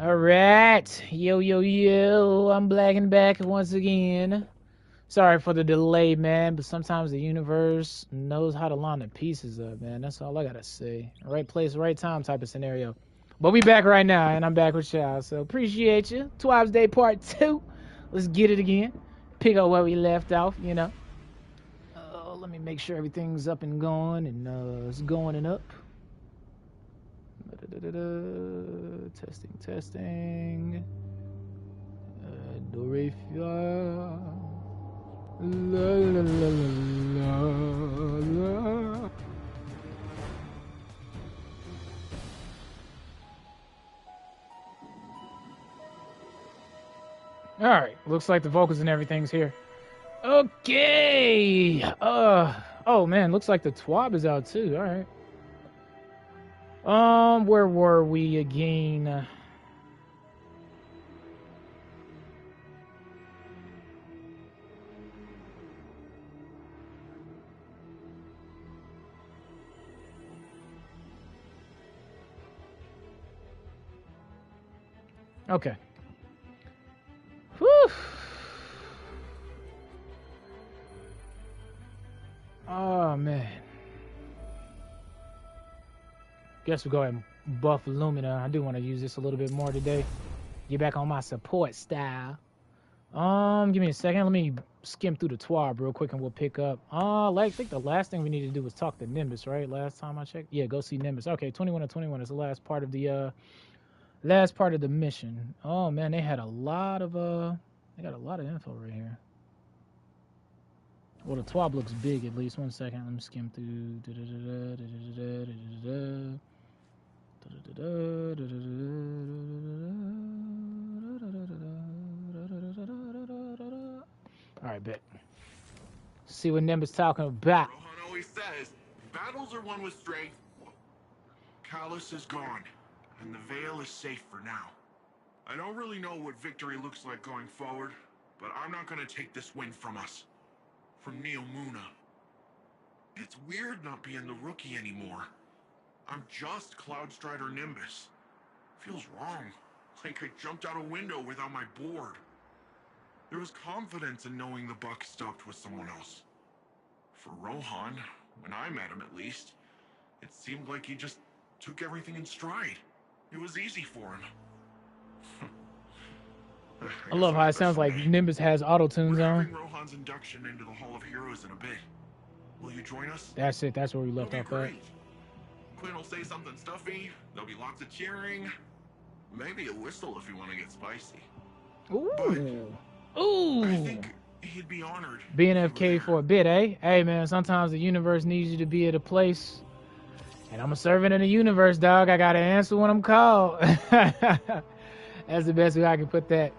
All right, yo, I'm black and back once again. Sorry for the delay, man, but sometimes the universe knows how to line the pieces up, man. That's all I gotta say. Right place, right time type of scenario. But we back right now, and I'm back with y'all, so appreciate you. TwabsDay Part 2. Let's get it again. Pick up where we left off, you know. Let me make sure everything's up and going, and it's going and up. Testing. Do re fa. La la la la. All right, looks like the vocals and everything's here. Okay. Oh man, looks like the Twab is out too. All right. Where were we again? Okay. Whew. Oh man. Guess we'll go ahead and buff Lumina. I do want to use this a little bit more today. Get back on my support style. Give me a second. Let me skim through the Twab real quick and we'll pick up. I think the last thing we need to do was talk to Nimbus, right? Last time I checked. Yeah, go see Nimbus. Okay, 21 to 21 is the last part of the mission. Oh man, they had a lot of they got a lot of info right here. Well, the Twab looks big at least. 1 second. Let me skim through. All right, bet. See what Nimbus talking about. Rohan always says, battles are won with strength. Callus is gone, and the Veil is safe for now. I don't really know what victory looks like going forward, but I'm not gonna take this win from us. From Neomuna. It's weird not being the rookie anymore. I'm just Cloudstrider Nimbus. Feels wrong. Like I jumped out a window without my board. There was confidence in knowing the buck stopped with someone else. For Rohan, when I met him at least, it seemed like he just took everything in stride. It was easy for him. I love how it sounds like Nimbus has auto-tunes on. We're having Rohan's induction into the Hall of Heroes in a bit. Will you join us? That's it. That's where we left off at. Quinn will say something stuffy. There'll be lots of cheering. Maybe a whistle if you want to get spicy. Ooh. But ooh. I think he'd be honored. Being FK for a bit, eh? Hey, man, sometimes the universe needs you to be at a place. And I'm a servant in the universe, dog. I got to answer when I'm called. That's the best way I can put that.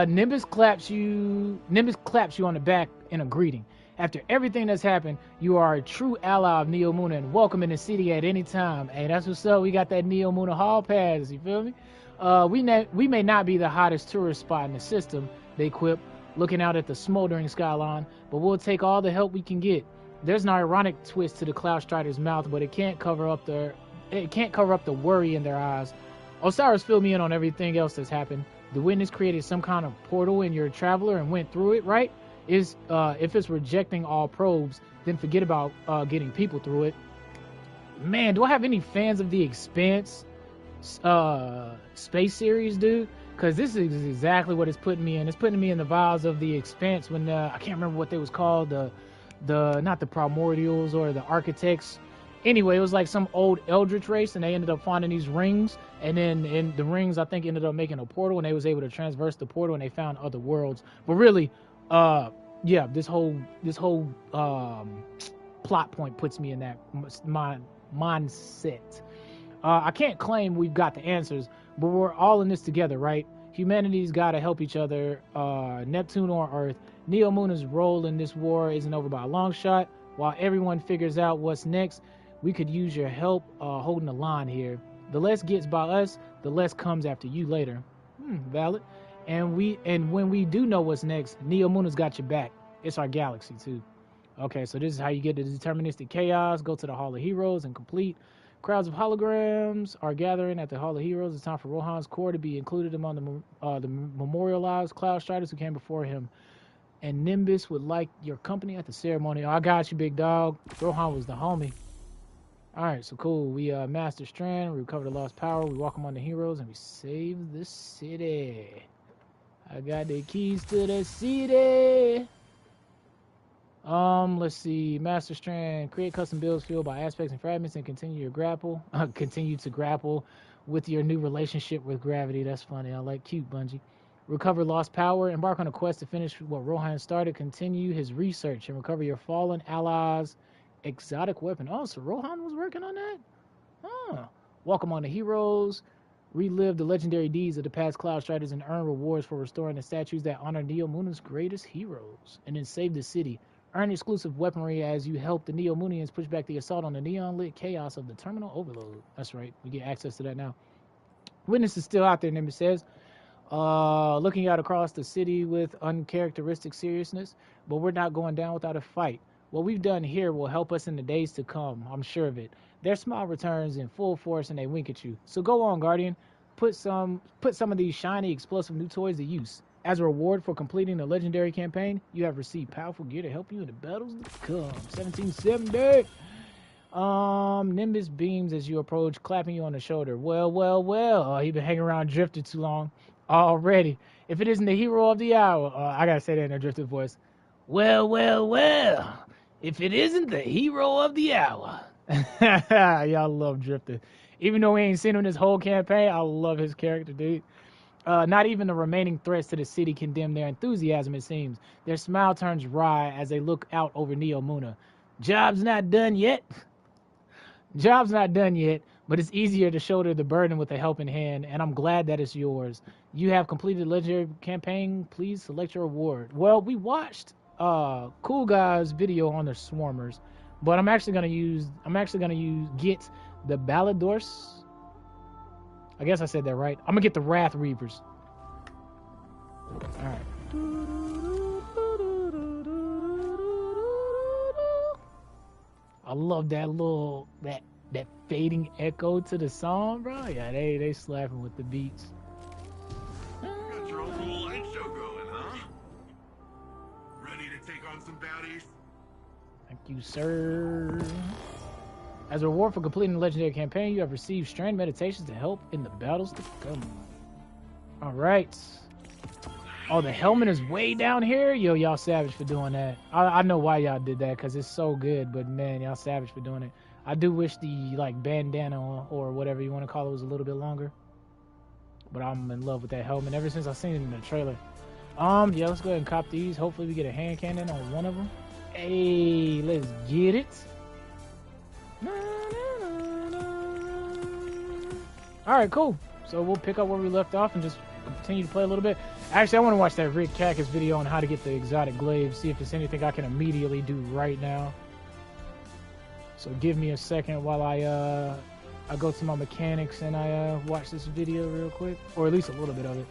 Nimbus claps you on the back in a greeting. After everything that's happened, you are a true ally of Neomuna and welcome in the city at any time. Hey, that's what's up. We got that Neomuna hall pass, you feel me? We may not be the hottest tourist spot in the system, they quip, looking out at the smoldering skyline, but we'll take all the help we can get. There's an ironic twist to the Cloudstrider's mouth, but it can't cover up the worry in their eyes. Osiris filled me in on everything else that's happened. The witness created some kind of portal in your traveler and went through it, right? If it's rejecting all probes, then forget about getting people through it. Man, do I have any fans of the Expanse space series, dude? Because this is exactly what it's putting me in. It's putting me in the vibes of the Expanse when I can't remember what they was called, not the Primordials or the Architects. Anyway, it was like some old Eldritch race, and they ended up finding these rings, and then in the rings, I think, ended up making a portal, and they was able to traverse the portal, and they found other worlds. But really, yeah, this whole plot point puts me in that mindset. I can't claim we've got the answers, but we're all in this together, right? Humanity's got to help each other. Neptune or Earth. Neomuna's role in this war isn't over by a long shot. While everyone figures out what's next, we could use your help holding the line here. The less gets by us, the less comes after you later. Valid. And when we do know what's next, Neomuna's got your back. It's our galaxy too. Okay, so this is how you get the deterministic chaos. Go to the Hall of Heroes and complete. Crowds of holograms are gathering at the Hall of Heroes. It's time for Rohan's core to be included among the memorialized Cloud Striders who came before him. And Nimbus would like your company at the ceremony. Oh, I got you, big dog. Rohan was the homie. All right, so cool. We master Strand. We recover the lost power. We walk among the heroes, and we save the city. I got the keys to the city. Let's see. Master Strand. Create custom builds fueled by aspects and fragments, and continue to grapple with your new relationship with gravity. That's funny. I like cute, Bungie. Recover lost power. Embark on a quest to finish what Rohan started. Continue his research and recover your fallen allies' exotic weapon. Oh, so Rohan was working on that? Huh. Walk among the heroes. Relive the legendary deeds of the past Cloud Striders and earn rewards for restoring the statues that honor Neomuna's greatest heroes. And then save the city. Earn exclusive weaponry as you help the Neomunians push back the assault on the neon-lit chaos of the terminal overload. That's right. We get access to that now. Witness is still out there, Nimbus says. Looking out across the city with uncharacteristic seriousness, but we're not going down without a fight. What we've done here will help us in the days to come, I'm sure of it. Their smile returns in full force and they wink at you. So go on, Guardian. Put some of these shiny, explosive new toys to use. As a reward for completing the legendary campaign, you have received powerful gear to help you in the battles to come. 1770! Nimbus beams as you approach, clapping you on the shoulder. Well. Oh, he been hanging around Drifter too long already. If it isn't the hero of the hour, I gotta say that in a Drifter voice. Well. If it isn't the hero of the hour. Y'all love Drifter. Even though we ain't seen him this whole campaign, I love his character, dude. Not even the remaining threats to the city condemn their enthusiasm, it seems. Their smile turns wry as they look out over Neomuna. Job's not done yet, but it's easier to shoulder the burden with a helping hand, and I'm glad that it's yours. You have completed the legendary campaign. Please select your award. Well, we watched Cool Guy's video on the Swarmers, but I'm actually gonna use get the Balladors. I guess I said that right. I'm gonna get the Wrath Reapers. All right. I love that little that fading echo to the song, bro. Yeah, they slapping with the beats. You got your own little light show going, huh? Ready to take on some baddies? Thank you, sir. As a reward for completing the legendary campaign, you have received Strand Meditations to help in the battles to come. All right. Oh, the helmet is way down here? Yo, y'all savage for doing that. I know why y'all did that, because it's so good, but man, y'all savage for doing it. I do wish the, like, bandana or whatever you want to call it was a little bit longer. But I'm in love with that helmet ever since I seen it in the trailer. Yeah, let's go ahead and cop these. Hopefully we get a hand cannon on one of them. Hey, let's get it. Alright, cool. So we'll pick up where we left off and just continue to play a little bit. Actually, I want to watch that Rick Cactus video on how to get the exotic glaive, see if there's anything I can immediately do right now. So give me a second while I go to my mechanics and I watch this video real quick, or at least a little bit of it.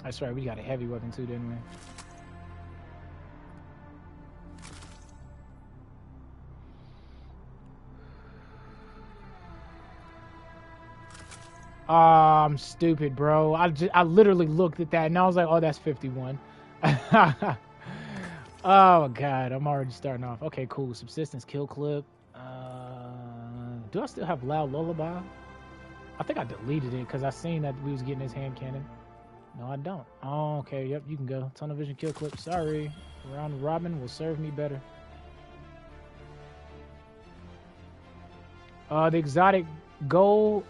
That's right, we got a heavy weapon too, didn't we? I'm stupid, bro. I literally looked at that and I was like, oh, that's 51. Oh god, I'm already starting off. Okay, cool. Subsistence kill clip. Do I still have Loud Lullaby? I think I deleted it because I seen that we was getting his hand cannon. No, I don't. Oh, okay. Yep, you can go. Tunnel vision kill clip. Sorry. Round robin will serve me better. The exotic gold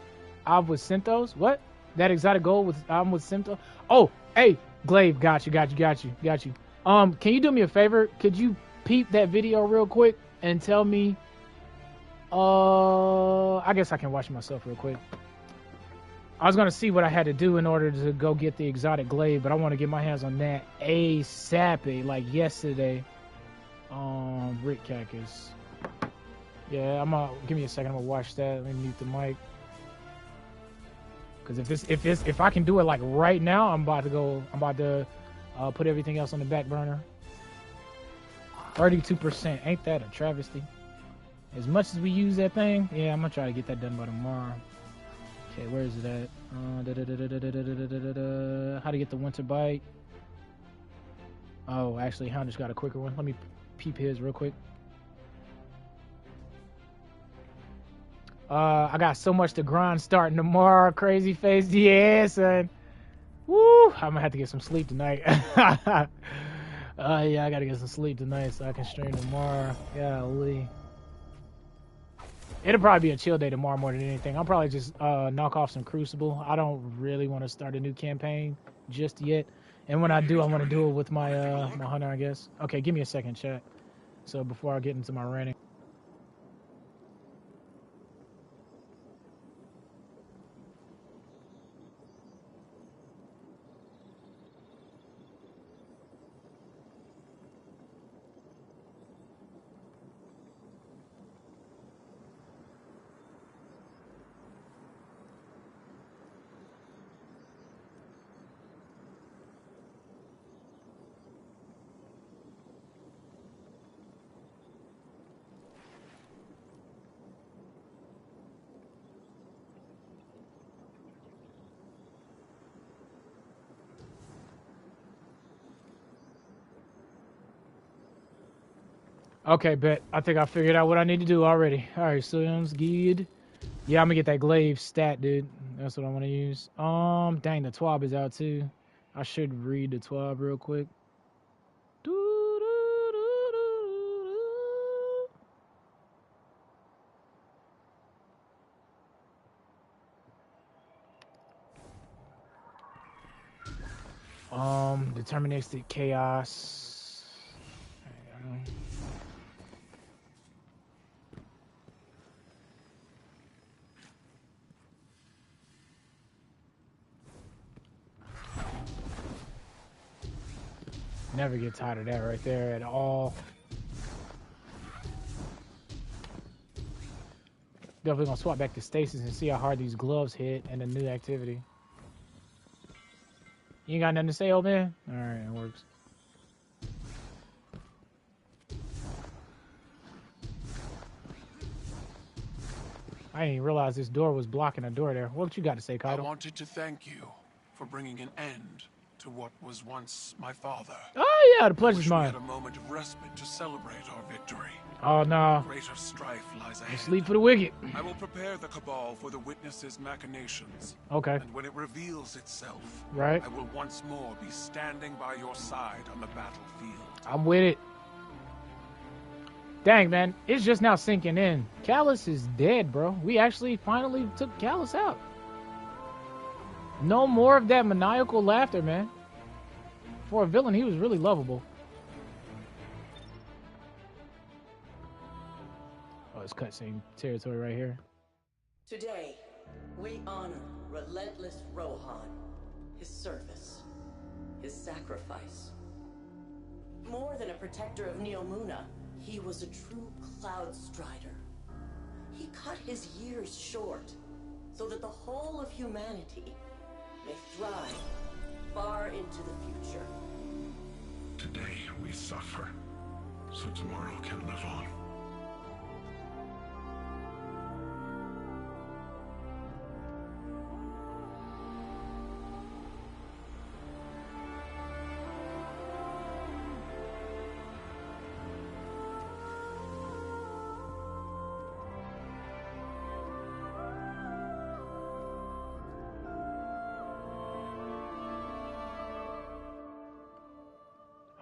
with Synthos. What? That exotic gold with Synthos? Oh, hey, Glaive, got you. Can you do me a favor? Could you peep that video real quick and tell me? I guess I can watch it myself real quick. I was gonna see what I had to do in order to go get the exotic glaive, but I want to get my hands on that ASAP, like yesterday. Rick Cactus. Yeah, give me a second. I'm gonna watch that. Let me mute the mic. Because if I can do it like right now, I'm about to put everything else on the back burner. 32%, ain't that a travesty? As much as we use that thing, yeah, I'm gonna try to get that done by tomorrow. Okay, where is it at? How to get the winter bite? Oh, actually, Hound just got a quicker one. Let me peep his real quick. I got so much to grind starting tomorrow. Crazy face, yeah, son. Woo! I'm gonna have to get some sleep tonight. Yeah, I gotta get some sleep tonight so I can stream tomorrow. Golly. It'll probably be a chill day tomorrow more than anything. I'll probably just knock off some Crucible. I don't really want to start a new campaign just yet. And when I do, I want to do it with my my hunter, I guess. Okay, give me a second, chat. So before I get into my ranting. Okay, bet. I think I figured out what I need to do already. All right, sounds good. Yeah, I'm gonna get that glaive stat, dude. That's what I want to use. Dang, the Twab is out too. I should read the Twab real quick. Deterministic chaos. Never get tired of that right there at all. Definitely gonna swap back to stasis and see how hard these gloves hit and the new activity. You ain't got nothing to say, old man? Alright, it works. I didn't even realize this door was blocking a door there. What you got to say, Kaido? I wanted to thank you for bringing an end to what was once my father. Oh yeah, the pleasure's mine. We had a moment of respite to celebrate our victory. Oh no. Greater strife lies ahead. Sleep for the wicked. I will prepare the Cabal for the Witness's machinations. Okay. And when it reveals itself, right, I will once more be standing by your side on the battlefield. I'm with it. Dang, man, it's just now sinking in. Callus is dead, bro. We actually finally took Callus out. No more of that maniacal laughter, man. For a villain, he was really lovable. Oh, it's cutscene territory right here. Today, we honor relentless Rohan, his service, his sacrifice. More than a protector of Neomuna, he was a true cloud strider. He cut his years short so that the whole of humanity may thrive far into the future. Today we suffer, so tomorrow can live on.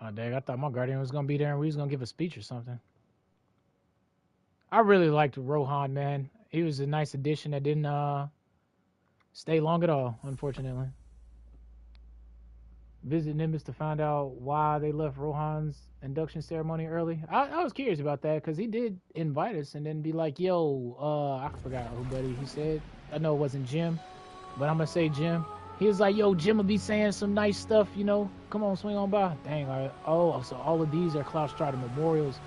Oh, dang, I thought my guardian was gonna be there and we was gonna give a speech or something. I really liked Rohan, man. He was a nice addition that didn't stay long at all, unfortunately. Visit Nimbus to find out why they left Rohan's induction ceremony early. I was curious about that because he did invite us and then be like, yo, I forgot who buddy he said. I know it wasn't Jim, but I'm gonna say Jim. He was like, yo, Jim will be saying some nice stuff, you know. Come on, swing on by. Dang, oh, so all of these are Cloud Strider memorials.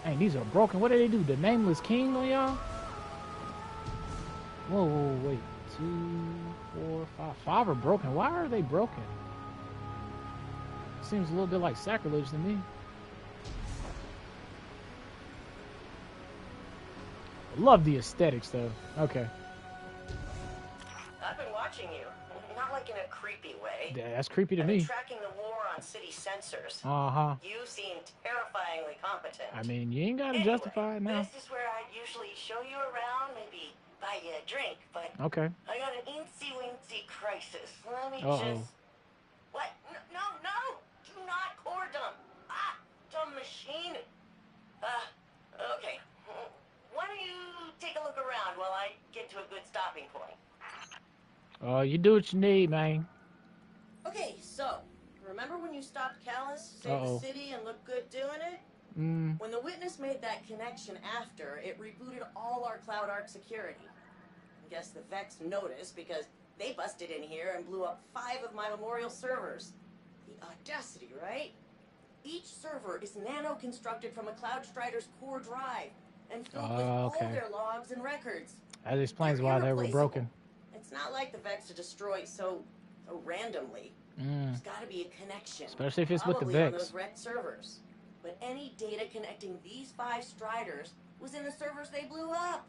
Dang, these are broken. What do they do? The Nameless King on y'all? Whoa, wait. 2, 4, 5. 5 are broken. Why are they broken? seems a little bit like sacrilege to me. Love the aesthetics, though. Okay. I've been watching you. Not like in a creepy way. Yeah, that's creepy to I've me. been tracking the war on city sensors. Uh-huh. You seem terrifyingly competent. I mean, you ain't got to justify it now. This is where I'd usually show you around, maybe buy you a drink, but Okay. I got an eensy-weensy crisis. Let me Uh-oh. just... What? No! Do not core dump. Dumb machine. Okay. Why don't you take a look around while I get to a good stopping point? You do what you need, man. Okay, so, remember when you stopped Callus, saved the city, and looked good doing it? When the Witness made that connection after, it rebooted all our Cloud Arc security. I guess the Vex noticed because they busted in here and blew up 5 of my Memorial servers. The audacity, right? Each server is nano-constructed from a Cloud Strider's core drive and filled with all their logs and records. That explains why they were broken. It's not like the Vex are destroyed so randomly. There's got to be a connection. Especially if it's with the Probably on Vex. those wrecked servers. But any data connecting these 5 Striders was in the servers they blew up.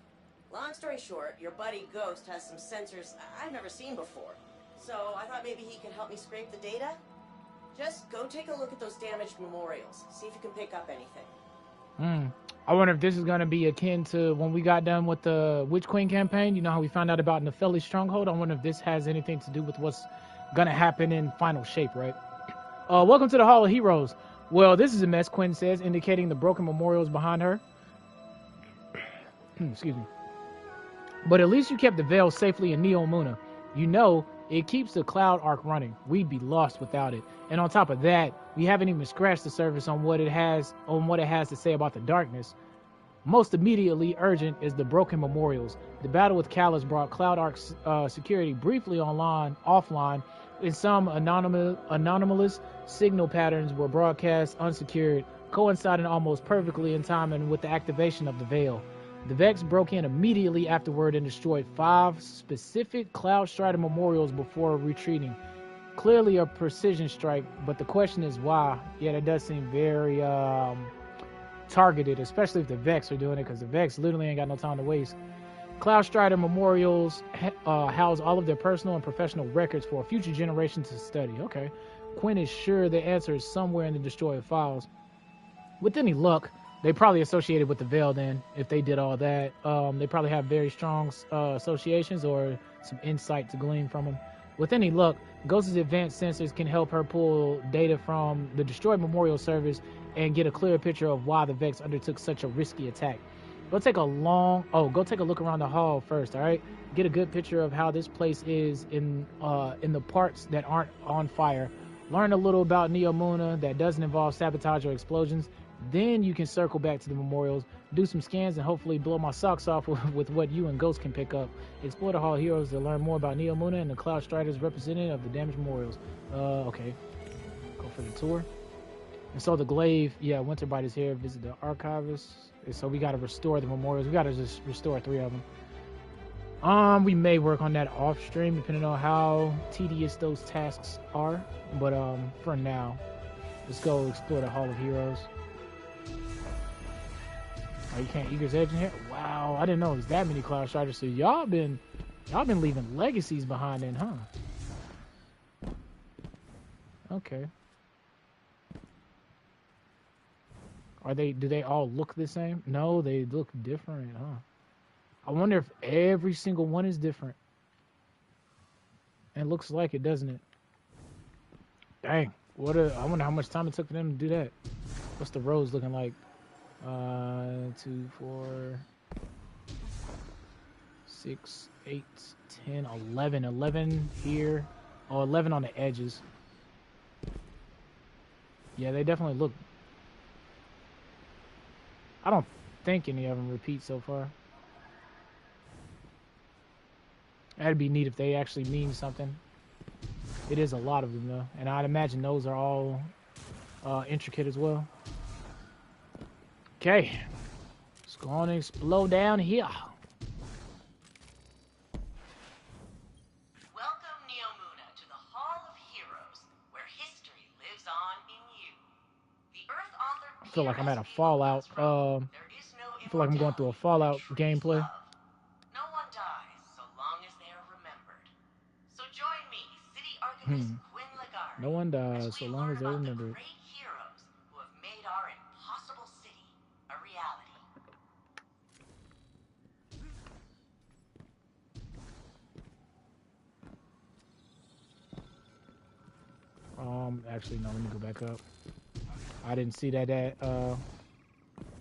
Long story short, your buddy Ghost has some sensors I've never seen before. So I thought maybe he could help me scrape the data. Just go take a look at those damaged memorials. See if you can pick up anything. I wonder if this is going to be akin to when we got done with the Witch Queen campaign. You know how we found out about Nepheli's stronghold? I wonder if this has anything to do with what's going to happen in Final Shape, right? Welcome to the Hall of Heroes. Well, this is a mess, Quinn says, indicating the broken memorials behind her. Excuse me. But at least you kept the Veil safely in Neo Muna. You know, it keeps the Cloud Arc running. We'd be lost without it. And on top of that, we haven't even scratched the surface on what it has to say about the darkness. Most immediately urgent is the broken memorials. The battle with Callus brought Cloud Arc security briefly offline, and some anomalous signal patterns were broadcast unsecured, coinciding almost perfectly in timing with the activation of the Veil. The Vex broke in immediately afterward and destroyed 5 specific Cloud Strider memorials before retreating. Clearly a precision strike, but the question is why. Yeah, that does seem very targeted, especially if the Vex are doing it, because the Vex literally ain't got no time to waste. Cloud Strider memorials house all of their personal and professional records for a future generation to study. Okay. Quinn is sure the answer is somewhere in the destroyed files. With any luck, they probably associated with the Veil then, if they did all that. They probably have very strong associations or some insight to glean from them. With any luck, Ghost's advanced sensors can help her pull data from the destroyed memorial servers and get a clearer picture of why the Vex undertook such a risky attack. Go take a look around the hall first, all right? Get a good picture of how this place is in the parts that aren't on fire. Learn a little about Neo Muna that doesn't involve sabotage or explosions. Then you can circle back to the memorials, do some scans, and hopefully blow my socks off with what you and Ghost can pick up. Explore the Hall of Heroes to learn more about Neo Muna and the Cloud Striders representative of the damaged memorials. Okay. Go for the tour. And so the glaive, yeah, Winterbite is here. Visit the archivist. And so we got to restore the memorials. We got to just restore 3 of them. We may work on that off stream depending on how tedious those tasks are. But for now, let's go explore the Hall of Heroes. Oh, you can't Eager's Edge in here? Wow, I didn't know it was that many Cloud Striders. So y'all been leaving legacies behind then, huh? Okay. Do they all look the same? No, they look different, huh? I wonder if every single one is different. It looks like it, doesn't it? Dang. I wonder how much time it took for them to do that. What's the rows looking like? 2, 4, 6, 8, 10, 11. 11 here. Oh, 11 on the edges. Yeah, they definitely look. I don't think any of them repeat so far. That'd be neat if they actually mean something. It is a lot of them though, and I'd imagine those are all intricate as well. Okay, let's go on and explode down here. Welcome, Neo Muna, to the Hall of Heroes, where history lives on in feel like I'm at a Fallout. I feel like I'm going through a Fallout gameplay. No one dies so long as they are remembered. So join me, City Archivist Quinn Legari, No one dies so long as they're about the remembered. great heroes who have made our impossible city a reality. Actually, no, let me go back up. I didn't see that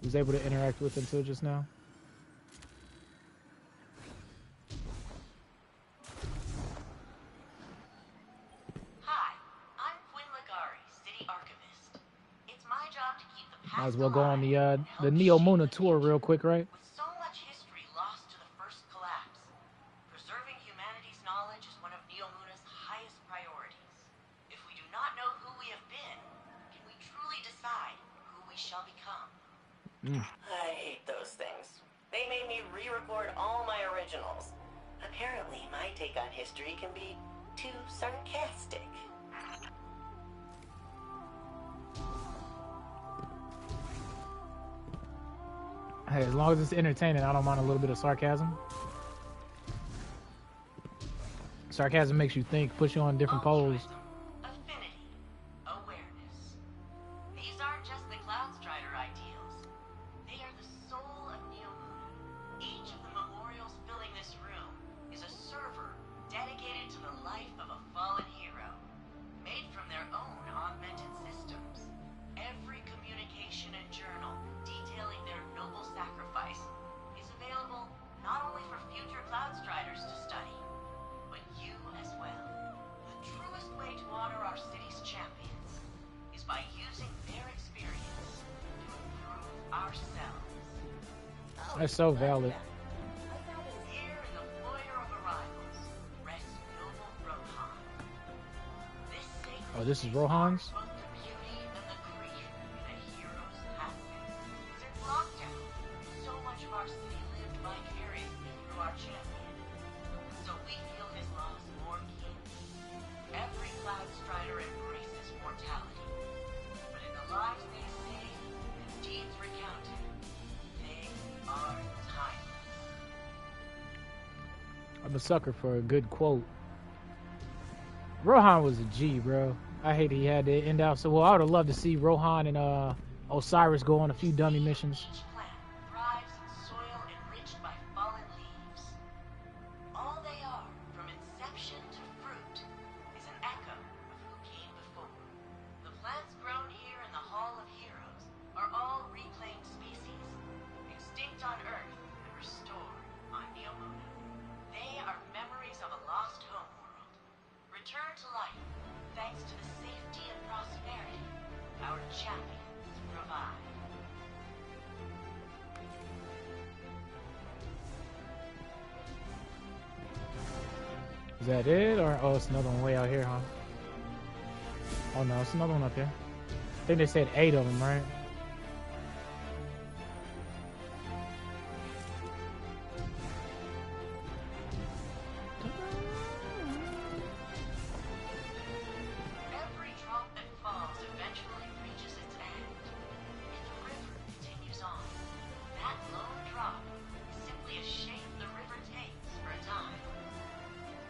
was able to interact with until just now. Hi, I'm Quinn Legari, City Archivist. It's my job to keep the past Might as well go on alive the Neo Muna tour real quick, right? With so much history lost to the first collapse, preserving humanity's knowledge is one of Neo Muna's highest priorities. If we do not know who we have been, can we truly decide who we shall become? I hate those things. They made me re-record all my originals. Apparently, my take on history can be too sarcastic. Hey, as long as it's entertaining, I don't mind a little bit of sarcasm. Sarcasm makes you think, puts you on different poles. Affinity, awareness. These aren't just the CloudStrider ideals. They are the soul of Neo Muna. Each of the memorials filling this room is a server dedicated to the life of a fallen hero, made from their own augmented systems. Every communication and journal detailing their noble sacrifice is available not only for future CloudStriders to study, but you as well. The truest way to honor our city's champions is by using their experience to improve ourselves. That's so valid. Here in the foyer of arrivals rests noble Rohan. This sacred Oh, this is Rohan's? both the beauty and the grief in a hero's passing. Since lockdown, so much of our city lived vicariously through our champion. So we feel his loss more keenly. Every CloudStrider embraces mortality. But in the lives they saved and deeds recounted, they are timeless. I'm a sucker for a good quote. Rohan was a G, bro. I hate he had to end out so well. I would have loved to see Rohan and Osiris go on a few dummy missions. Each plant thrives in soil enriched by fallen leaves. All they are, from inception to fruit, is an echo of who came before. The plants grown here in the Hall of Heroes are all reclaimed species, extinct on Earth and restored on Neo Muna. They are memories of a lost homeworld, returned to life thanks to the safety and prosperity our champions provide. Is that it? Or oh, it's another one way out here, huh? Oh no, it's another one up here. I think they said 8 of them, right? Every drop that falls eventually reaches its end. If the river continues on, that lone drop is simply a shape the river takes for a time.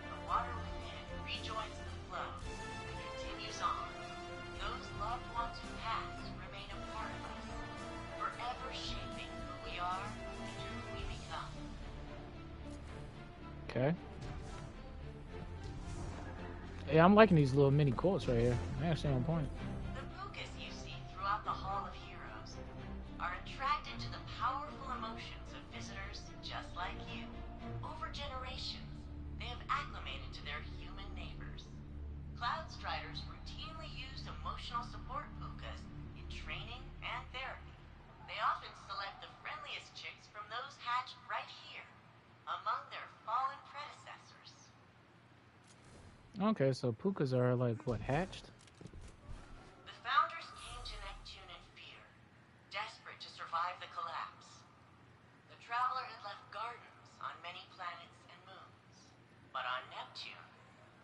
The water within rejoins the flow and continues on. Those loved ones who passed remain a part of us, forever shaping who we are and who we become. Okay. Yeah, I'm liking these little mini quotes right here. They're actually on point. The pukas you see throughout the Hall of Heroes are attracted to the powerful emotions of visitors just like you. Over generations, they have acclimated to their human neighbors. CloudStriders routinely use emotional support pukas in training and therapy. They often select the friendliest chicks from those hatched right here, among their fallen predecessors. Okay, so pukas are like what, hatched? The founders came to Neptune in fear, desperate to survive the collapse. The Traveler had left gardens on many planets and moons. But on Neptune,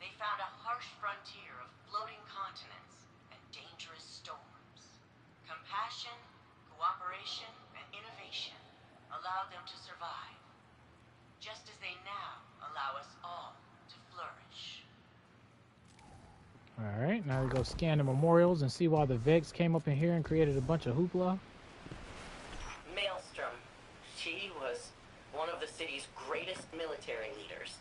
they found a harsh frontier of floating continents and dangerous storms. Compassion ambition and innovation allowed them to survive, just as they now allow us all to flourish. Alright, now we go scan the memorials and see why the Vex came up in here and created a bunch of hoopla. Maelstrom. She was one of the city's greatest military leaders.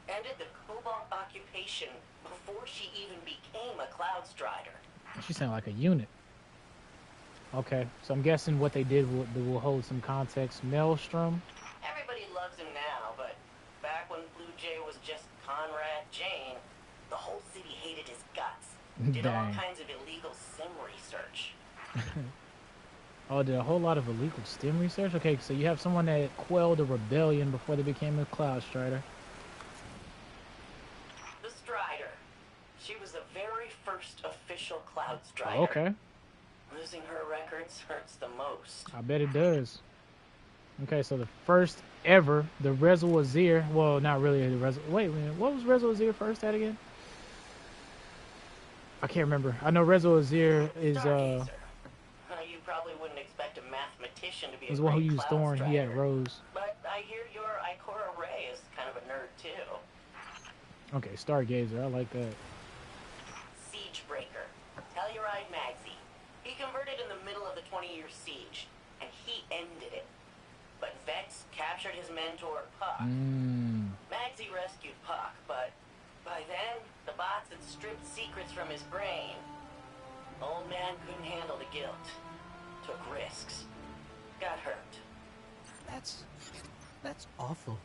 Ended the Cobalt occupation before she even became a Cloud Strider. She sounded like a unit. Okay, so I'm guessing what they did will hold some context. Maelstrom. Everybody loves him now, but back when Blue Jay was just Conrad Jane, the whole city hated his guts. Did all kinds of illegal sim research. Oh, did a whole lot of illegal stim research? Okay, so you have someone that quelled a rebellion before they became a Cloud Strider. The Strider. She was the very first official Cloud Strider. Oh, okay. Losing her records hurts the most. I bet it does. Okay, so the first ever, the Rezo Azir. Well, not really the Rezo. Wait a minute. What was Rezo Azir first at again? I can't remember. I know Rezo Azir is You probably wouldn't expect a mathematician to be was the one who used Thorn. Strider, He had Rose. But I hear your Ikora Ray is kind of a nerd too. Okay, Stargazer. I like that. Siegebreaker. Telluride Magsy. He converted in the middle of the 20-year siege, and he ended it. But Vex captured his mentor, Puck. Magsy rescued Puck, but by then, the bots had stripped secrets from his brain. Old man couldn't handle the guilt. Took risks. Got hurt. That's awful.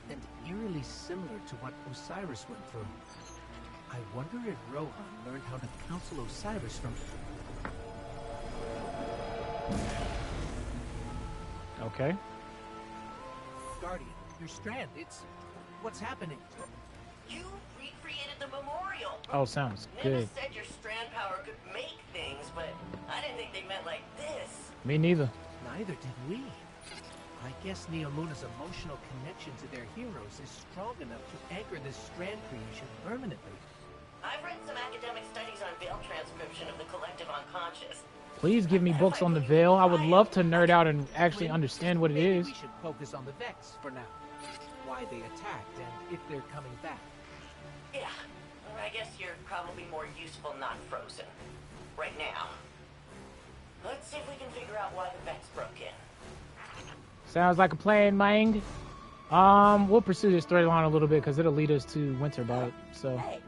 And eerily similar to what Osiris went through. I wonder if Rohan learned how to counsel Osiris from... Okay. Guardian, your strand, what's happening? You recreated the memorial. Oh, sounds Nima good. said your strand power could make things, but I didn't think they meant like this. Me neither. Neither did we. I guess Neomuna's emotional connection to their heroes is strong enough to anchor this strand creation permanently. I've read some academic studies on veil transcription of the collective unconscious. Please give me books on the Veil. I would love to nerd out and actually understand what it Maybe is. we should focus on the Vex for now. Why they attacked and if they're coming back. Yeah, I guess you're probably more useful not frozen. Right now. Let's see if we can figure out why the Vex broke in. Sounds like a plan, Mang. We'll pursue this storyline a little bit because it'll lead us to Winterbite. So, Hey,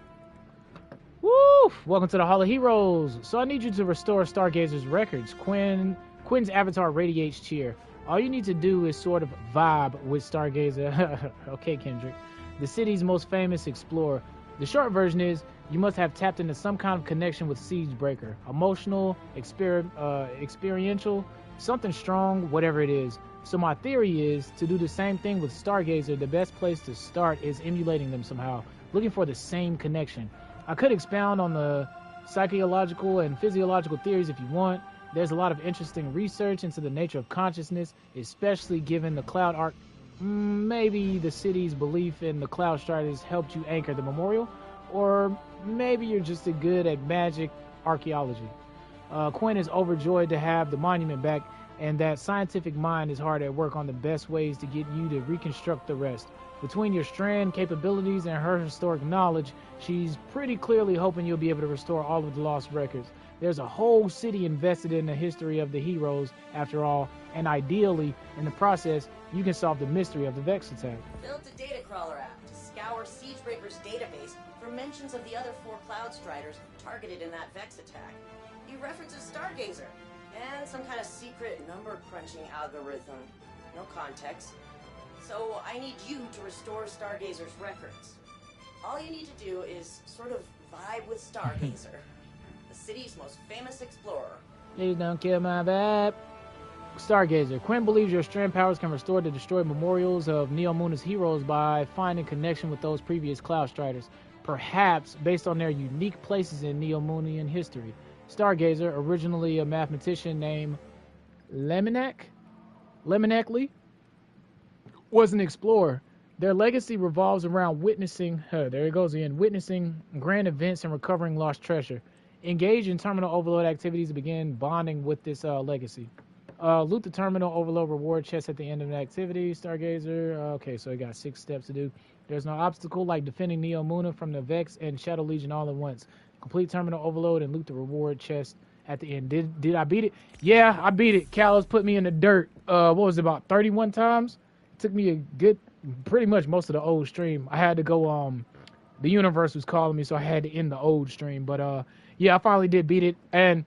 woo! Welcome to the Hall of Heroes. So I need you to restore Stargazer's records. Quinn's avatar radiates cheer. All you need to do is sort of vibe with Stargazer. Okay, Kendrick. The city's most famous explorer. The short version is you must have tapped into some kind of connection with Siegebreaker. Emotional, experiential, something strong, whatever it is. So my theory is to do the same thing with Stargazer. The best place to start is emulating them somehow, looking for the same connection. I could expound on the psychological and physiological theories if you want. There's a lot of interesting research into the nature of consciousness, especially given the Cloud Arc. Maybe the city's belief in the Cloud Striders helped you anchor the memorial, or maybe you're just good at magic archaeology. Quinn is overjoyed to have the monument back, and that scientific mind is hard at work on the best ways to get you to reconstruct the rest. Between your strand capabilities and her historic knowledge, she's pretty clearly hoping you'll be able to restore all of the lost records. There's a whole city invested in the history of the heroes, after all, and ideally, in the process, you can solve the mystery of the Vex attack. built a data crawler app to scour Siegebreaker's database for mentions of the other 4 Cloud Striders targeted in that Vex attack. He references Stargazer and some kind of secret number crunching algorithm. No context. So I need you to restore Stargazer's records. All you need to do is sort of vibe with Stargazer, the city's most famous explorer. Please don't kill my vibe. Stargazer. Quinn believes your strand powers can restore the destroyed memorials of Neomuna's heroes by finding connection with those previous Cloud Striders, perhaps based on their unique places in Neomunian history. Stargazer, originally a mathematician named Lemonackley, was an explorer. Their legacy revolves around witnessing grand events and recovering lost treasure. Engage in terminal overload activities to begin bonding with this legacy. Loot the terminal, overload reward chest at the end of an activity. Stargazer. Okay, so we got 6 steps to do. There's no obstacle like defending Neo Muna from the Vex and Shadow Legion all at once. Complete terminal overload and loot the reward chest at the end. Did I beat it? Yeah, I beat it. Callus put me in the dirt. What was it, about 31 times? It took me a good, pretty much most of the old stream. I had to go, the universe was calling me, so I had to end the old stream. But yeah, I finally did beat it. And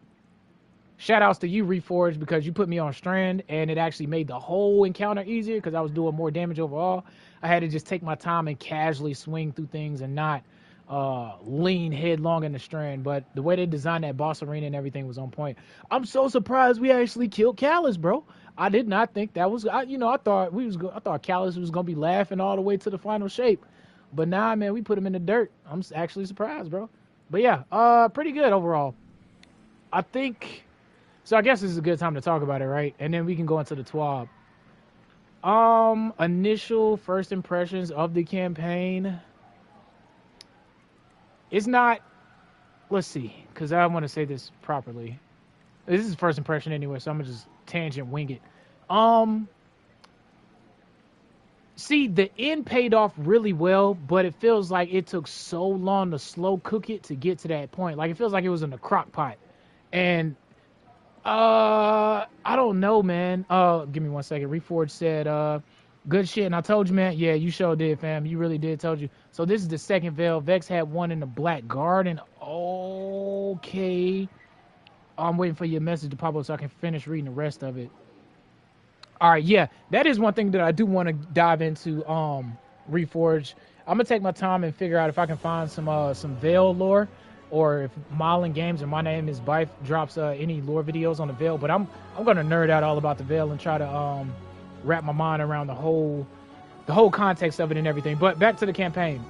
shout outs to you, Reforged, because you put me on Strand, and it actually made the whole encounter easier because I was doing more damage overall. I had to just take my time and casually swing through things and not lean headlong in the Strand. But the way they designed that boss arena and everything was on point. I'm so surprised we actually killed Callus, bro. I did not think that was, I thought Callus was gonna be laughing all the way to the final shape, but nah, man, we put him in the dirt. I'm actually surprised, bro. But yeah, pretty good overall. I think. So I guess this is a good time to talk about it, right? And then we can go into the TWAB. Initial first impressions of the campaign. It's not, let's see, because I want to say this properly. This is first impression anyway, so I'm gonna just tangent wing it. See, the end paid off really well, but it feels like it took so long to slow cook it to get to that point. Like, it feels like it was in a crock pot. And I don't know, man. Give me 1 second. Reforged said, good shit. And I told you, man. Yeah, you sure did, fam. You really did. Told you. So this is the second veil. Vex had one in the Black Garden. Okay. I'm waiting for your message to pop up so I can finish reading the rest of it. All right, yeah. That is one thing that I do want to dive into, Reforged. I'm going to take my time and figure out if I can find some veil lore, or if Marlin Games or My Name is Bife drops any lore videos on the Veil. But I'm gonna nerd out all about the Veil and try to wrap my mind around the whole context of it and everything. But back to the campaign.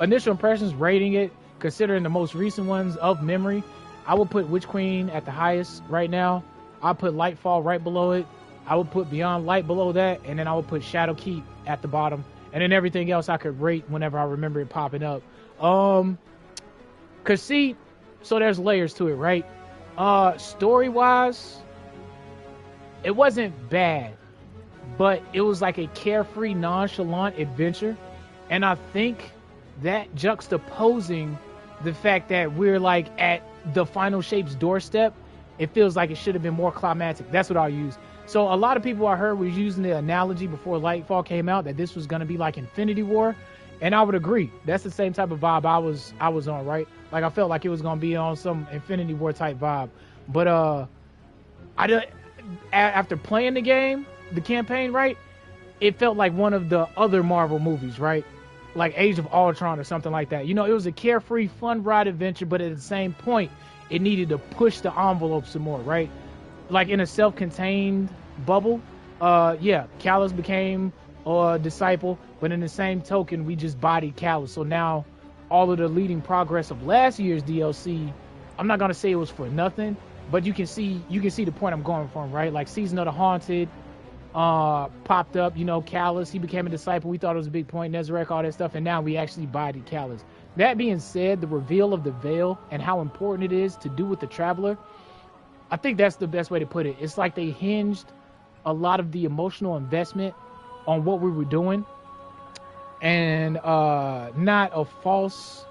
Initial impressions, rating it, considering the most recent ones of memory, I would put Witch Queen at the highest right now. I'll put Lightfall right below it. I would put Beyond Light below that, and then I would put Shadow Keep at the bottom, and then everything else I could rate whenever I remember it popping up. Cause see, so there's layers to it, right? Story-wise, it wasn't bad, but it was like a carefree, nonchalant adventure. And I think that juxtaposing the fact that we're like at the final shape's doorstep, it feels like it should have been more climactic. That's what I'll use. So a lot of people I heard was using the analogy before Lightfall came out that this was going to be like Infinity War. And I would agree. That's the same type of vibe I was on, right? Like, I felt like it was gonna be on some Infinity War type vibe. But after playing the game, the campaign, right, it felt like one of the other Marvel movies, right? Like Age of Ultron or something like that. You know, it was a carefree, fun ride adventure, but at the same point, it needed to push the envelope some more, right? Like in a self-contained bubble. Yeah, Callus became a disciple, but in the same token, we just bodied Callus. So now all of the leading progress of last year's DLC, I'm not gonna say it was for nothing, but you can see the point I'm going from, right? Like Season of the Haunted popped up, you know, Callus, he became a disciple. We thought it was a big point, Nezarek, all that stuff, and now we actually bodied Callus. That being said, the reveal of the Veil and how important it is to do with the Traveler, I think that's the best way to put it. It's like they hinged a lot of the emotional investment on what we were doing, and not a false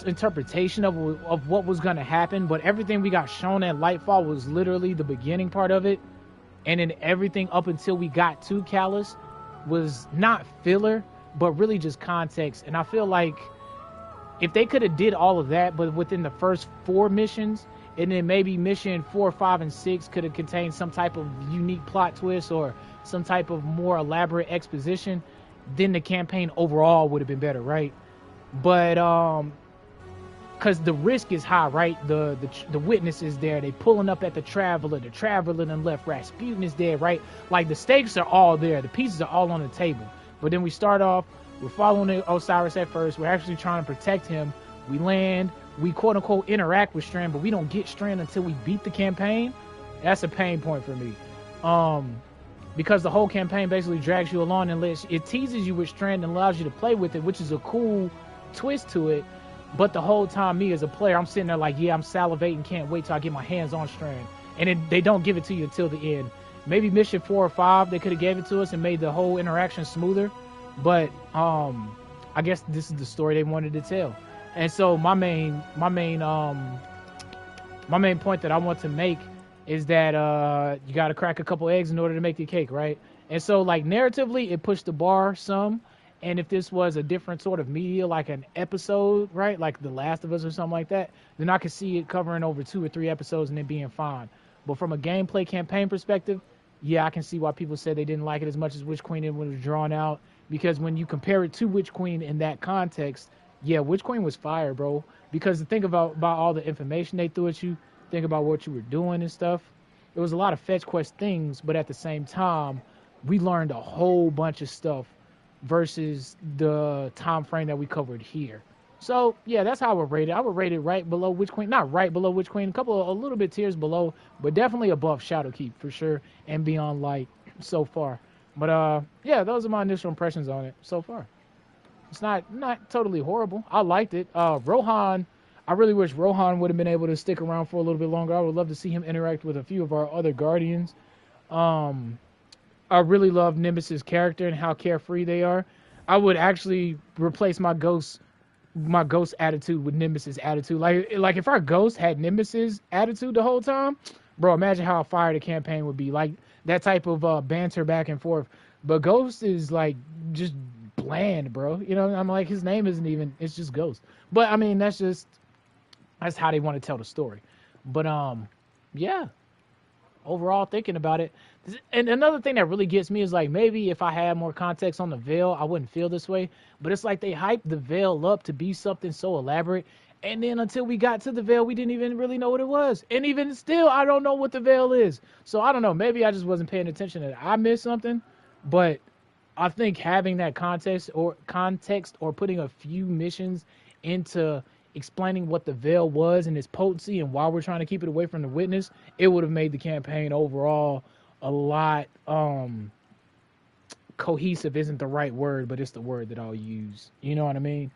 interpretation of what was going to happen, but everything we got shown at Lightfall was literally the beginning part of it, and then everything up until we got to Callus was not filler, but really just context. And I feel like if they could have did all of that, but within the first 4 missions, and then maybe mission 4, 5, and 6 could have contained some type of unique plot twist or some type of more elaborate exposition, then the campaign overall would have been better, right? But because the risk is high, right? The witness is there. They pulling up at the Traveler. The Traveler then left. Rasputin is there, right? Like, the stakes are all there. The pieces are all on the table. But then we start off, we're following Osiris at first. We're actually trying to protect him. We land. We quote-unquote interact with Strand, but we don't get Strand until we beat the campaign. That's a pain point for me. Because the whole campaign basically drags you along and it teases you with Strand and allows you to play with it, which is a cool twist to it. But the whole time, me as a player, I'm sitting there like, yeah, I'm salivating, can't wait till I get my hands on Strand. And they don't give it to you until the end. Maybe mission 4 or 5, they could have gave it to us and made the whole interaction smoother. But I guess this is the story they wanted to tell. And so my main point that I want to make is that you got to crack a couple eggs in order to make the cake, right? And so, like, narratively, it pushed the bar some. And if this was a different sort of media, like an episode, right, like The Last of Us or something like that, then I could see it covering over 2 or 3 episodes and it being fine. But from a gameplay campaign perspective, yeah, I can see why people said they didn't like it as much as Witch Queen and when it was drawn out. Because when you compare it to Witch Queen in that context, yeah, Witch Queen was fire, bro. Because think about all the information they threw at you, think about what you were doing and stuff. It was a lot of fetch quest things, but at the same time, we learned a whole bunch of stuff versus the time frame that we covered here. So yeah, that's how I would rate it. I would rate it right below Witch Queen, not right below Witch Queen, a little bit tiers below, but definitely above Shadowkeep for sure, and Beyond Light so far. But yeah, those are my initial impressions on it so far. It's not totally horrible. I liked it. Rohan, I really wish Rohan would have been able to stick around for a little bit longer. I would love to see him interact with a few of our other Guardians. I really love Nemesis's character and how carefree they are. I would actually replace my ghost attitude with Nemesis attitude. Like if our ghost had Nemesis attitude the whole time, bro, imagine how fire the campaign would be. Like that type of banter back and forth. But Ghost is like just bland, bro. You know, I'm like, his name isn't even, it's just Ghost. But I mean, that's how they want to tell the story. But yeah. Overall, thinking about it, and another thing that really gets me is like, maybe if I had more context on the Veil, I wouldn't feel this way. But it's like they hyped the Veil up to be something so elaborate, and then until we got to the Veil, we didn't even really know what it was. And even still, I don't know what the Veil is. So I don't know. Maybe I just wasn't paying attention and I missed something. But I think having that context or putting a few missions into explaining what the Veil was and its potency and why we're trying to keep it away from the Witness, it would have made the campaign overall a lot cohesive isn't the right word, but it's the word that I'll use. You know what I mean?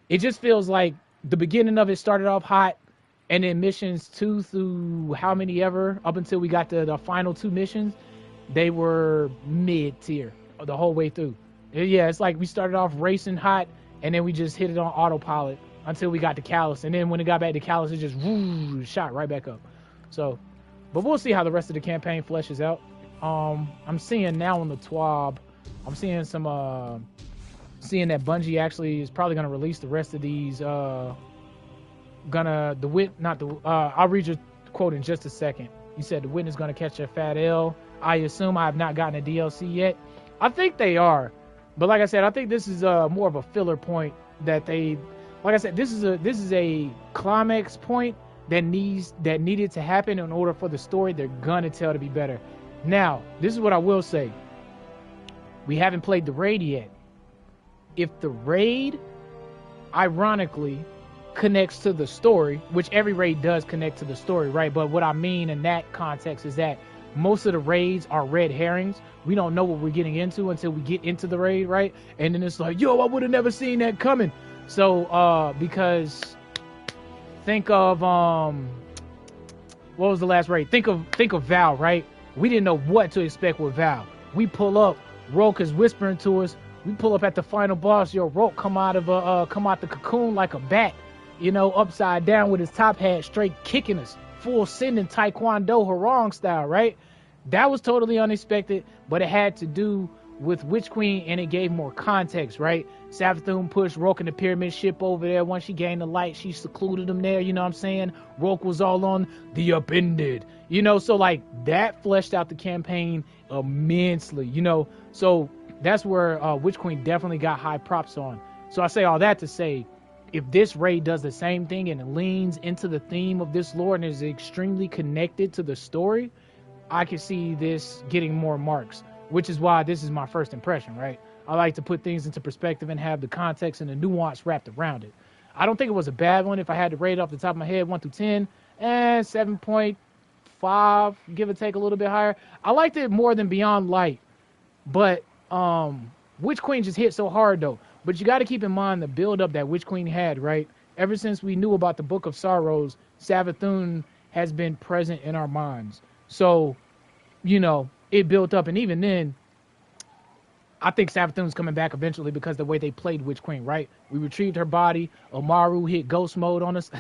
It just feels like the beginning of it started off hot, and then missions 2 through how many ever, up until we got to the final 2 missions, they were mid-tier the whole way through. Yeah, it's like we started off racing hot, and then we just hit it on autopilot until we got to Callus, and then when it got back to Callus, it just shot right back up. So, but we'll see how the rest of the campaign fleshes out. I'm seeing now on the TWAB, I'm seeing some seeing that Bungie actually is probably gonna release the rest of these. I'll read your quote in just a second. You said the Witness gonna catch a fat L. I assume I have not gotten a DLC yet. I think they are, but like I said, I think this is more of a filler point that they. Like I said, this is a climax point that needed to happen in order for the story they're gonna tell to be better. Now, this is what I will say. We haven't played the raid yet. If the raid, ironically, connects to the story, which every raid does connect to the story, right? But what I mean in that context is that most of the raids are red herrings. We don't know what we're getting into until we get into the raid, right? And then it's like, yo, I would have never seen that coming. So, because think of what was the last raid? Think of Val, right? We didn't know what to expect with Val. We pull up, Roke is whispering to us. We pull up at the final boss. Yo, Roke come out the cocoon like a bat, you know, upside down with his top hat, straight kicking us, full sending Taekwondo Harong style, right? That was totally unexpected, but it had to do with Witch Queen, and it gave more context, right? Savathun pushed Roke in the pyramid ship over there. Once she gained the light, she secluded him there, you know what I'm saying? Roke was all on the upended, you know? So, like, that fleshed out the campaign immensely, you know? So, that's where Witch Queen definitely got high props on. So, I say all that to say, if this raid does the same thing and it leans into the theme of this lore and is extremely connected to the story, I can see this getting more marks. Which is why this is my first impression, right? I like to put things into perspective and have the context and the nuance wrapped around it. I don't think it was a bad one. If I had to rate it off the top of my head, 1 through 10, 7.5, give or take a little bit higher. I liked it more than Beyond Light, but Witch Queen just hit so hard though. But you got to keep in mind the build up that Witch Queen had, right? ever since we knew about the Book of Sorrows, Savathun has been present in our minds. So, you know, it built up, and even then, I think Savathun's coming back eventually because the way they played Witch Queen, right? We retrieved her body. Amaru hit ghost mode on us.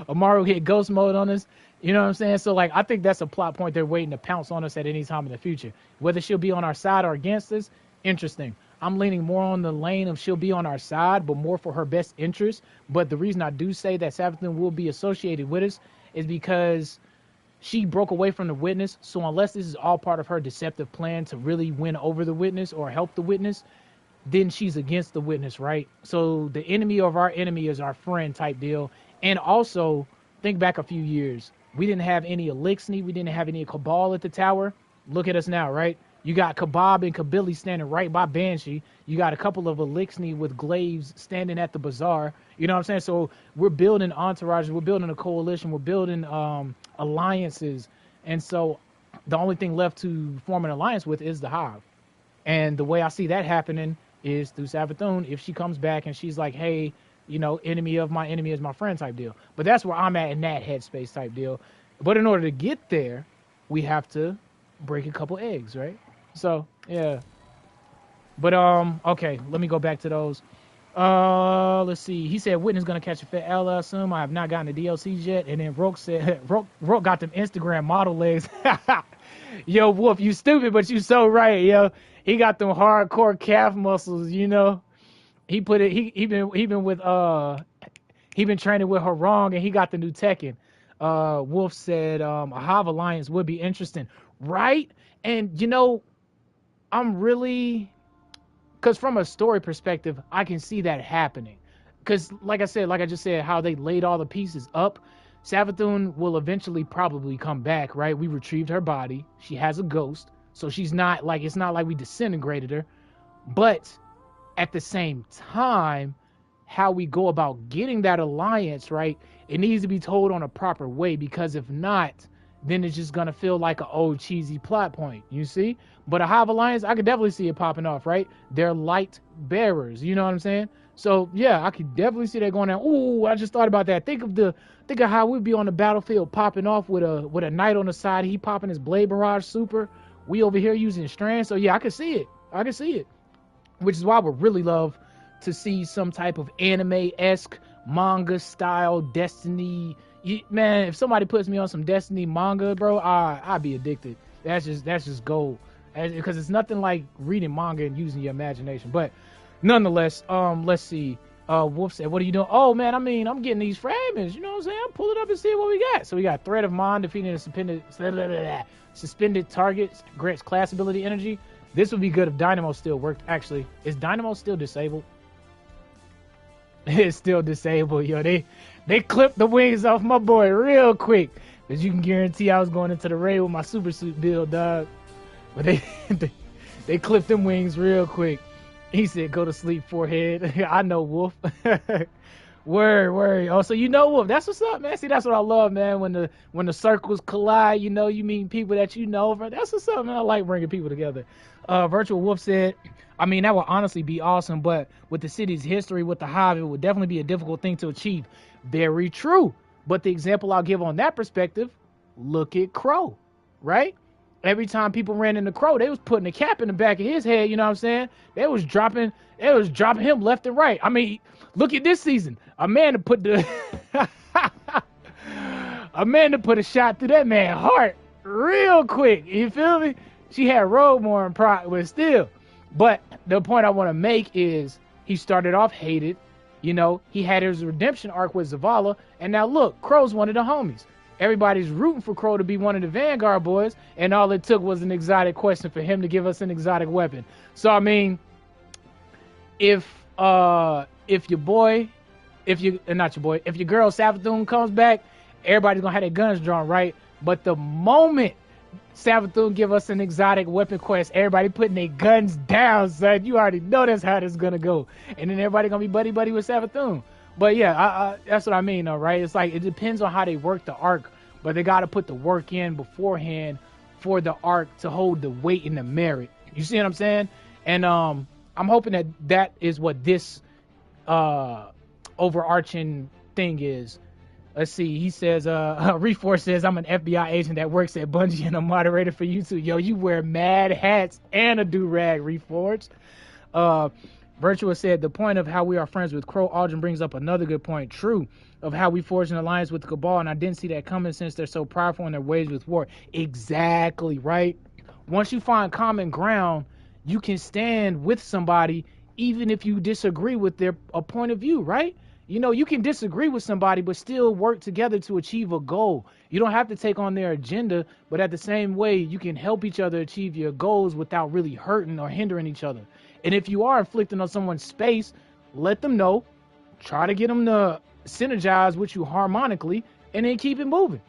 Amaru hit ghost mode on us. You know what I'm saying? So, like, I think that's a plot point they're waiting to pounce on us at any time in the future. Whether she'll be on our side or against us, interesting. I'm leaning more on the lane of she'll be on our side, but more for her best interest. But the reason I do say that Savathun will be associated with us is because she broke away from the witness. So unless this is all part of her deceptive plan to really win over the witness or help the witness, then she's against the witness, right? So the enemy of our enemy is our friend type deal. And also, think back a few years. We didn't have any Elixni. We didn't have any Cabal at the tower. Look at us now, right? You got Kabab and Kabili standing right by Banshee. You got a couple of Elixni with Glaives standing at the bazaar. You know what I'm saying? So we're building entourages. We're building a coalition. We're building alliances. And so the only thing left to form an alliance with is the Hive. And the way I see that happening is through Savathun. If she comes back and she's like, hey, you know, enemy of my enemy is my friend type deal. But that's where I'm at in that headspace type deal. But in order to get there, we have to break a couple eggs, right? So, yeah. But, okay, let me go back to those. Let's see. He said Witness gonna catch a fit L, I assume. I have not gotten the DLCs yet. And then Roke said, Roke got them Instagram model legs. Yo, Wolf, you stupid, but you so right, yo. He got them hardcore calf muscles, you know. He put it, he been training with her wrong, and he got the new Tekken. Wolf said, a Hive Alliance would be interesting. Right? And, you know, I'm really, because from a story perspective, I can see that happening. Because, like I just said, how they laid all the pieces up, Savathun will eventually probably come back, right? We retrieved her body. She has a ghost. So she's not like, it's not like we disintegrated her. But at the same time, how we go about getting that alliance, right? It needs to be told on a proper way, because if not, then it's just gonna feel like an old cheesy plot point, you see? But a Hive Alliance, I could definitely see it popping off, right? They're light bearers, you know what I'm saying? So yeah, I could definitely see that going down. Ooh, I just thought about that. Think of how we'd be on the battlefield popping off with a knight on the side, he popping his Blade Barrage super. We over here using Strand. So yeah, I can see it. I can see it. Which is why I would really love to see some type of anime-esque manga style Destiny. Man, if somebody puts me on some Destiny manga, bro, I'd be addicted. That's just gold. Because it's nothing like reading manga and using your imagination. But nonetheless, let's see. Wolf said, what are you doing? Oh man, I mean, I'm getting these fragments. You know what I'm saying? I'm pulling up and see what we got. So we got Thread of Mind, defeating a suspended targets, grants class ability energy. This would be good if Dynamo still worked. Actually, is Dynamo still disabled? It's still disabled, yo. They clipped the wings off my boy real quick, because you can guarantee I was going into the raid with my super suit build, dog. But they clipped them wings real quick. He said, "Go to sleep, forehead." I know, Wolf. Word. Oh, so you know, Wolf. That's what's up, man. See, that's what I love, man. When the circles collide, you know, you meet people that you know. Bro. That's what's up, man. I like bringing people together. Virtual Wolf said, I mean, that would honestly be awesome, but with the city's history with the Hive, it would definitely be a difficult thing to achieve. Very true. But the example I'll give on that perspective, look at Crow, right? Every time people ran into Crow, they was putting a cap in the back of his head, you know what I'm saying? They was dropping him left and right. I mean, look at this season. A man to put a shot through that man's heart real quick. You feel me? She had road more in pride, but still. But the point I want to make is he started off hated. You know, he had his redemption arc with Zavala, and now look, Crow's one of the homies. Everybody's rooting for Crow to be one of the Vanguard boys, and all it took was an exotic question for him to give us an exotic weapon. So I mean, if your girl Savathun comes back, everybody's gonna have their guns drawn, right? But the moment Savathun give us an exotic weapon quest, everybody putting their guns down, son. You already know that's how this is gonna go. And then everybody gonna be buddy with Savathun. But yeah, that's what I mean though, right? It's like, it depends on how they work the arc, but they gotta put the work in beforehand for the arc to hold the weight and the merit. You see what I'm saying? And I'm hoping that is what this overarching thing is. Let's see. He says, Reforce says, I'm an FBI agent that works at Bungie and a moderator for YouTube. Yo, you wear mad hats and a do-rag, Reforce. Virtua said, the point of how we are friends with Crow Aldrin brings up another good point. True. Of how we forged an alliance with the Cabal, and I didn't see that coming since they're so powerful in their ways with war. Exactly, right? Once you find common ground, you can stand with somebody even if you disagree with their point of view, right? You know, you can disagree with somebody, but still work together to achieve a goal. You don't have to take on their agenda, but at the same way, you can help each other achieve your goals without really hurting or hindering each other. And if you are inflicting on someone's space, let them know. Try to get them to synergize with you harmonically, and then keep it moving.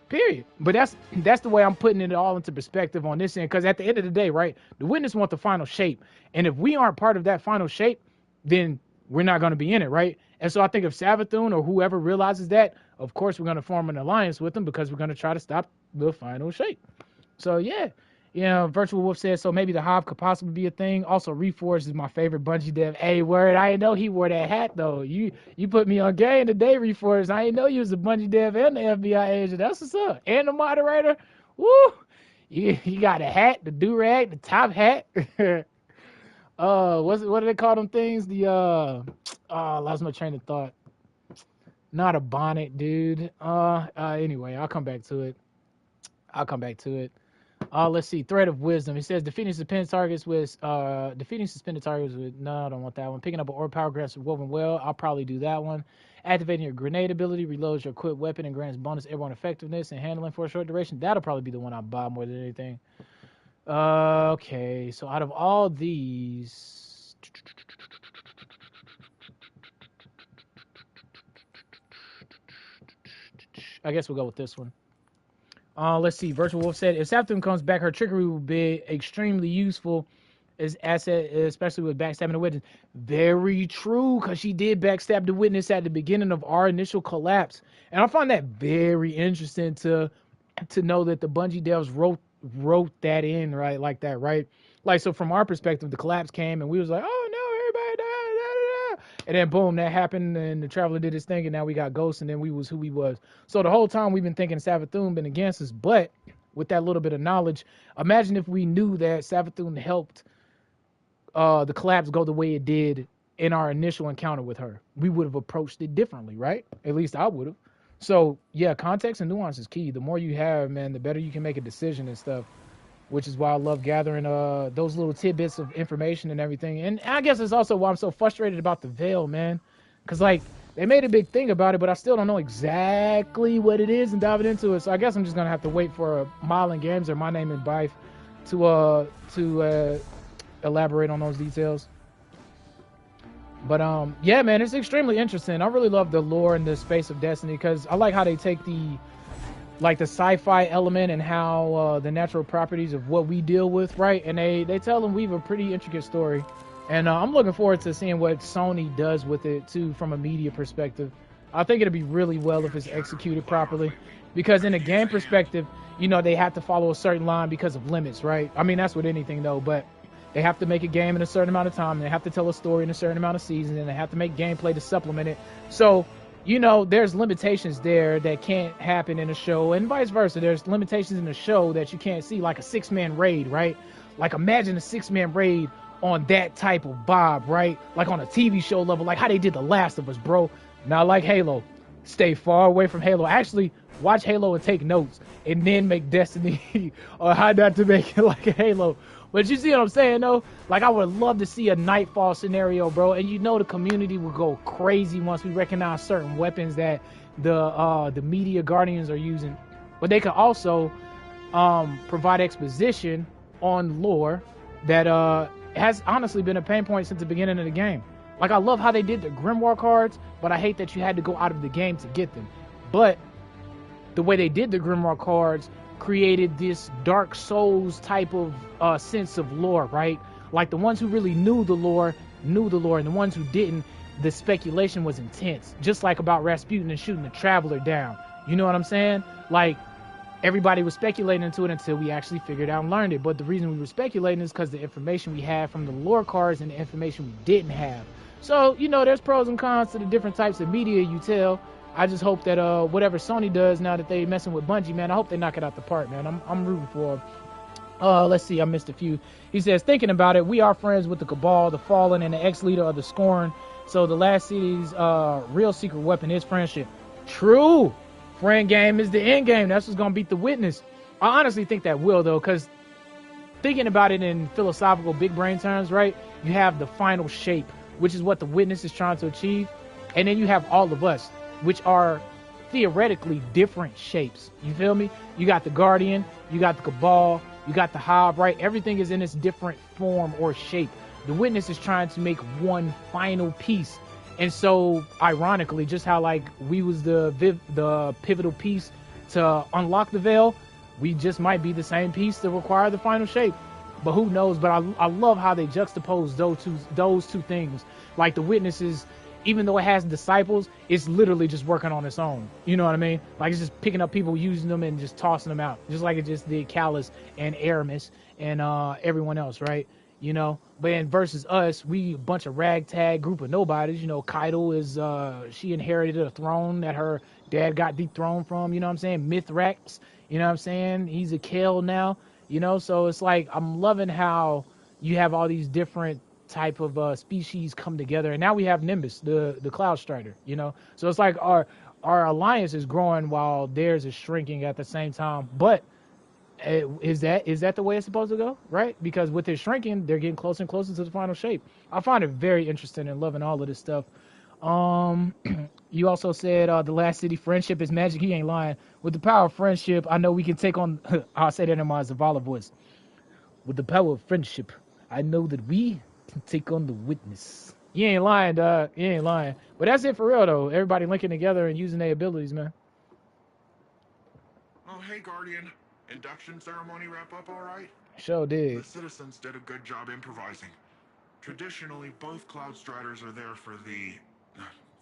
Period. But that's the way I'm putting it all into perspective on this end, because at the end of the day, right, the witness want the final shape. And if we aren't part of that final shape, then we're not going to be in it, right? And so I think if Savathun or whoever realizes that, of course we're going to form an alliance with them because we're going to try to stop the final shape. So yeah. Yeah, Virtual Wolf says, so maybe the Hob could possibly be a thing. Also, Reforce is my favorite Bungie dev. Hey, word, I didn't know he wore that hat, though. You put me on game today, Reforce. I didn't know you was a Bungie dev and the FBI agent. That's what's up. And the moderator. Woo! You got a hat, the do-rag, the top hat. What do they call them things? Lost my train of thought. Not a bonnet, dude. Anyway, I'll come back to it. Let's see. Thread of Wisdom. It says defeating suspended targets with no, I don't want that one. Picking up an orb power grants woven well. I'll probably do that one. Activating your grenade ability reloads your equipped weapon and grants bonus airborne effectiveness and handling for a short duration. That'll probably be the one I buy more than anything. Okay, so out of all these, I guess we'll go with this one. Let's see. Virtual Wolf said, if Savathun comes back, her trickery will be extremely useful as asset, especially with backstabbing the witness. Very true, because she did backstab the witness at the beginning of our initial collapse. And I find that very interesting to know that the Bungie devs wrote that in, right? Like that, right? Like, so from our perspective, the collapse came and we was like, oh no, everybody died, and then boom, that happened, and the Traveler did his thing, and now we got Ghost, and then we was who we was. So the whole time we've been thinking Savathun been against us, but with that little bit of knowledge, imagine if we knew that Savathun helped the collapse go the way it did in our initial encounter with her. We would have approached it differently, right? At least I would have. So yeah, context and nuance is key. The more you have, man, the better you can make a decision and stuff, which is why I love gathering those little tidbits of information and everything. And I guess it's also why I'm so frustrated about the Veil, man, because like they made a big thing about it, but I still don't know exactly what it is and diving into it. So I guess I'm just gonna have to wait for Marlin Games or My Name in Bife to elaborate on those details. But yeah, man, it's extremely interesting. I really love the lore and the space of Destiny, because I like how they take the sci-fi element and how the natural properties of what we deal with, right? And they tell them weave a pretty intricate story. And I'm looking forward to seeing what Sony does with it too, from a media perspective. I think it'll be really well if it's executed properly, because in a game perspective, you know, they have to follow a certain line because of limits, right? I mean, that's with anything though, but they have to make a game in a certain amount of time, and they have to tell a story in a certain amount of seasons, and they have to make gameplay to supplement it. So, you know, there's limitations there that can't happen in a show, and vice versa. There's limitations in a show that you can't see, like a 6-man raid, right? Like, imagine a 6-man raid on that type of Bob, right? Like on a TV show level, like how they did The Last of Us, bro. Not like Halo. Stay far away from Halo. Actually, watch Halo and take notes, and then make Destiny or how not to make it like a Halo. But you see what I'm saying, though? Like, I would love to see a Nightfall scenario, bro. And you know the community will go crazy once we recognize certain weapons that the media guardians are using. But they can also provide exposition on lore that has honestly been a pain point since the beginning of the game. Like, I love how they did the Grimoire cards, but I hate that you had to go out of the game to get them. But the way they did the Grimoire cards created this Dark Souls type of sense of lore, right? Like, the ones who really knew the lore, and the ones who didn't, the speculation was intense. Just like about Rasputin and shooting the Traveler down. You know what I'm saying? Like, everybody was speculating into it until we actually figured out and learned it. But the reason we were speculating is because the information we had from the lore cards and the information we didn't have. So, you know, there's pros and cons to the different types of media you tell. I just hope that whatever Sony does now that they messing with Bungie, man, I hope they knock it out the park, man. I'm rooting for them. Let's see, I missed a few. He says, thinking about it, we are friends with the Cabal, the Fallen, and the ex-leader of the Scorn. So the last city's real secret weapon is friendship. True. Friend game is the end game. That's what's gonna beat the Witness. I honestly think that will, though, because thinking about it in philosophical big brain terms, right? You have the final shape, which is what the Witness is trying to achieve. And then you have all of us, which are theoretically different shapes. You feel me? You got the Guardian, you got the Cabal, you got the Hob, right? Everything is in its different form or shape. The Witness is trying to make one final piece. And so, ironically, just how like we was the pivotal piece to unlock the veil, we just might be the same piece to require the final shape. But who knows? But I love how they juxtapose those two things. Like the Witnesses, even though it has disciples, it's literally just working on its own. You know what I mean? Like it's just picking up people, using them, and just tossing them out. Just like it just did Callus and Aramis and everyone else, right? You know? But in versus us, we a bunch of ragtag group of nobodies. You know, Keitel is, she inherited a throne that her dad got dethroned from. You know what I'm saying? Mithrax, you know what I'm saying? He's a Kale now. You know? So it's like, I'm loving how you have all these different type of species come together, and now we have Nimbus, the Cloud Strider, you know. So it's like our alliance is growing while theirs is shrinking at the same time. But is that the way it's supposed to go, right? Because with it shrinking, they're getting closer and closer to the final shape. I find it very interesting and loving all of this stuff. You also said the last city friendship is magic. He ain't lying. With the power of friendship, I know we can take on I'll say that in my Zavala voice. With the power of friendship, I know that we can take on the Witness. You ain't lying, dog. You ain't lying. But that's it for real, though. Everybody linking together and using their abilities, man. Oh, hey, Guardian. Induction ceremony wrap up all right? Sure did. The citizens did a good job improvising. Traditionally, both Cloud Striders are there for the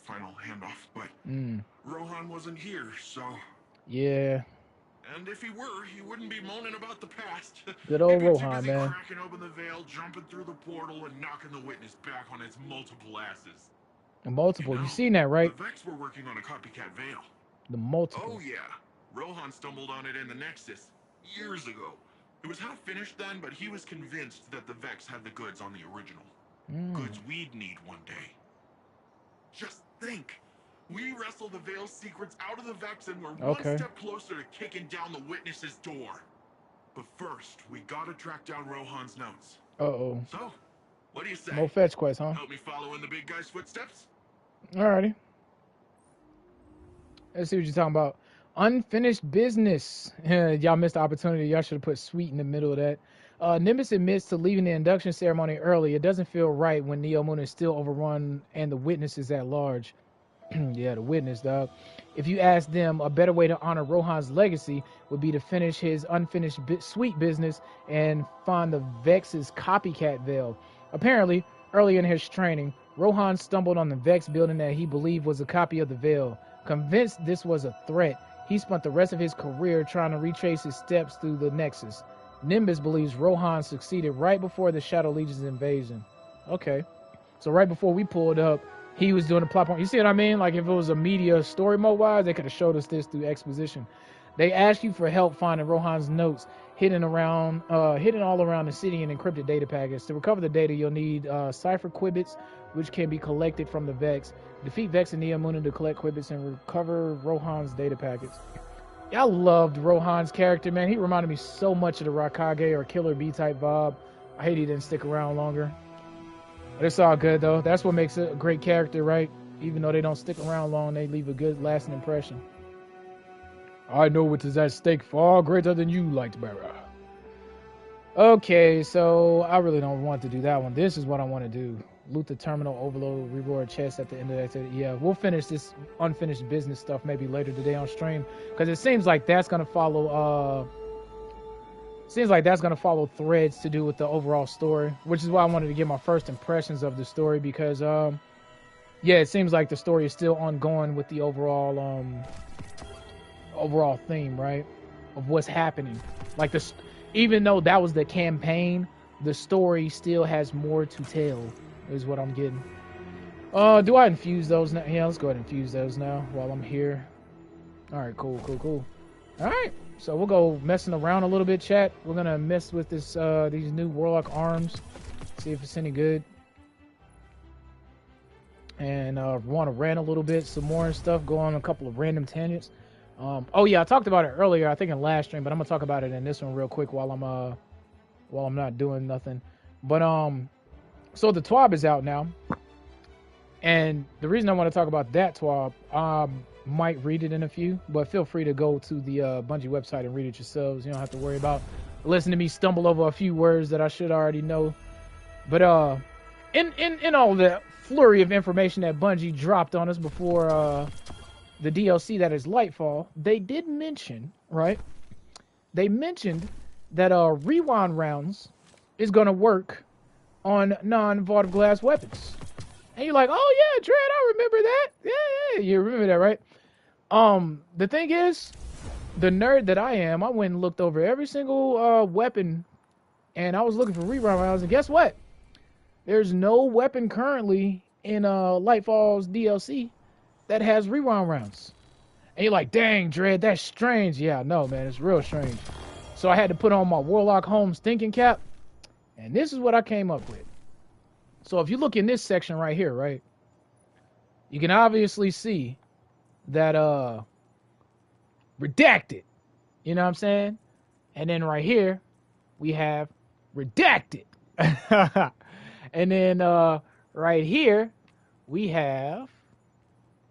final handoff, but Rohan wasn't here, so... Yeah. And if he were, he wouldn't be moaning about the past. Good old He'd be too Rohan, busy man. cracking open the veil, jumping through the portal, and knocking the Witness back on its multiple asses. The multiple. You know, You seen that, right? The Vex were working on a copycat veil. The multiple. Oh, yeah. Rohan stumbled on it in the Nexus years ago. It was half finished then, but he was convinced that the Vex had the goods on the original. Goods we'd need one day. Just think. We wrestled the Veil's secrets out of the Vex and we're one step closer to kicking down the Witness's door. But first, we gotta track down Rohan's notes. Uh-oh. So, what do you say? No fetch quest, huh? Help me follow in the big guy's footsteps? Alrighty. Let's see what you're talking about. Unfinished business. Y'all missed the opportunity. Y'all should have put sweet in the middle of that. Nimbus admits to leaving the induction ceremony early. It doesn't feel right when Neo Moon is still overrun and the Witness is at large. Yeah, the Witness, dog. If you ask them, a better way to honor Rohan's legacy would be to finish his unfinished sweet business and find the Vex's copycat veil. Apparently, early in his training, Rohan stumbled on the Vex building that he believed was a copy of the veil. Convinced this was a threat, he spent the rest of his career trying to retrace his steps through the Nexus. Nimbus believes Rohan succeeded right before the Shadow Legion's invasion. Okay. So right before we pulled up, he was doing a plot point. You see what I mean? Like if it was a media story mode wise, they could have showed us this through exposition. They ask you for help finding Rohan's notes hidden all around the city in encrypted data packets. To recover the data, you'll need cipher qubits, which can be collected from the Vex. Defeat Vex and Neo Moon to collect qubits and recover Rohan's data packets. I loved Rohan's character, man. He reminded me so much of the Raikage or Killer Bee type vibe. I hate he didn't stick around longer. But it's all good, though. That's what makes it a great character, right? Even though they don't stick around long, they leave a good lasting impression. I know what is at stake far greater than you, Lightbearer. Okay, so I really don't want to do that one. This is what I want to do. Loot the terminal overload reward chest at the end of that. Yeah, we'll finish this unfinished business stuff maybe later today on stream. Because it seems like that's going to follow... Seems like that's going to follow threads to do with the overall story, which is why I wanted to get my first impressions of the story because, yeah, it seems like the story is still ongoing with the overall theme, right, of what's happening. Like, even though that was the campaign, the story still has more to tell, is what I'm getting. Do I infuse those now? Yeah, let's go ahead and infuse those now while I'm here. All right, cool. All right, so we'll go messing around a little bit, chat. We're gonna mess with this these new Warlock arms, see if it's any good. And want to rant a little bit, some more and stuff, go on a couple of random tangents. Oh yeah, I talked about it earlier, I think in last stream, but I'm gonna talk about it in this one real quick while I'm not doing nothing. But so the TWAB is out now, and the reason I want to talk about that TWAB, might read it in a few, but feel free to go to the Bungie website and read it yourselves. You don't have to worry about listening to me stumble over a few words that I should already know. But in all the flurry of information that Bungie dropped on us before the DLC that is Lightfall, they did mention, right? They mentioned that rewind rounds is gonna work on non-Vault of Glass weapons. And you're like, oh yeah, Dread, I remember that. Yeah, you remember that, right? The thing is, the nerd that I am, I went and looked over every single weapon, and I was looking for rewind rounds, and guess what? There's no weapon currently in Lightfall's DLC that has rewind rounds. And you're like, dang, Dread, that's strange. Yeah, no, man, it's real strange. So I had to put on my Warlock Holmes thinking cap, and this is what I came up with. So if you look in this section right here, right, you can obviously see that redacted, you know what I'm saying? And then right here, we have redacted. And then right here, we have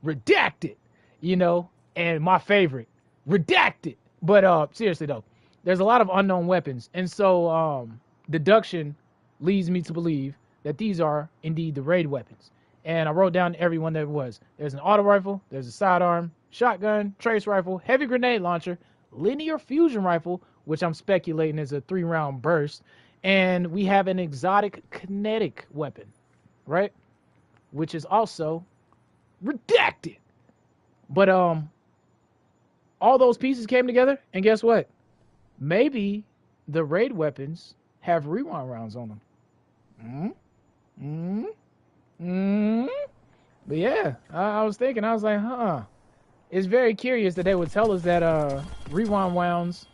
redacted, you know, and my favorite, redacted. But seriously though, there's a lot of unknown weapons. And so deduction leads me to believe that these are indeed the raid weapons. And I wrote down every one that was. There's an auto rifle, there's a sidearm, shotgun, trace rifle, heavy grenade launcher, linear fusion rifle, which I'm speculating is a 3-round burst, and we have an exotic kinetic weapon, right? Which is also redacted. But all those pieces came together, and guess what? Maybe the raid weapons have rewind rounds on them. But yeah, I was thinking, I was like, it's very curious that they would tell us that rewind rounds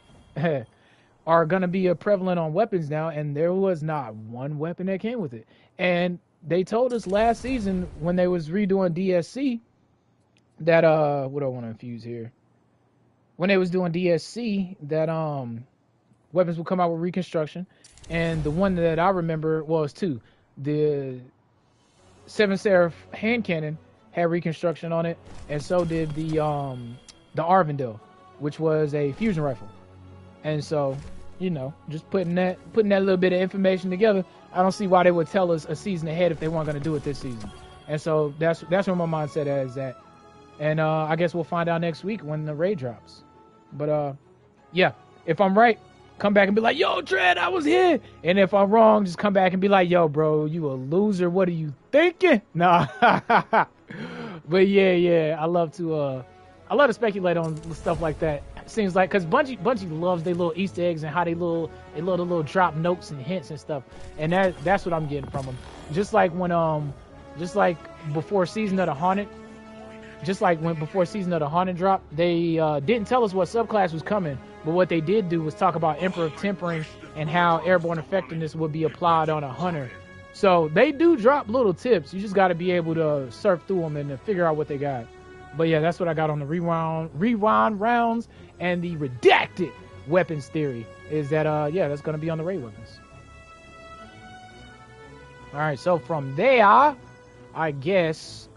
are going to be prevalent on weapons now, and there was not one weapon that came with it. And they told us last season when they was redoing DSC that what do I want to infuse here? When they was doing DSC, that weapons will come out with reconstruction, and the one that I remember was two. The Seven Seraph hand cannon had reconstruction on it, and so did the Arvindale, which was a fusion rifle. And so, you know, just putting that little bit of information together, I don't see why they would tell us a season ahead if they weren't going to do it this season. And so that's where my mindset is at. And I guess we'll find out next week when the raid drops. But yeah, if I'm right, come back and be like, yo, Dread, I was here. And if I'm wrong, just come back and be like, yo, bro, you a loser. What are you thinking? Nah. But yeah, I love to speculate on stuff like that. It seems like, because Bungie loves their little Easter eggs and how they love the little drop notes and hints and stuff. And that's what I'm getting from them. Just like when before Season of the Haunted, before Season of the Haunted dropped, they didn't tell us what subclass was coming, but what they did do was talk about Emperor of Tempering and how airborne effectiveness would be applied on a hunter. So they do drop little tips. You just got to be able to surf through them and figure out what they got. But yeah, that's what I got on the rewind rounds, and the redacted weapons theory is that that's going to be on the raid weapons. All right, so from there, I guess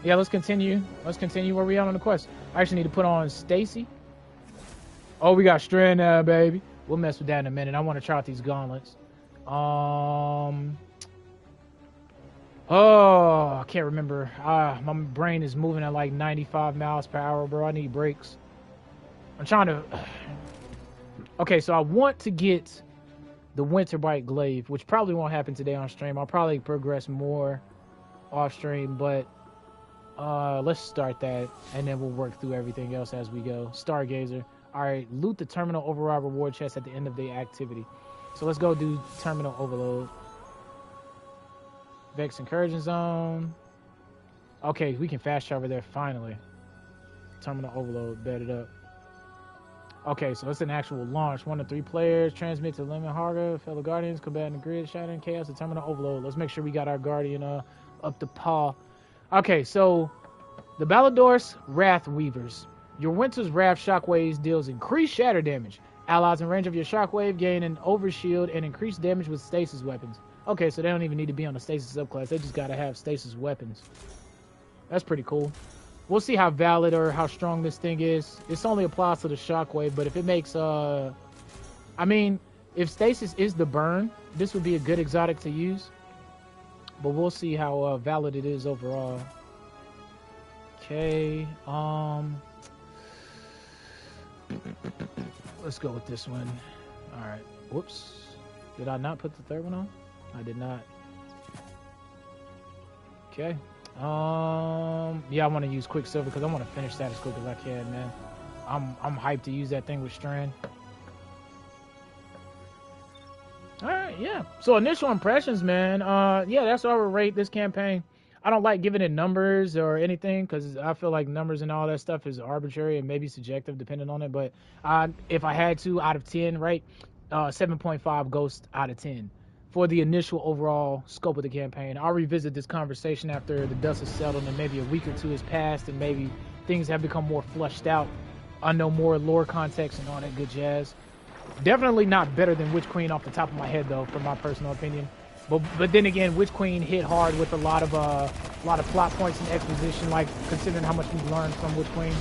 yeah, let's continue where we are on the quest. I actually need to put on Stacy. Oh, we got Strand now, baby. We'll mess with that in a minute. I want to try out these gauntlets. Oh, I can't remember. My brain is moving at like 95 miles per hour, bro. I need brakes. I'm trying to... Okay, so I want to get the Winterbite Glaive, which probably won't happen today on stream. I'll probably progress more off stream, but let's start that, and then we'll work through everything else as we go. Stargazer. All right, loot the terminal override reward chest at the end of the activity. So let's go do terminal overload. Vex Incursion Zone. Okay, we can fast travel there finally. Terminal overload, bet it up. Okay, so it's an actual launch. 1 to 3 players, transmit to Lemon Harga, fellow Guardians, combating the grid, shattering chaos, the terminal overload. Let's make sure we got our Guardian up to paw. Okay, so the Ballador's Wrath Weavers. Your Winter's Wrath Shockwaves deals increased shatter damage. Allies in range of your shockwave gain an overshield and increased damage with stasis weapons. Okay, so they don't even need to be on the stasis subclass. They just gotta have stasis weapons. That's pretty cool. We'll see how valid or how strong this thing is. This only applies to the shockwave, but if it makes I mean, if stasis is the burn, this would be a good exotic to use. But we'll see how valid it is overall. Okay, let's go with this one. All right. Whoops. Did I not put the third one on? I did not. Okay. Yeah, I want to use Quicksilver because I want to finish that as quick as I can, man. I'm hyped to use that thing with Strand. All right, yeah. So initial impressions, man. Yeah, that's how I would rate this campaign. I don't like giving it numbers or anything because I feel like numbers and all that stuff is arbitrary and maybe subjective depending on it. But if I had to, out of 10, right, 7.5 Ghost out of 10 for the initial overall scope of the campaign. I'll revisit this conversation after the dust has settled and maybe a week or two has passed and maybe things have become more fleshed out. I know more lore context and all that good jazz. Definitely not better than Witch Queen off the top of my head though, from my personal opinion. But then again, Witch Queen hit hard with a lot of plot points and exposition, like considering how much we've learned from Witch Queen.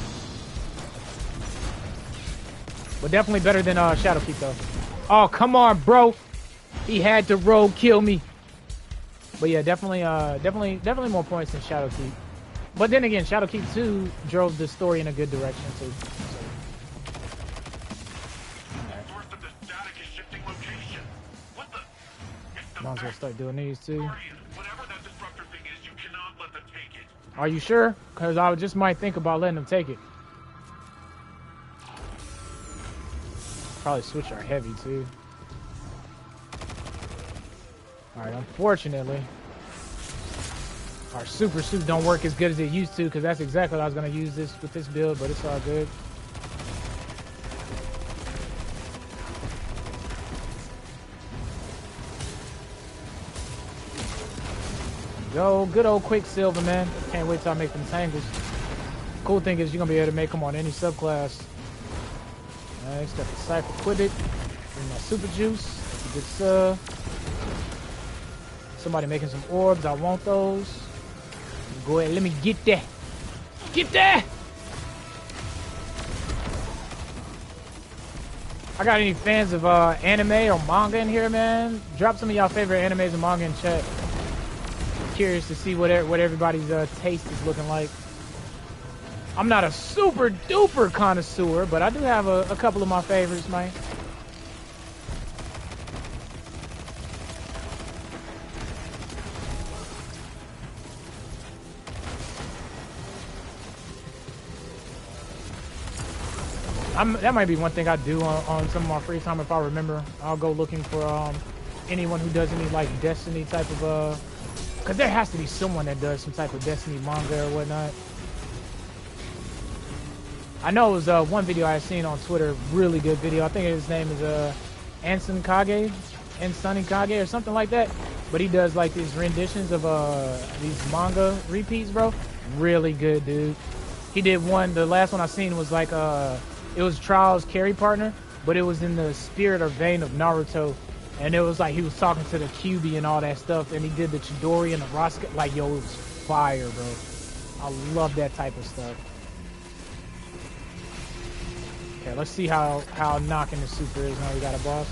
But definitely better than Shadowkeep though. Oh, come on, bro. He had to rogue kill me. But yeah, definitely more points than Shadowkeep. But then again, Shadowkeep 2 drove the story in a good direction too. Might as well start doing these too. Are you sure? Because I just might think about letting them take it. Probably switch our heavy too. Alright, unfortunately, our super suit don't work as good as it used to because that's exactly what I was going to use this with this build, but it's all good. Go, good old Quicksilver, man. Can't wait till I make them tangles. Cool thing is you're going to be able to make them on any subclass. Nice, got the Cypher Quibbit. Bring my super juice. That's a good sub. Somebody making some orbs. I want those. Go ahead. Let me get that. Get that! I got any fans of anime or manga in here, man? Drop some of y'all favorite animes and manga in chat. Curious to see what everybody's taste is looking like. I'm not a super duper connoisseur, but I do have a couple of my favorites, man. That might be one thing I do on some of my free time if I remember. I'll go looking for anyone who does any like Destiny type of because there has to be someone that does some type of Destiny manga or whatnot. I know it was one video I had seen on Twitter, really good video. I think his name is Anson Kage or something like that. But he does like these renditions of these manga repeats, bro. Really good, dude. He did one. The last one I seen was like it was Trials carry partner, but it was in the spirit or vein of Naruto. And it was like he was talking to the QB and all that stuff, and he did the Chidori and the Rasuke. Like, yo, it was fire, bro. I love that type of stuff. Okay, let's see how knocking the super is now we got a boss.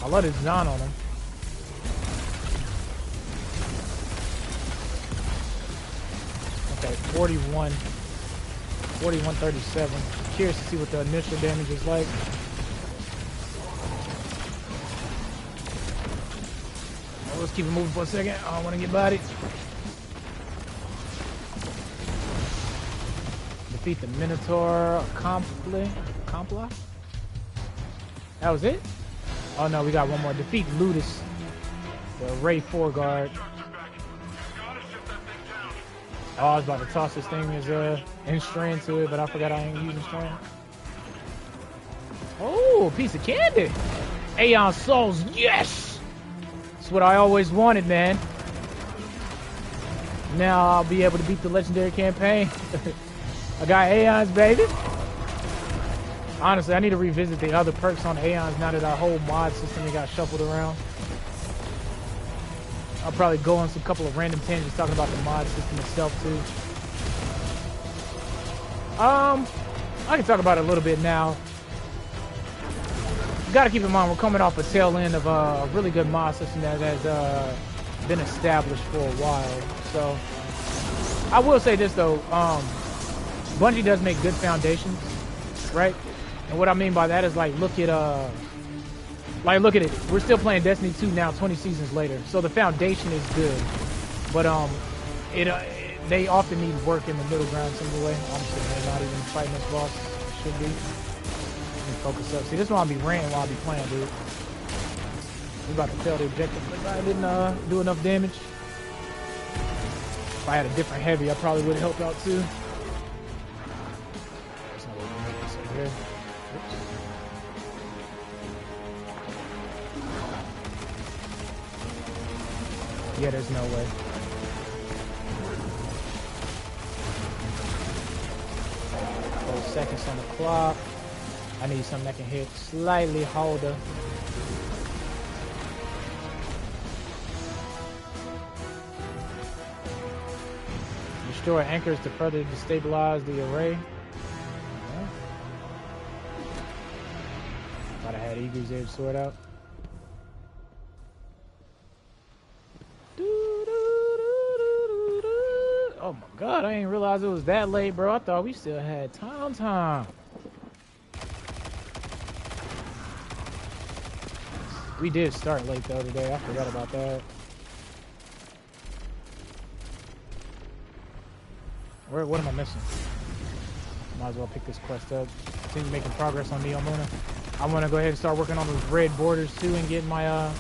I love the design on him. Okay, 4137. Curious to see what the initial damage is like. Let's keep it moving for a second. I don't want to get bodied. Defeat the Minotaur Compla. That was it? Oh no, we got one more. Defeat Ludus. The Ray 4 guard. Oh, I was about to toss this thing as in strand to it, but I forgot I ain't using strand. Oh, piece of candy. Aeon Souls, yes! That's what I always wanted, man. Now I'll be able to beat the legendary campaign. I got Aeons, baby. Honestly, I need to revisit the other perks on Aeons now that our whole mod system got shuffled around. I'll probably go on some couple of random tangents talking about the mod system itself too. I can talk about it a little bit now. You gotta keep in mind we're coming off a tail end of a really good mod system that has been established for a while. So I will say this though, Bungie does make good foundations, right? And what I mean by that is like look at it. We're still playing Destiny 2 now, 20 seasons later. So the foundation is good, but they often need work in the middle ground some way. I'm sitting there not even fighting this boss. It should be. Let me focus up. See, this is why I'll be ranting while I'll be playing, dude. We're about to fail the objective, but I didn't do enough damage. If I had a different heavy, I probably would have helped out too. There's no way to make this over here. Oops. Yeah, there's no way. 4 seconds on the clock. I need something that can hit slightly harder. Destroy anchors to further destabilize the array. Thought I had Eagle's Edge sword out. Oh my god, I didn't realize it was that late, bro. I thought we still had time. We did start late the other day. I forgot about that. What am I missing? Might as well pick this quest up. Continue making progress on Neo Luna. I want to go ahead and start working on those red borders too and get my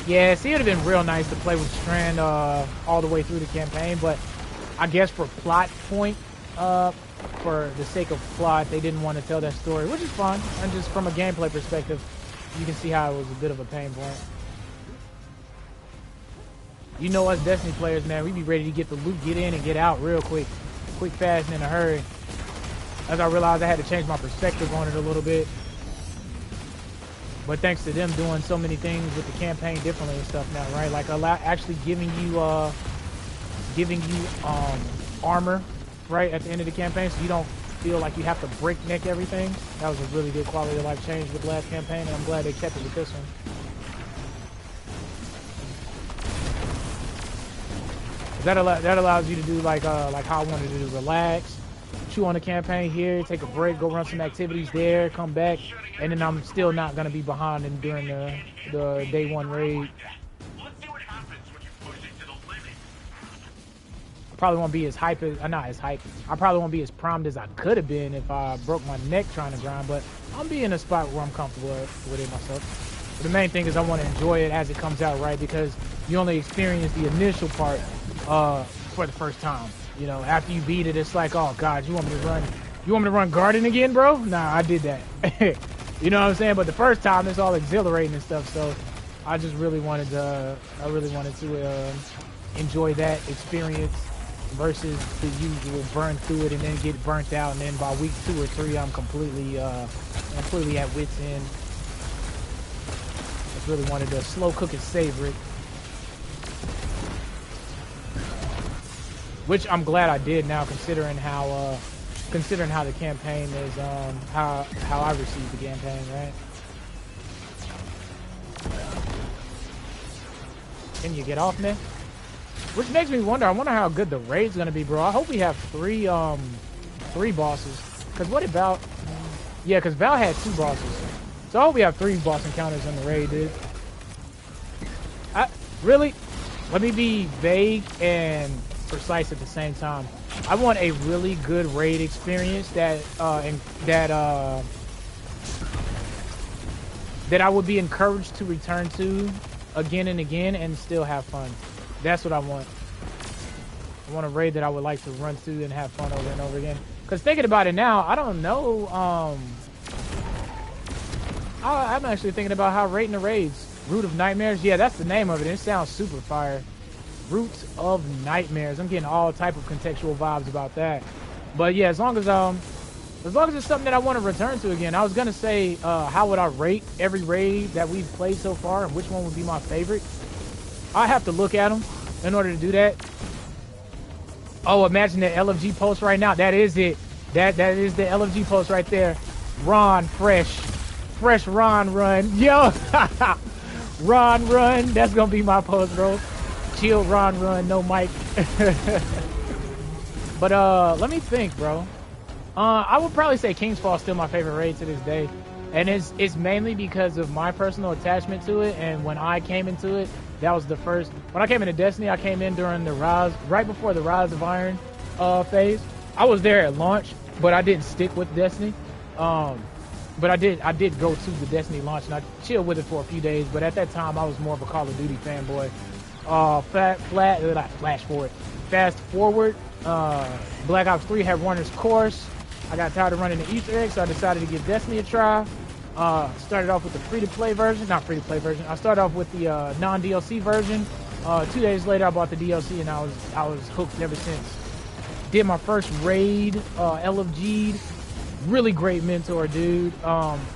yeah, see, it would have been real nice to play with Strand all the way through the campaign, but I guess for plot point, for the sake of plot, they didn't want to tell that story, which is fine. And just from a gameplay perspective, you can see how it was a bit of a pain point. You know us Destiny players, man, we be ready to get the loot, get in and get out real quick. Quick, fast, and in a hurry. As I realized I had to change my perspective on it a little bit. But thanks to them doing so many things with the campaign differently and stuff now, right? Like actually giving you armor, right, at the end of the campaign, so you don't feel like you have to breakneck everything. That was a really good quality of life change with the last campaign, and I'm glad they kept it with this one. That allows you to do like how I wanted to do, relax, chew on the campaign here, take a break, go run some activities there, come back, and then I'm still not gonna be behind during the day one raid. Let's see what happens when you push it to the limit. I probably won't be as hype as not as hype. I probably won't be as primed as I could have been if I broke my neck trying to grind, but I'll be in a spot where I'm comfortable with it myself. But the main thing is I want to enjoy it as it comes out, right? Because you only experience the initial part for the first time. You know, after you beat it, it's like, oh god, you want me to run garden again, bro? Nah, I did that. You know what I'm saying? But the first time, it's all exhilarating and stuff. So I just really wanted to, enjoy that experience versus the usual burn through it and then get burnt out, and then by week 2 or 3, I'm completely at wit's end. Just really wanted to slow cook and savor it. Which I'm glad I did now, considering how the campaign is, how I received the campaign, right? Can you get off me? Which makes me wonder. I wonder how good the raid's gonna be, bro. I hope we have three bosses. Cause what about? Yeah, cause Val had 2 bosses, so I hope we have 3 boss encounters in the raid, dude. Really, let me be vague and precise at the same time. I want a really good raid experience that I would be encouraged to return to again and again and still have fun. That's what I want. I want a raid that I would like to run through and have fun over and over again. Because thinking about it now, I don't know. I'm actually thinking about how rating the raids. Root of Nightmares. Yeah, that's the name of it. It sounds super fire. Root of Nightmares. I'm getting all type of contextual vibes about that. But yeah, as long as it's something that I want to return to again. I was gonna say, how would I rate every raid that we've played so far, and which one would be my favorite? I have to look at them in order to do that. Oh, imagine the LFG post right now. That is it. That is the LFG post right there. Ron, fresh Ron run. Yo, Ron run. That's gonna be my post, bro. Chill Ron run, no mic. But let me think, bro. I would probably say King's Fall is still my favorite raid to this day, and it's mainly because of my personal attachment to it. And when I came into it, that was the first. When I came into Destiny, I came in during the Rise, right before the Rise of Iron phase. I was there at launch, but I didn't stick with Destiny. But I did go to the Destiny launch, and I chilled with it for a few days. But at that time, I was more of a Call of Duty fanboy. Fast forward. Black Ops 3 had Warner's Course. I got tired of running the Easter eggs, so I decided to give Destiny a try. Started off with the free-to-play version. Not free-to-play version. I started off with the non-DLC version. 2 days later, I bought the DLC, and I was hooked ever since. Did my first raid, LFG'd. Really great mentor, dude.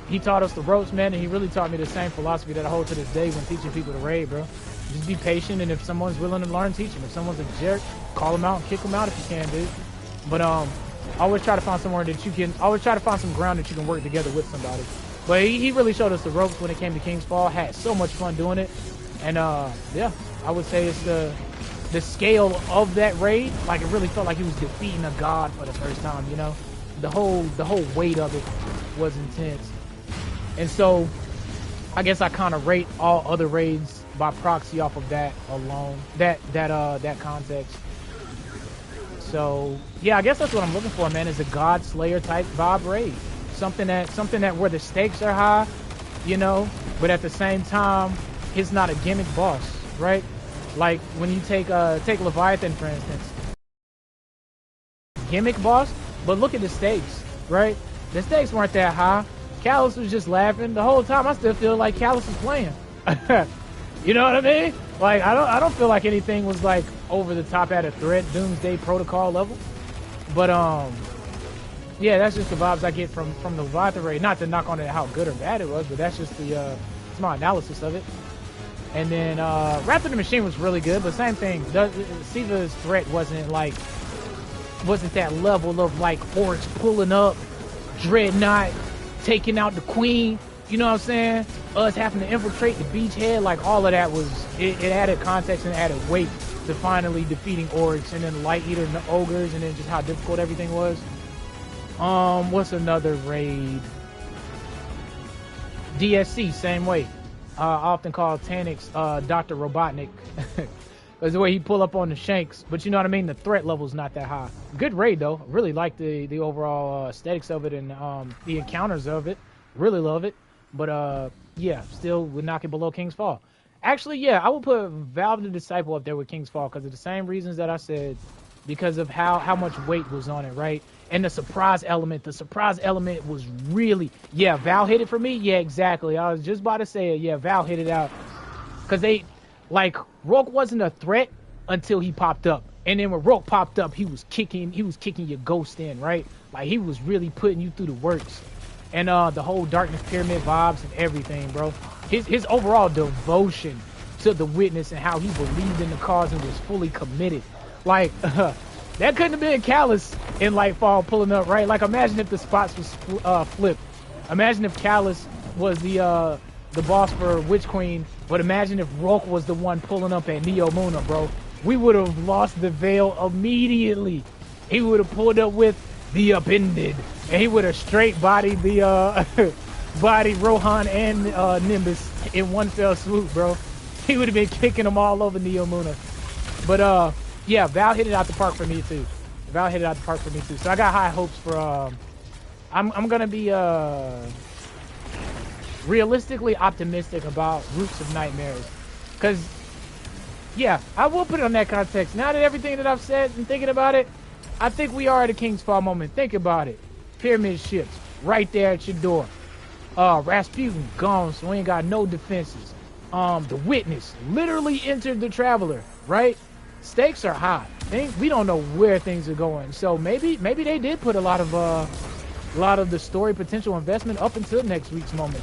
He taught us the ropes, man, and he really taught me the same philosophy that I hold to this day when teaching people to raid, bro. Just be patient, and if someone's willing to learn, teach them. If someone's a jerk, call them out and kick them out if you can, dude. But always try to find somewhere that you can. Always try to find some ground that you can work together with somebody. But he really showed us the ropes when it came to King's Fall. Had so much fun doing it, and yeah, I would say it's the scale of that raid. Like, it really felt like he was defeating a god for the first time. You know, the whole weight of it was intense, and so I guess I kind of rate all other raids by proxy off of that alone, that context. So yeah, I guess that's what I'm looking for, man, is a God Slayer type vibe raid. Something that where the stakes are high, you know, but at the same time, it's not a gimmick boss, right? Like when you take Leviathan, for instance, gimmick boss, but look at the stakes, right? The stakes weren't that high. Callus was just laughing the whole time. I still feel like Callus was playing. You know what I mean? Like, I don't feel like anything was like over the top at a threat Doomsday Protocol level. But yeah, that's just the vibes I get from the Leviathan raid. Not to knock on it how good or bad it was, but that's just it's my analysis of it. And then Raptor the Machine was really good, but same thing. Siva's threat wasn't that level of like Oryx pulling up, Dreadnought taking out the Queen. You know what I'm saying? Us having to infiltrate the beachhead, like all of that was, it added context and added weight to finally defeating Oryx, and then Light Eater and the Ogres, and then just how difficult everything was. What's another raid? DSC, same way. I often call Tanix Dr. Robotnik. Because the way he pull up on the shanks, but you know what I mean? The threat level's not that high. Good raid though. Really like the overall aesthetics of it and the encounters of it. Really love it. But yeah, still would knock it below King's Fall. Actually, yeah, I would put Valve the Disciple up there with King's Fall because of the same reasons that I said, because of how much weight was on it, right? And the surprise element was really, yeah, Val hit it for me. Yeah, exactly. I was just about to say it. Yeah, Val hit it out. Because like, Rourke wasn't a threat until he popped up. And then when Rourke popped up, he was kicking your ghost in, right? Like, he was really putting you through the works. And the whole Darkness Pyramid vibes and everything, bro. His overall devotion to the witness and how he believed in the cause and was fully committed. Like, that couldn't have been Callus in Lightfall pulling up, right? Like, imagine if the spots was flipped. Imagine if Callus was the boss for Witch Queen, but imagine if Rourke was the one pulling up at Neo Muna, bro. We would have lost the veil immediately. He would have pulled up with the Appended, and he would have straight bodied the bodied Rohan and Nimbus in one fell swoop, bro. He would have been kicking them all over Neo Muna. But yeah, Val hit it out the park for me too. So I got high hopes for I'm gonna be realistically optimistic about Roots of Nightmares. Because, yeah, I will put it on that context. Now that everything that I've said and thinking about it, I think we are at a King's Fall moment. Think about it. Pyramid ships, right there at your door. Rasputin gone, so we ain't got no defenses. The Witness literally entered the Traveler, right? Stakes are high. We don't know where things are going. So maybe they did put a lot of the story potential investment up until next week's moment.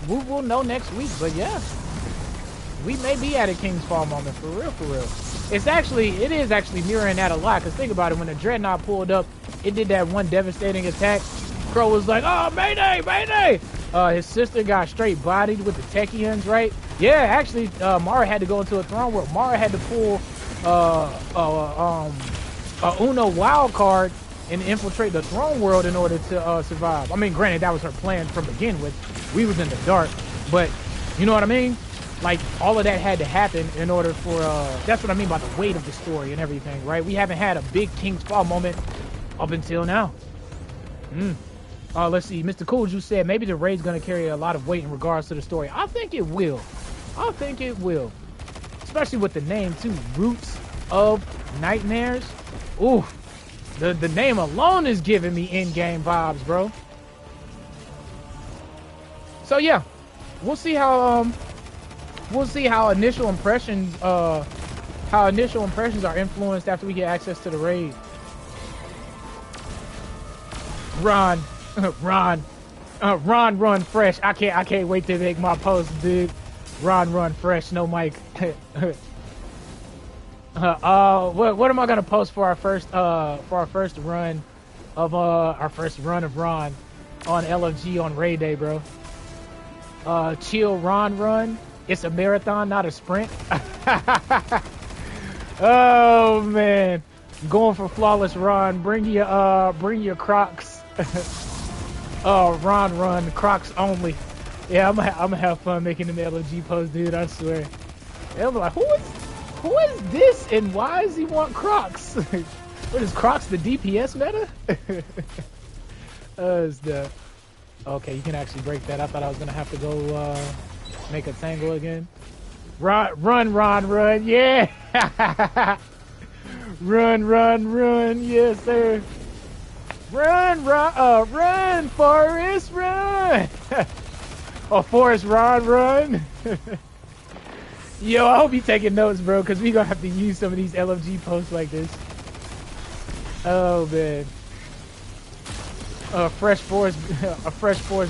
We'll know next week, but yeah. We may be at a King's Fall moment, for real, for real. It is actually mirroring that a lot, because think about it, when the Dreadnought pulled up, it did that one devastating attack. Crow was like, oh, Mayday, Mayday! His sister got straight bodied with the Techians, right? Yeah, actually, Mara had to go into a throne world. Mara had to pull a Uno wild card and infiltrate the throne world in order to survive. I mean, granted, that was her plan from begin with. We was in the dark, but you know what I mean? Like, all of that had to happen in order for, that's what I mean by the weight of the story and everything, right? We haven't had a big King's Fall moment up until now. Let's see, Mr. Coolju said maybe the raid's gonna carry a lot of weight in regards to the story. I think it will. I think it will. Especially with the name, too. Roots of Nightmares. Ooh, the name alone is giving me in-game vibes, bro. So, yeah. We'll see how initial impressions are influenced after we get access to the raid. Ron run fresh. I can't wait to make my post, dude. Ron run fresh, no mic. What am I gonna post for our first run of Ron on LFG on raid day, bro? Chill Ron run. It's a marathon, not a sprint. Oh man, going for flawless Ron. Bring your Crocs. Ron run, Crocs only. Yeah, I'm gonna have fun making an LFG post, dude. I swear. And I'm like, who is this, and why does he want Crocs? What is Crocs, the DPS meta? It's the... Okay, you can actually break that. I thought I was gonna have to go make a tangle again. Run, yeah. run, yes sir. Run, Forrest, run. Oh, Forrest, run. Yo, I hope you taking notes, bro, because we gonna have to use some of these LFG posts like this. Oh man. A fresh Forrest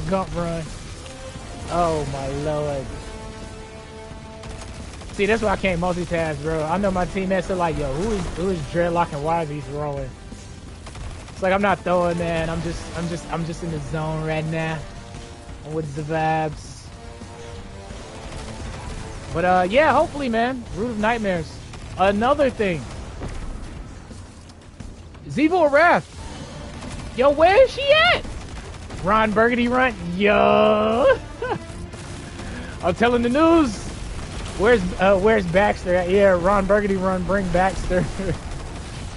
Gump run. Oh my lord. See, that's why I can't multitask, bro. I know my teammates are like, yo, who is Dreadlock and why is he throwing? It's like I'm not throwing, man. I'm just in the zone right now. With the vibes. But yeah, hopefully, man. Root of Nightmares. Another thing. Zevo Wrath. Yo, where is she at? Ron Burgundy run. Yo. I'm telling the news. Where's Baxter at? Yeah, Ron Burgundy run. Bring Baxter.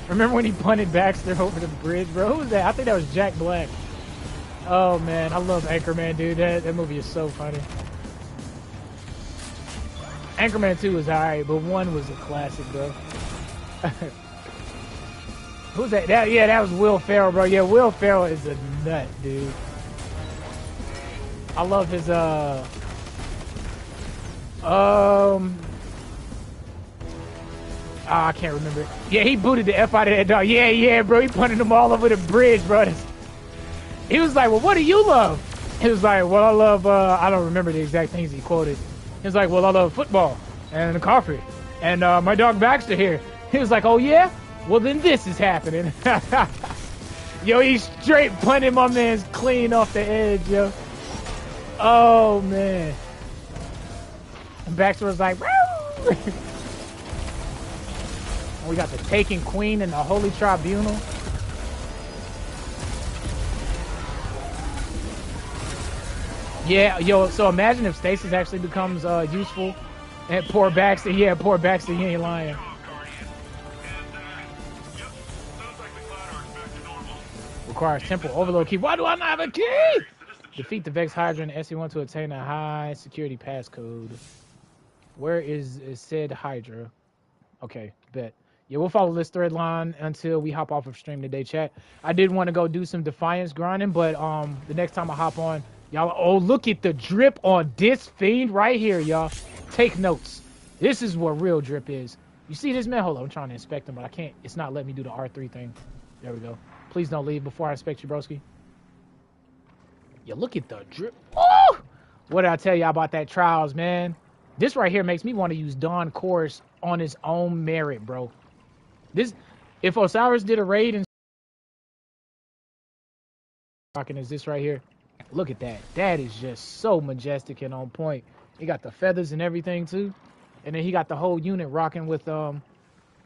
Remember when he punted Baxter over the bridge, bro? Who was that? I think that was Jack Black. Oh man, I love Anchorman, dude. That movie is so funny. Anchorman 2 was alright, but 1 was a classic, bro. Who's that? Yeah, that was Will Ferrell, bro. Yeah, Will Ferrell is a nut, dude. I love his I can't remember. Yeah, he booted the F out of that dog. Yeah, bro. He punted them all over the bridge, bro. He was like, well, what do you love? He was like, well, I love, I don't remember the exact things he quoted. He was like, well, I love football and coffee and my dog Baxter here. He was like, oh, yeah? Well, then this is happening. Yo, he straight punted my man's clean off the edge, yo. Oh, man. And Baxter was like, woo! We got the Taken Queen and the Holy Tribunal. Yeah, yo, so imagine if Stasis actually becomes useful. And poor Baxter, he ain't lying. Requires temple overload key. Why do I not have a key? Defeat the Vex Hydra and SC1 to obtain a high security passcode. Where is said Hydra? Okay, bet. Yeah, we'll follow this thread line until we hop off of stream today, chat. I did want to go do some Defiance grinding, but the next time I hop on, y'all, oh, look at the drip on this fiend right here, y'all. Take notes. This is what real drip is. You see this, man? Hold on, I'm trying to inspect him, but I can't. It's not letting me do the R3 thing. There we go. Please don't leave before I inspect you, broski. Yeah, look at the drip. Woo! What did I tell y'all about that Trials, man? This right here makes me want to use Dawn Chorus on his own merit, bro. This, if Osiris did a raid and rocking is this right here. Look at that. That is just so majestic and on point. He got the feathers and everything too. And then he got the whole unit rocking with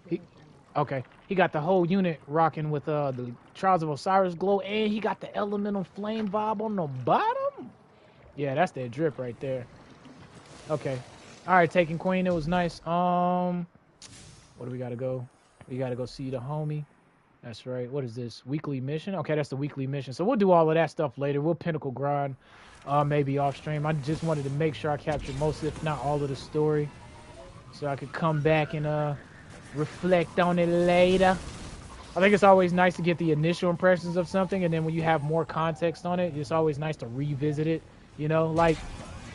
he got the whole unit rocking with the Trials of Osiris glow, and he got the elemental flame vibe on the bottom. Yeah, that's that drip right there. Okay. All right, taking Queen. It was nice. What do we gotta go? We gotta go see the homie. That's right. What is this? Weekly mission? Okay, that's the weekly mission. So we'll do all of that stuff later. We'll pinnacle grind, maybe off stream. I just wanted to make sure I captured most, if not all, of the story, so I could come back and reflect on it later. I think it's always nice to get the initial impressions of something, and then when you have more context on it, it's always nice to revisit it. You know, like,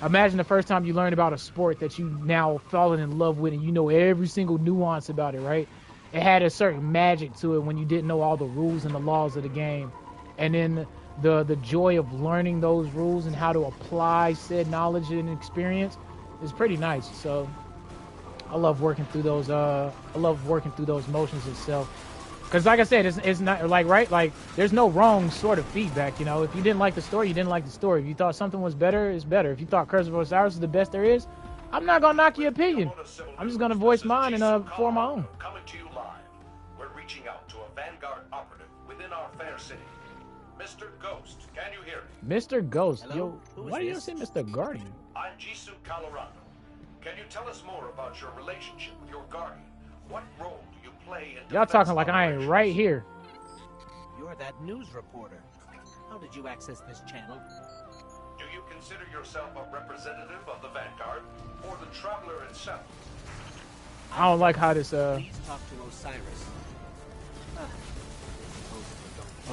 imagine the first time you learned about a sport that you now fallen in love with, and you know every single nuance about it, right? It had a certain magic to it when you didn't know all the rules and the laws of the game. And then the joy of learning those rules and how to apply said knowledge and experience is pretty nice. So I love working through those motions itself. Because like I said, it's not like, right? Like, there's no wrong sort of feedback, you know? If you didn't like the story, you didn't like the story. If you thought something was better, it's better. If you thought Curse of Osiris is the best there is, I'm not gonna knock your opinion. I'm just gonna voice mine and form my own. Coming to you live. We're reaching out to a Vanguard operative within our fair city. Mr. Ghost, can you hear me? Mr. Ghost, Hello? yo, why do you say Mr. Guardian? I'm Jisoo Colorado. Can you tell us more about your relationship with your guardian? What role do you play in Y'all talking like I ain't operations? right here. You're that news reporter. How did you access this channel? Do you consider yourself a representative of the Vanguard or the Traveler itself? I don't like how this Please talk to Osiris.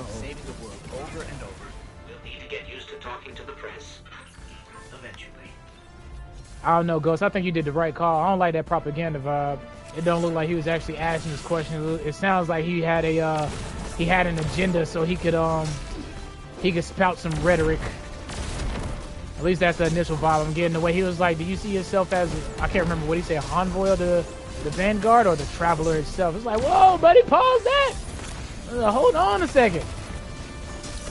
Saving the world over and over. We'll need to get used to talking to the press. Eventually. I don't know, Ghost. I think you did the right call. I don't like that propaganda vibe. It don't look like he was actually asking this question. It sounds like he had an agenda so he could spout some rhetoric. At least that's the initial vibe I'm getting. The way he was like, do you see yourself as, I can't remember what he said, envoy of the Vanguard or the Traveler itself? It's like, whoa, buddy, pause that. Hold on a second.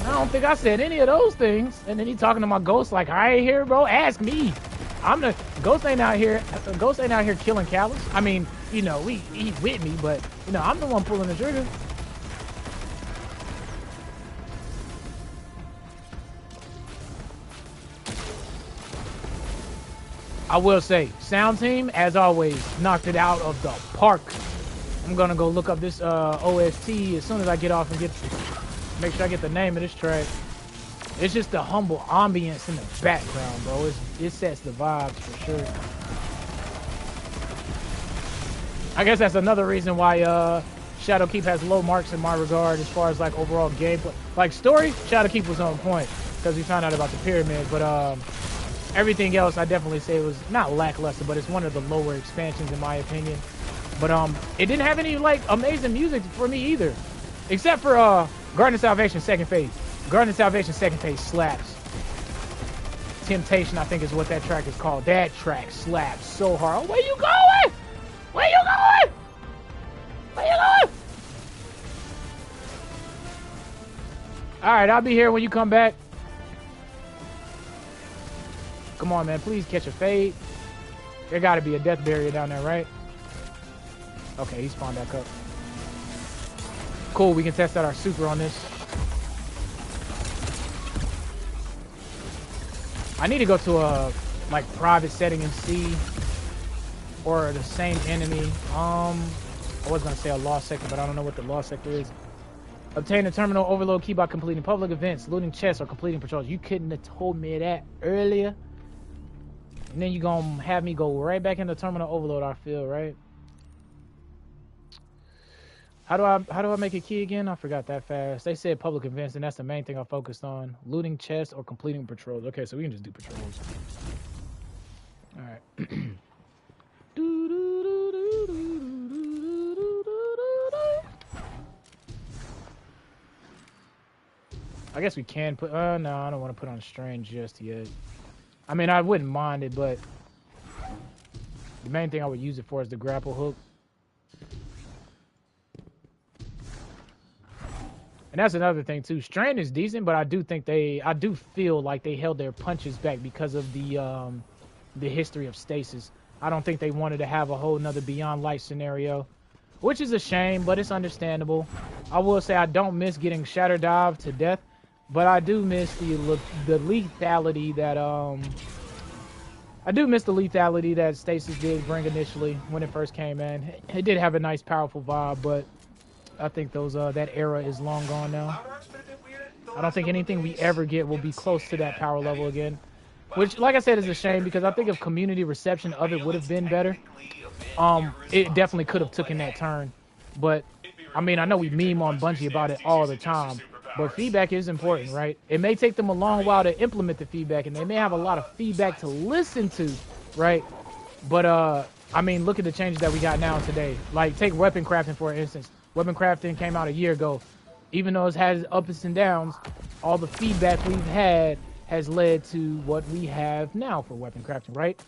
I don't think I said any of those things. And then he talking to my Ghost like, I ain't here, bro. Ask me. I'm the Ghost ain't out here. Ghost ain't out here killing Callus. I mean, you know, he's with me, but you know, I'm the one pulling the trigger. I will say, sound team, as always, knocked it out of the park. I'm gonna go look up this OST as soon as I get off and make sure I get the name of this track. It's just the humble ambience in the background, bro. It sets the vibes for sure. I guess that's another reason why Shadowkeep has low marks in my regard as far as like overall gameplay. Like story, Shadowkeep was on point because we found out about the pyramid, but everything else I definitely say was not lackluster, but it's one of the lower expansions in my opinion. But it didn't have any like amazing music for me either, except for Garden of Salvation second phase. Garden of Salvation second phase slaps. Temptation, I think is what that track is called. That track slaps so hard. Oh, where you going? Where you going? Where you going? All right, I'll be here when you come back. Come on, man. Please catch a fade. There got to be a death barrier down there, right? Okay, he spawned back up. Cool, we can test out our super on this. I need to go to a like private setting and see, or the same enemy. I was gonna say a lost sector, but I don't know what the lost sector is. Obtain a terminal overload key by completing public events, looting chests, or completing patrols. You couldn't have told me that earlier. And then you gonna have me go right back into terminal overload, I feel, right? How do I make a key again? I forgot that fast. They said public events, and that's the main thing I focused on. Looting chests or completing patrols. Okay, so we can just do patrols. Alright. I guess we can put no, I don't want to put on strain just yet. I mean, I wouldn't mind it, but the main thing I would use it for is the grapple hook. And that's another thing too. Strain is decent, but I do feel like they held their punches back because of the history of stasis. I don't think they wanted to have a whole nother Beyond Light scenario, which is a shame, but it's understandable. I will say I don't miss getting shatter dive to death, but I do miss the lethality that stasis did bring initially when it first came in. It did have a nice, powerful vibe, but I think that era is long gone now. I don't think anything we ever get will be close to that power level again. Which, like I said, is a shame because I think if community reception of it would have been better, it definitely could have taken that turn. But, I mean, I know we meme on Bungie about it all the time, but feedback is important, right? It may take them a long while to implement the feedback, and they may have a lot of feedback to listen to, right? But, I mean, look at the changes that we got now today. Like, take weapon crafting, for instance. Weapon crafting came out a year ago. Even though it has ups and downs, all the feedback we've had has led to what we have now for weapon crafting, right?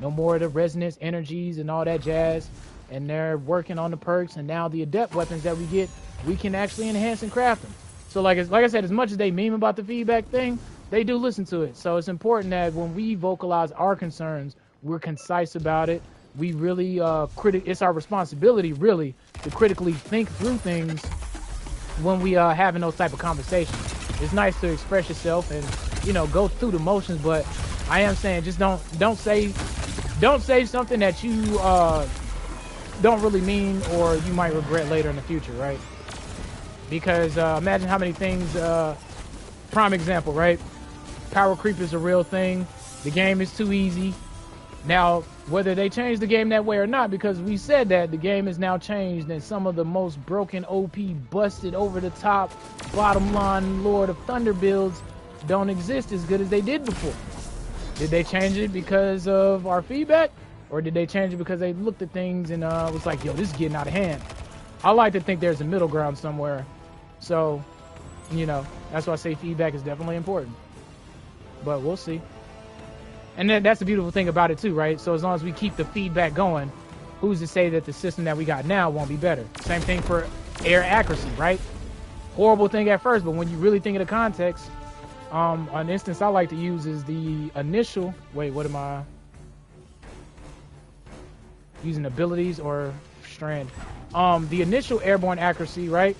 No more of the resonance energies and all that jazz. And they're working on the perks, and now the adept weapons that we get, we can actually enhance and craft them. So like I said, as much as they meme about the feedback thing, they do listen to it. So it's important that when we vocalize our concerns, we're concise about it. We really it's our responsibility really to critically think through things when we having those type of conversations. It's nice to express yourself and, you know, go through the motions, but I am saying just don't say something that you don't really mean or you might regret later in the future, right? Because imagine how many things, prime example, right? Power creep is a real thing. The game is too easy. Now, whether they change the game that way or not, because we said that the game is now changed and some of the most broken OP, busted over the top, bottom line Lord of Thunder builds don't exist as good as they did before. Did they change it because of our feedback? Or did they change it because they looked at things and was like, yo, this is getting out of hand? I like to think there's a middle ground somewhere. So, you know, that's why I say feedback is definitely important. But we'll see. And then that's the beautiful thing about it too, right? So as long as we keep the feedback going, who's to say that the system that we got now won't be better? Same thing for air accuracy, right? Horrible thing at first, but when you really think of the context, an instance I like to use is the initial, wait, what am I? Using abilities or strand. The initial airborne accuracy, right?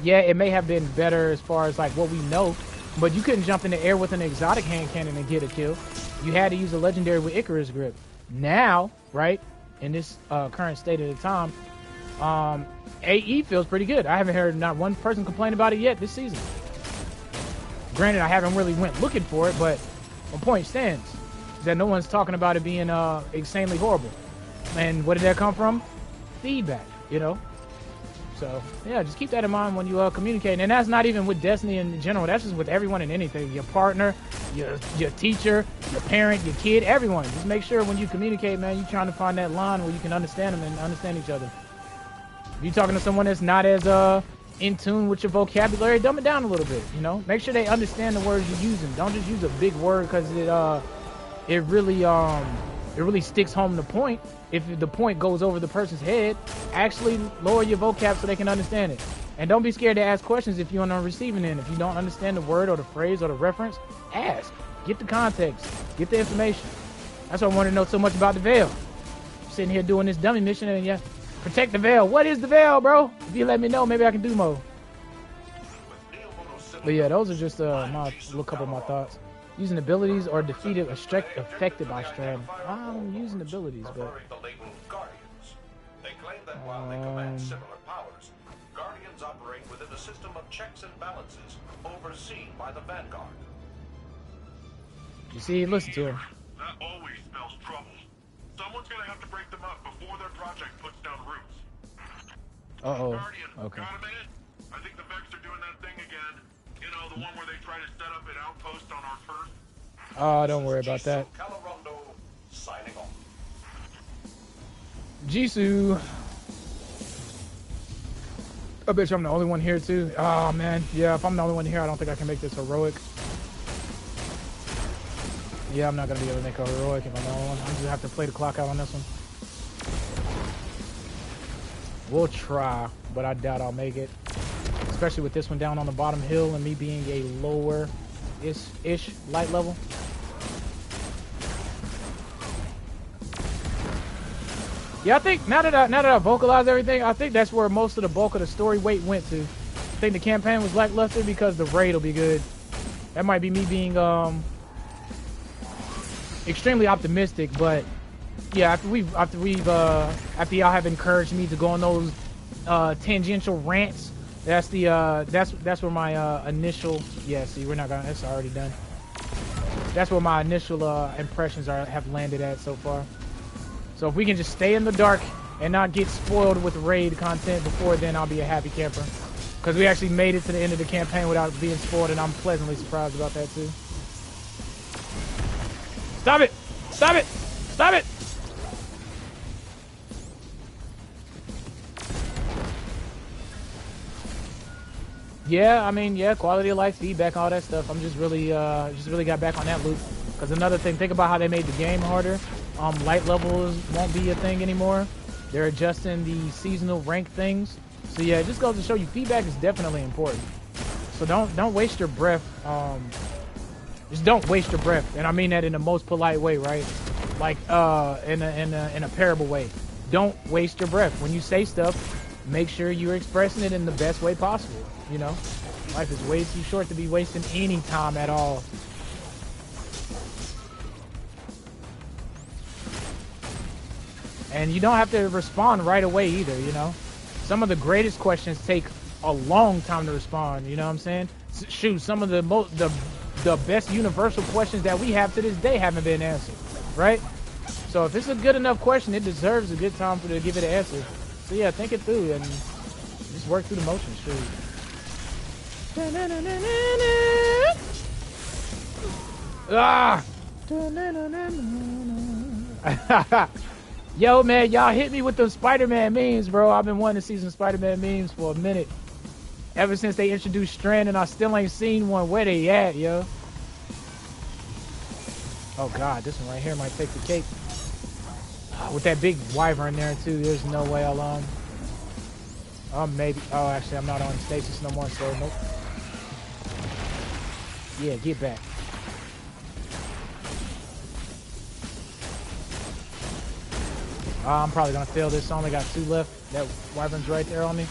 Yeah, it may have been better as far as like what we know, but you couldn't jump in the air with an exotic hand cannon and get a kill. You had to use a legendary with Icarus grip. Now, right, in this current state of the time, AE feels pretty good. I haven't heard not one person complain about it yet this season. Granted, I haven't really went looking for it, but my point stands that no one's talking about it being insanely horrible. And where did that come from? Feedback, you know? So, yeah, just keep that in mind when you communicate. And that's not even with Destiny in general. That's just with everyone and anything. Your partner, your teacher, your parent, your kid, everyone. Just make sure when you communicate, man, you're trying to find that line where you can understand them and understand each other. If you're talking to someone that's not as in tune with your vocabulary, dumb it down a little bit, you know? Make sure they understand the words you're using. Don't just use a big word because it really sticks home the point. If the point goes over the person's head, actually lower your vocab so they can understand it. And don't be scared to ask questions if you're on the receiving end. If you don't understand the word or the phrase or the reference, ask. Get the context. Get the information. That's why I want to know so much about the Veil. I'm sitting here doing this dummy mission and yeah, protect the Veil. What is the Veil, bro? If you let me know, maybe I can do more. But yeah, those are just my little couple of my thoughts. Using abilities or defeated or affected by strand. I'm using abilities, but they claim that while they command similar powers, Guardians operate within a system of checks and balances overseen by the Vanguard. You see, listen to him. Now That always spells trouble. Someone's gonna have to break them up before their project puts down roots. Uh-oh. Guardian, Okay. got a minute? I think the Vex are doing that thing again. You know, the one where they try to set up an outpost on our turf. Oh, don't worry about that. Signing off. Jisoo. I bet you I'm the only one here too. Oh man, yeah, if I'm the only one here, I don't think I can make this heroic. Yeah, I'm not gonna be able to make a heroic if I'm the only one. I'm just gonna have to play the clock out on this one. We'll try, but I doubt I'll make it. Especially with this one down on the bottom hill and me being a lower-ish light level. Yeah, I think now that I vocalized everything, I think that's where most of the bulk of the story weight went to. I think the campaign was lackluster because the raid will be good. That might be me being extremely optimistic, but yeah, after y'all have encouraged me to go on those tangential rants, that's where my initial see we're not gonna, it's already done. That's where my initial impressions have landed at so far. So if we can just stay in the dark and not get spoiled with raid content before then, I'll be a happy camper. Because we actually made it to the end of the campaign without being spoiled, and I'm pleasantly surprised about that too. Stop it! Stop it! Stop it! Yeah, I mean, yeah, quality of life, feedback, all that stuff. I'm just really got back on that loop. Because another thing, think about how they made the game harder. Light levels won't be a thing anymore. They're adjusting the seasonal rank things. So yeah, it just goes to show you feedback is definitely important. So don't waste your breath. Just don't waste your breath, and I mean that in the most polite way, right? Like in a parable way. Don't waste your breath when you say stuff. Make sure you're expressing it in the best way possible. You know, life is way too short to be wasting any time at all. And you don't have to respond right away either, you know. Some of the greatest questions take a long time to respond, you know what I'm saying? Shoot, some of the best universal questions that we have to this day haven't been answered, right? So if it's a good enough question, it deserves a good time to give it an answer. So yeah, think it through and just work through the motions, shoot. Ah! Yo, man, y'all hit me with those Spider-Man memes, bro. I've been wanting to see some Spider-Man memes for a minute. Ever since they introduced Strand, and I still ain't seen one. Where they at, yo? Oh, God, this one right here might take the cake. With that big wyvern there, too, there's no way I'll, maybe. Oh, actually, I'm not on stasis no more, so nope. Yeah, get back. I'm probably gonna fail this. I only got 2 left. That wyvern's right there on me.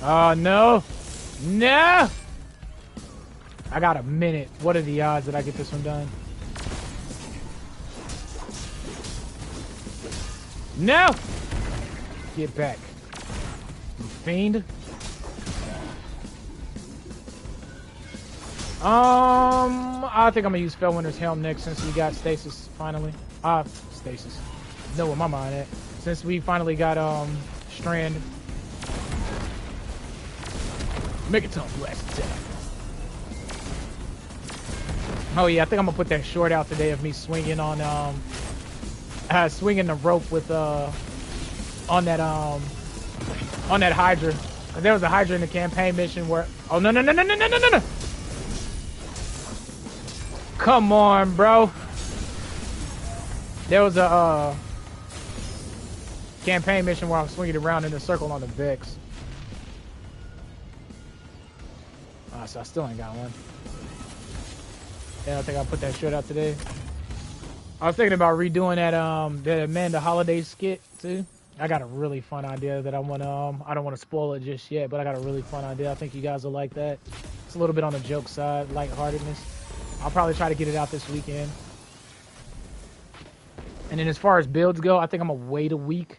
Oh no! No! I got a minute. What are the odds that I get this one done? No! Get back. You fiend. I think I'm gonna use Fellwinter's Helm next since we got stasis finally. Stasis. Know where my mind at. Since we finally got Strand. Megaton blast attack. Oh yeah, I think I'm gonna put that short out today of me swinging on swinging the rope with on that Hydra. There was a Hydra in the campaign mission where no. Come on, bro. There was a campaign mission where I was swinging around in a circle on the Vex. So I still ain't got one. Yeah, I think I'll put that shit out today. I was thinking about redoing that the Amanda Holiday skit too. I got a really fun idea that I want to I don't want to spoil it just yet, but I got a really fun idea. I think you guys will like that. It's a little bit on the joke side, lightheartedness. I'll probably try to get it out this weekend. And then as far as builds go, I think I'm gonna wait a week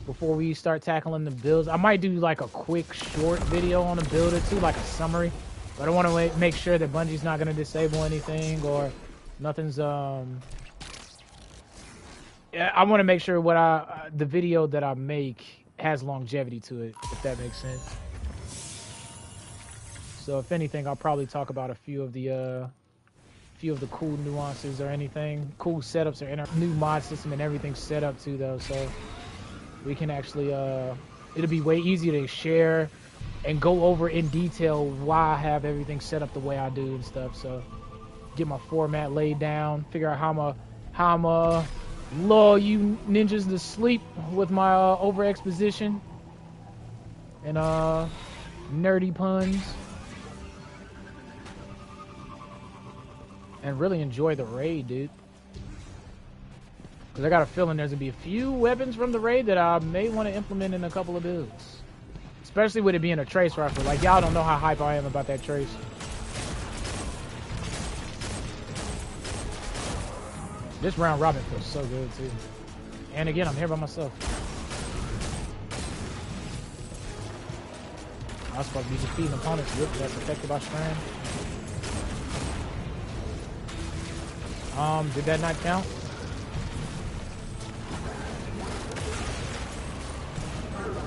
before we start tackling the builds. I might do like a quick short video on a build or two, like a summary. But I want to make sure that Bungie's not going to disable anything or nothing's yeah, I want to make sure what the video that I make has longevity to it, if that makes sense. So if anything, I'll probably talk about a few of the cool nuances or anything, cool setups or new mod system and everything set up too though, so we can actually it'll be way easier to share and go over in detail why I have everything set up the way I do and stuff. So get my format laid down, figure out how I'm lull you ninjas to sleep with my over exposition and nerdy puns. And really enjoy the raid, dude. Because I got a feeling there's going to be a few weapons from the raid that I may want to implement in a couple of builds. Especially with it being a trace rifle. Like, y'all don't know how hype I am about that trace. This round robin feels so good, too. And again, I'm here by myself. I was supposed to be defeating opponents with that's affected by strand. Did that not count?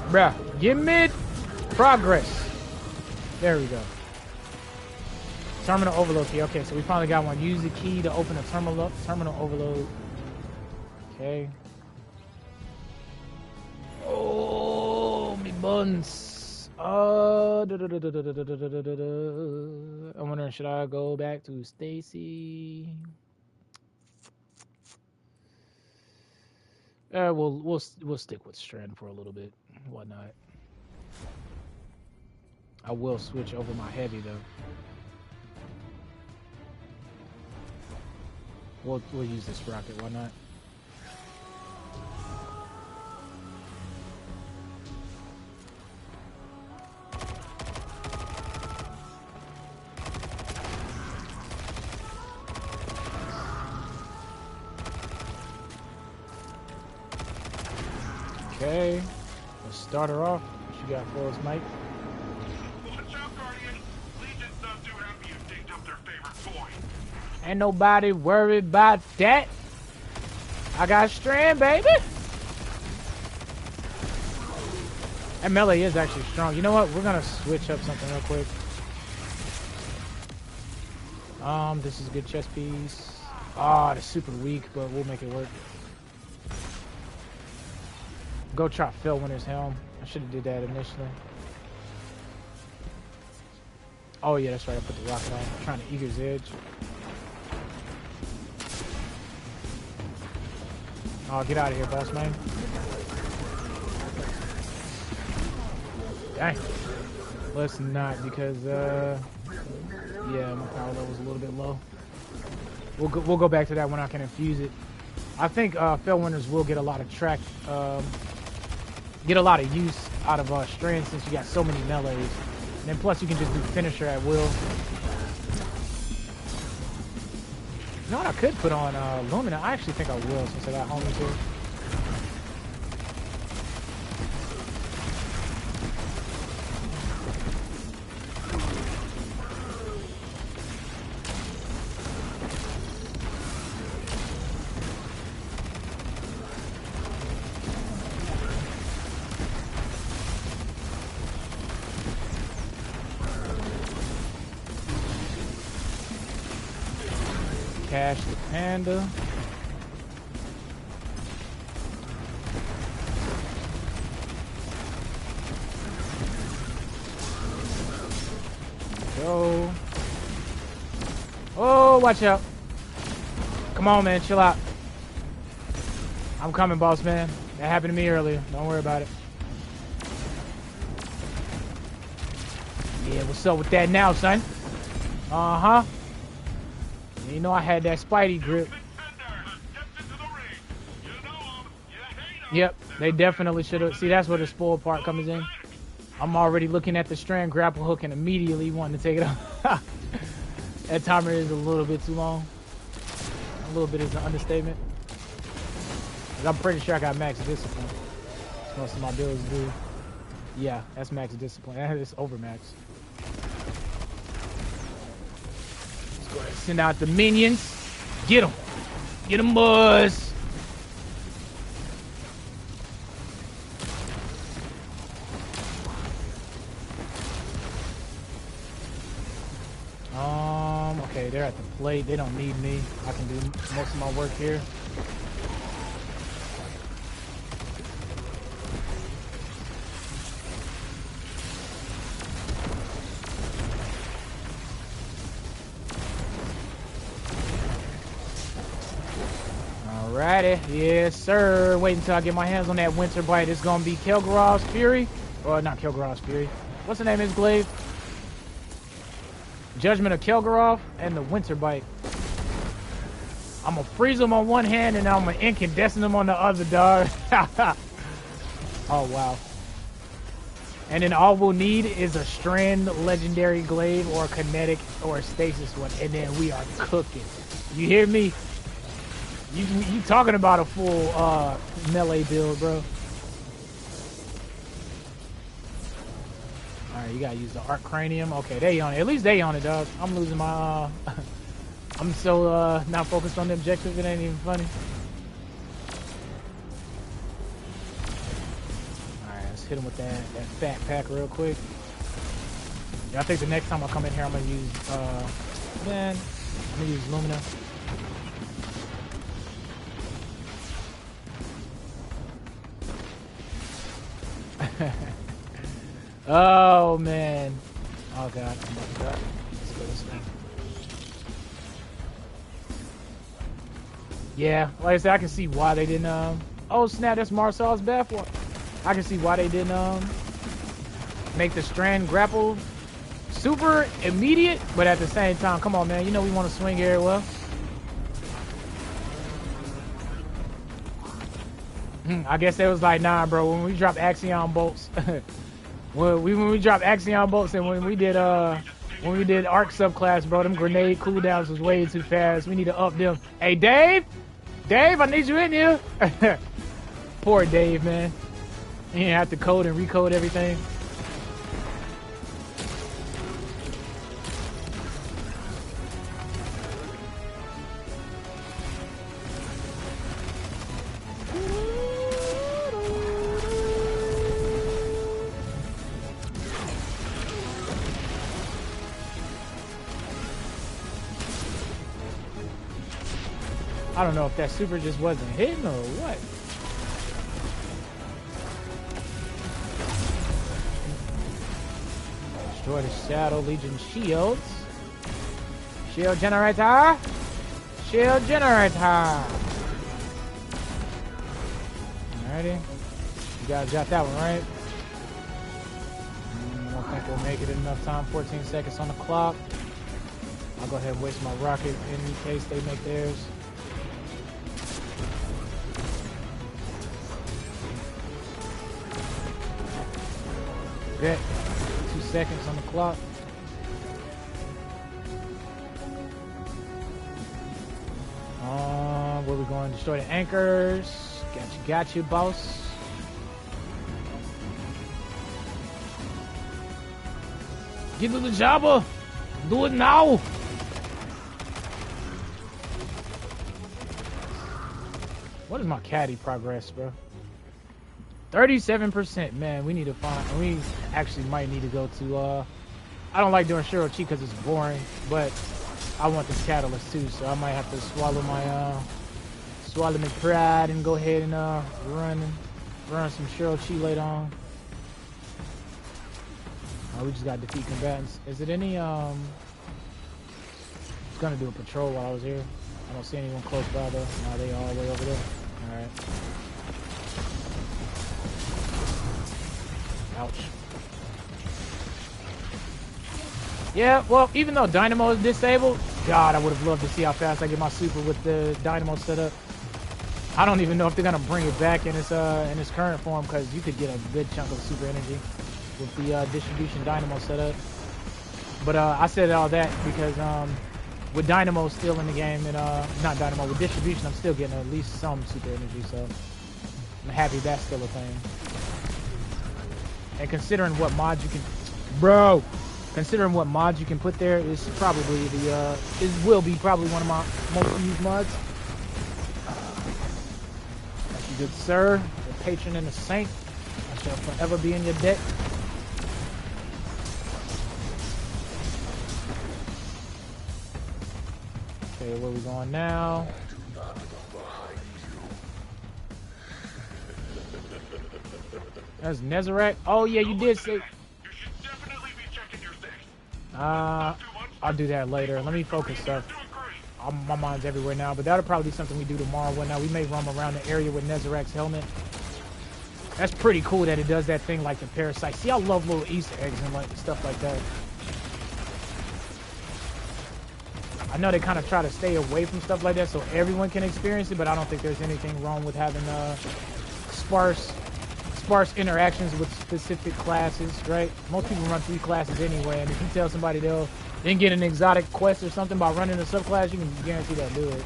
Bruh, give me progress. There we go. Terminal overload key. Okay, so we finally got one. Use the key to open a terminal overload. Okay. Oh, me buns. I'm wondering, should I go back to Stacy? We'll stick with Strand for a little bit. Why not? I will switch over my heavy though. We'll use this rocket. Why not? Okay, let's start her off. What you got for us, Mike? Watch out, Guardian. Legion's not too happy you digged up their favorite boy. Ain't nobody worried about that. I got Strand, baby. That melee is actually strong. You know what? We're gonna switch up something real quick. This is a good chest piece. Ah, it's super weak, but we'll make it work. Go try Phil Winter's helm. I should have did that initially. Oh yeah, that's right. I put the rocket on. I'm trying to Eager's Edge. Oh, get out of here, boss man. Dang. Let's not, because yeah, my power level's a little bit low. We'll go back to that when I can infuse it. I think Phil Winters will get a lot of get a lot of use out of Strand since you got so many melees. And then plus you can just do finisher at will. You know what I could put on Lumina? I actually think I will since I got homies here. Cash the panda. Go. Oh, watch out. Come on, man. Chill out. I'm coming, boss man. That happened to me earlier. Don't worry about it. Yeah, what's up with that now, son? Uh-huh. You know I had that Spidey grip. Yep, they definitely should have. See, that's where the spoiled part comes in. I'm already looking at the Strand grapple hook and immediately wanting to take it off. That timer is a little bit too long. A little bit is an understatement. I'm pretty sure I got max discipline. Most of my builds do. Yeah, that's max discipline. That is over max. Go ahead, send out the minions. Get them. Get them, boys. Okay, they're at the plate. They don't need me. I can do most of my work here. Alrighty, yes sir. Wait until I get my hands on that winter bite. It's gonna be Kelgarov's Fury, or not Kelgarov's Fury. What's the name of his glaive? Judgment of Kelgarov and the winter bite. I'm gonna freeze him on one hand and I'm gonna incandescent him on the other, dog. Oh wow. And then all we'll need is a strand legendary glaive or a kinetic or a stasis one, and then we are cooking. You hear me? You talking about a full melee build, bro. Alright, you gotta use the arc cranium. Okay, they on it. At least they on it, dog. I'm losing my I'm so not focused on the objective, it ain't even funny. Alright, let's hit him with that fat pack real quick. Yeah, I think the next time I come in here I'm gonna use I'm gonna use Lumina. Oh man. Oh god, I'm about to die. Let's go this way. Yeah, like I said, I can see why they didn't oh snap, that's Marcel's bathwater. I can see why they didn't make the strand grapple super immediate, but at the same time, come on man, you know we want to swing very well. I guess it was like, nah bro, when we drop Axion bolts when we dropped Axion bolts and when we did arc subclass, bro, them grenade cooldowns was way too fast. We need to up them. Hey Dave, I need you in here. Poor Dave, man. He didn't have to code and recode everything. I don't know if that super just wasn't hitting or what. Destroy the Shadow Legion shields. Shield generator. Shield generator. Alrighty. You guys got that one, right? I don't think we'll make it in enough time. 14 seconds on the clock. I'll go ahead and waste my rocket in case they make theirs. Bet. 2 seconds on the clock. Where we going? Destroy the anchors. Got you, boss. Get to the jobber. Do it now. What is my caddy progress, bro? 37%, man. We need to find. We actually might need to go to. I don't like doing Shiro Chi because it's boring, but I want this catalyst too, so I might have to swallow my pride and go ahead and run some Shiro Chi later on. We just got to defeat combatants. Is it any I was gonna do a patrol while I was here. I don't see anyone close by though. No, they all the way over there. All right. Ouch. Yeah, well, even though Dynamo is disabled, God, I would have loved to see how fast I get my super with the Dynamo set up. I don't even know if they're gonna bring it back in its current form, because you could get a good chunk of super energy with the distribution Dynamo set up. But I said all that because with Dynamo still in the game, and not Dynamo, with distribution, I'm still getting at least some super energy, so I'm happy that's still a thing. And considering what mods you can... Bro! considering what mods you can put there, is probably the it will be probably one of my most used mods. Thank you, good sir, the patron and the saint. I shall forever be in your debt. Okay, where we going now? That's Nezarec. Oh yeah, you did say. You should definitely be checking your things. I'll do that later. Let me focus stuff. My mind's everywhere now, but that'll probably be something we do tomorrow. Well, now we may roam around the area with Nezarec's helmet. That's pretty cool that it does that thing like the parasite. See, I love little Easter eggs and like stuff like that. I know they kind of try to stay away from stuff like that so everyone can experience it, but I don't think there's anything wrong with having sparse interactions with specific classes, right? Most people run 3 classes anyway, and if you tell somebody they'll then get an exotic quest or something by running a subclass, you can guarantee they'll do it.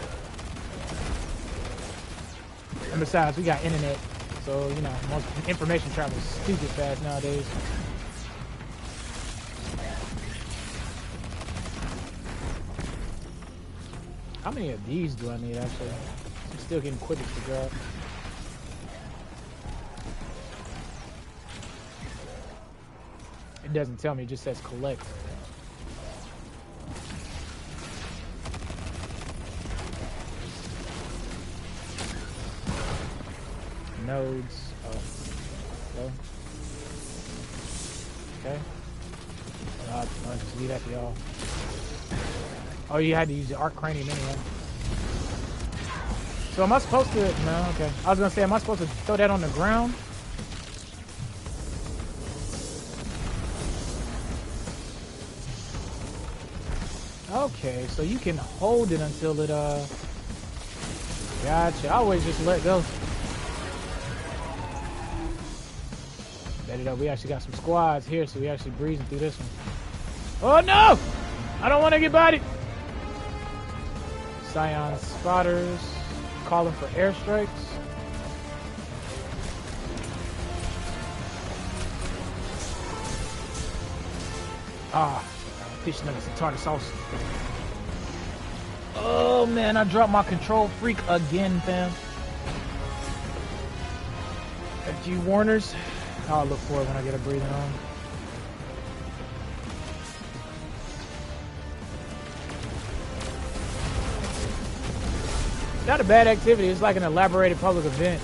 And besides, we got internet, so you know, most information travels stupid fast nowadays. How many of these do I need actually? I'm still getting quickest to grab. It doesn't tell me, it just says collect. Nodes. Oh. Okay. I'll just leave that to y'all. Oh, you had to use the arc cranium anyway. So am I supposed to? No, okay. I was gonna say, am I supposed to throw that on the ground? Okay, so you can hold it until it gotcha. I always just let go. Bet it up. We actually got some squads here, so we actually breezing through this one. Oh no! I don't want to get bodied. Scion spotters calling for airstrikes. Fish nuggets and tartar sauce. Oh man, I dropped my control freak again, fam. A few warners. I'll look for it when I get a breathing on. Not a bad activity. It's like an elaborated public event.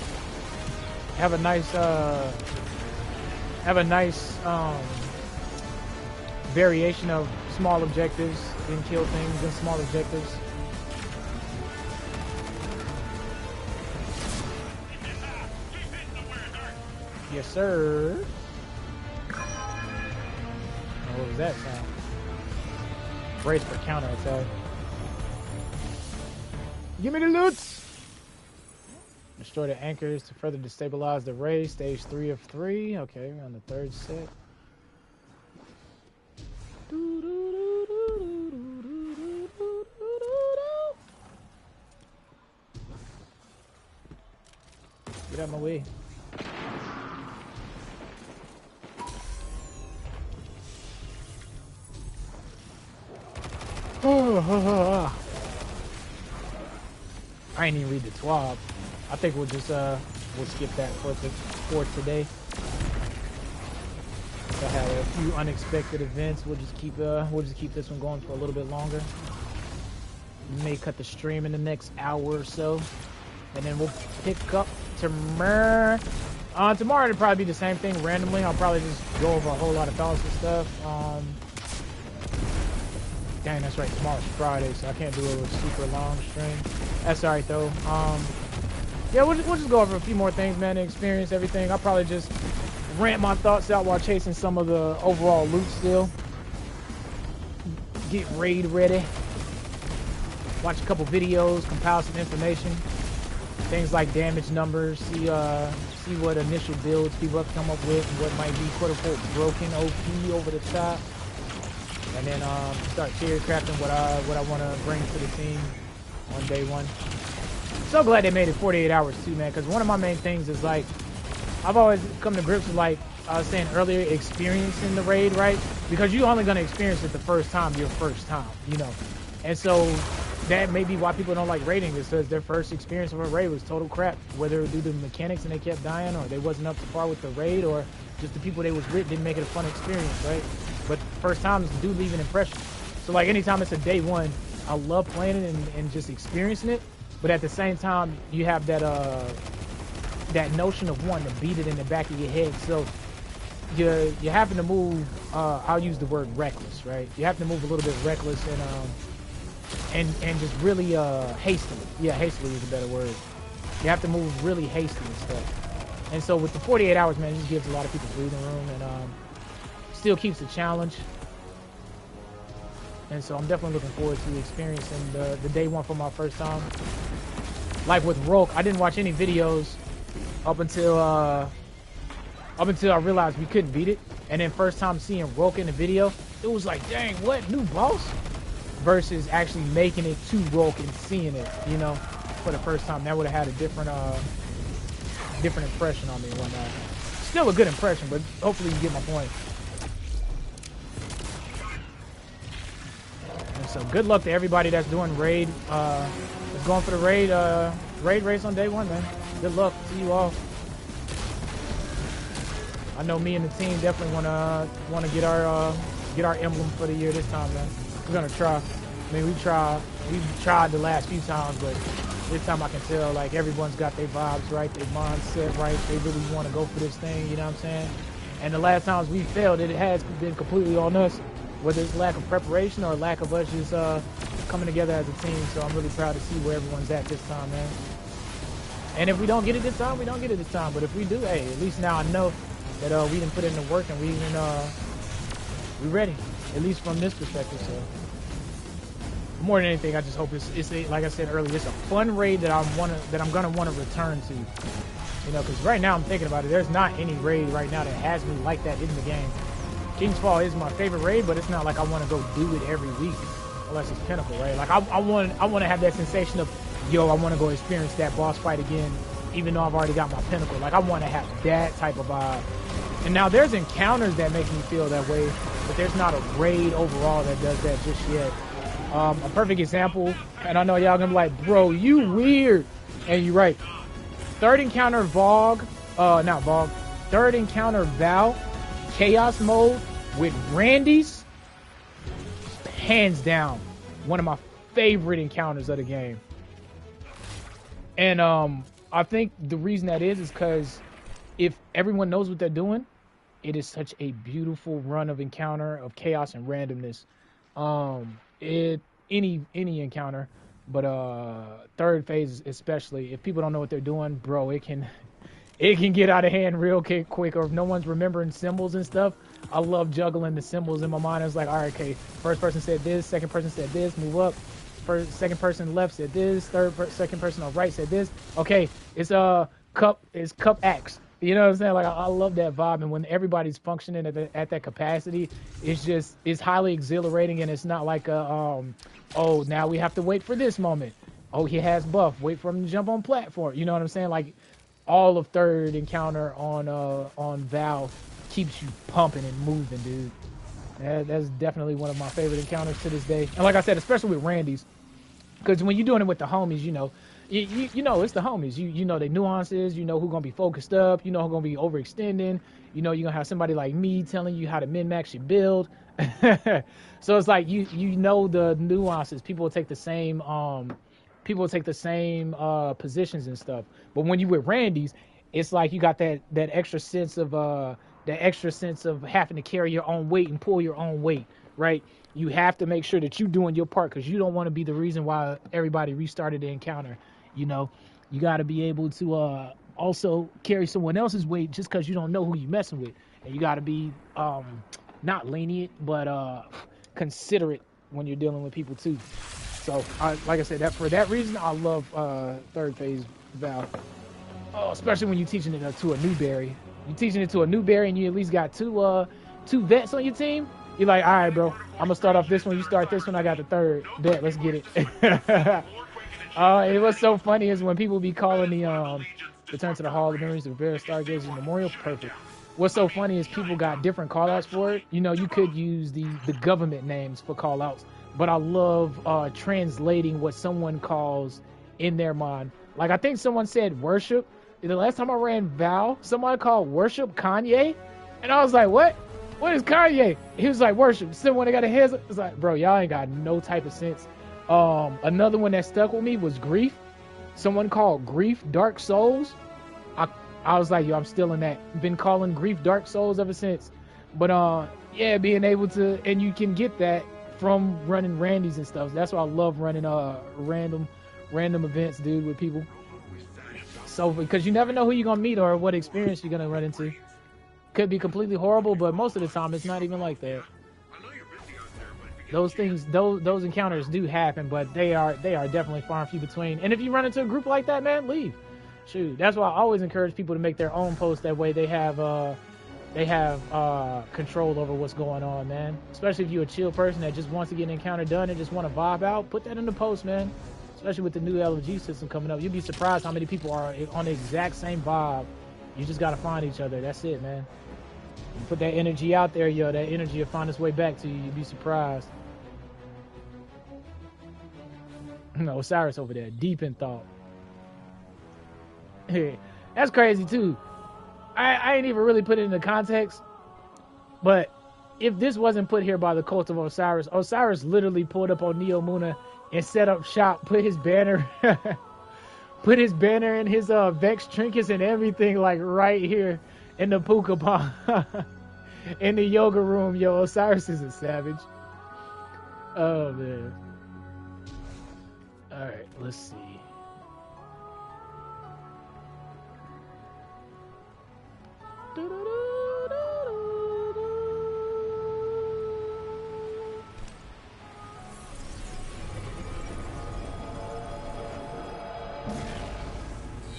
Have a nice variation of small objectives and kill things in small objectives. Yes, sir. Oh, what was that sound? Brace for counterattack. Give me the loot! Destroy the anchors to further destabilize the raid. Stage 3 of 3. Okay, we're on the 3rd set. Get out of my way. I ain't even read the TWAB. I think we'll just we'll skip that for today. I had a few unexpected events. We'll just keep this one going for a little bit longer. We may cut the stream in the next hour or so, and then we'll pick up tomorrow. Tomorrow it'll probably be the same thing randomly. I'll probably just go over a whole lot of thoughts and stuff. Dang, that's right. Tomorrow's Friday, so I can't do a super long stream. That's alright though. Yeah, we'll just go over a few more things, man, and experience everything. I'll probably just rant my thoughts out while chasing some of the overall loot still. Get raid ready. Watch a couple videos, compile some information. Things like damage numbers, see what initial builds people have come up with and what might be quote-unquote broken OP over the top. And then start theory crafting what I want to bring to the team on day one. So glad they made it 48 hours too, man, because one of my main things is like, I've always come to grips with like, I was saying earlier, experiencing the raid, right? Because you're only gonna experience it the first time, your first time, you know. And so that may be why people don't like raiding, is because their first experience of a raid was total crap, whether it was due to the mechanics and they kept dying, or they wasn't up to par with the raid, or just the people they was with didn't make it a fun experience, right? But first times do leave an impression. So like anytime it's a day one, I love playing it and just experiencing it. But at the same time, you have that that notion of wanting to beat it in the back of your head. So you happen to move. I'll use the word reckless, right? You have to move a little bit reckless and just really hastily. Yeah, hastily is a better word. You have to move really hastily and stuff. And so with the 48 hours, man, it just gives a lot of people breathing room and still keeps the challenge. And so I'm definitely looking forward to experiencing the day one for my first time. Like with Roke, I didn't watch any videos up until I realized we couldn't beat it. And then first time seeing Roke in the video, it was like, dang, what, new boss? Versus actually making it to Roke and seeing it, you know, for the first time. That would have had a different impression on me and whatnot. Still a good impression, but hopefully you get my point. And so good luck to everybody that's doing raid. That's going for the raid race on day one, man. Good luck to you all. I know me and the team definitely wanna get our emblem for the year this time, man. We're gonna try. I mean, we've tried the last few times, but this time I can tell like everyone's got their vibes right, their mindset right. They really want to go for this thing, you know what I'm saying? And the last times we failed, it has been completely on us, whether it's lack of preparation or lack of us just coming together as a team. So I'm really proud to see where everyone's at this time, man. And if we don't get it this time, we don't get it this time. But if we do, hey, at least now I know that we didn't put in the work and we're ready, at least from this perspective. So more than anything, I just hope it's like I said earlier, it's a fun raid that I'm gonna want to return to. You know, because right now I'm thinking about it, there's not any raid right now that has me like that in the game. King's Fall is my favorite raid, but it's not like I want to go do it every week unless it's Pinnacle, right? Like I want to have that sensation of, yo, I want to go experience that boss fight again, even though I've already got my Pinnacle. Like I want to have that type of vibe. And now there's encounters that make me feel that way, but there's not a raid overall that does that just yet. A perfect example, and I know y'all gonna be like, bro, you weird, and you're right. Third encounter third encounter Val, Chaos Mode with Randy's, hands down, one of my favorite encounters of the game. And I think the reason that is because if everyone knows what they're doing, it is such a beautiful run of encounter of chaos and randomness. Any encounter, but third phase especially, if people don't know what they're doing, bro, it can get out of hand real quick. Or if no one's remembering symbols and stuff, I love juggling the symbols in my mind. It's like, all right, okay, first person said this, second person said this, move up. Second person left said this, second person on right said this. Okay, it's cup axe. You know what I'm saying? Like I love that vibe, and when everybody's functioning at that capacity, it's highly exhilarating, and it's not like oh, now we have to wait for this moment. Oh, he has buff. Wait for him to jump on platform. You know what I'm saying? Like all of third encounter on Val keeps you pumping and moving, dude. That's definitely one of my favorite encounters to this day. And like I said, especially with Randy's, because when you're doing it with the homies, you know it's the homies. You know the nuances. You know who's gonna be focused up. You know who's gonna be overextending. You know you're gonna have somebody like me telling you how to min-max your build. So it's like you know the nuances. People will take the same positions and stuff. But when you with Randy's, it's like you got that extra sense of having to carry your own weight and pull your own weight, right? You have to make sure that you're doing your part because you don't want to be the reason why everybody restarted the encounter. You know, you got to be able to also carry someone else's weight just because you don't know who you're messing with. And you got to be not lenient, but considerate when you're dealing with people too. So, like I said, for that reason, I love third phase Val. Oh, especially when you're teaching it to a newberry. You're teaching it to a newberry and you at least got two vets on your team. You're like, all right, bro, I'm going to start off this one. You start this one. I got the third. Bet, let's get it. It was so funny is when people be calling the Return to the Hall of Memories of Rivera Stargazer Memorial. Perfect. what's so funny is people got different callouts for it. You know, you could use the government names for callouts, but I love translating what someone calls in their mind. Like, I think someone said worship. The last time I ran Val, someone called worship Kanye, and I was like, what? What is Kanye? He was like, worship. Someone that got a head. It's like, bro, y'all ain't got no type of sense. Another one that stuck with me was grief. Someone called grief Dark Souls. I was like, yo, I'm still in that. Been calling grief Dark Souls ever since. But yeah, being able to, and you can get that from running Randy's and stuff. That's why I love running random events, dude, with people. So because you never know who you're gonna meet or what experience you're gonna run into. Could be completely horrible, but most of the time it's not even like that. Those things, those encounters do happen, but they are definitely far and few between. And if you run into a group like that, man, leave. Shoot, that's why I always encourage people to make their own posts. That way they have control over what's going on, man. Especially if you're a chill person that just wants to get an encounter done and just want to vibe out, put that in the post, man. Especially with the new LG system coming up, you'd be surprised how many people are on the exact same vibe. You just gotta find each other. That's it, man. You put that energy out there, yo. That energy will find its way back to you. You'd be surprised. No, Osiris over there, deep in thought. Hey, that's crazy too. I ain't even really put it into context, but if this wasn't put here by the cult of Osiris, Osiris literally pulled up on Neo Muna and set up shop, put his banner, and his Vex trinkets and everything like right here in the puka pond, in the yoga room. Yo, Osiris is a savage. Oh man. All right, let's see.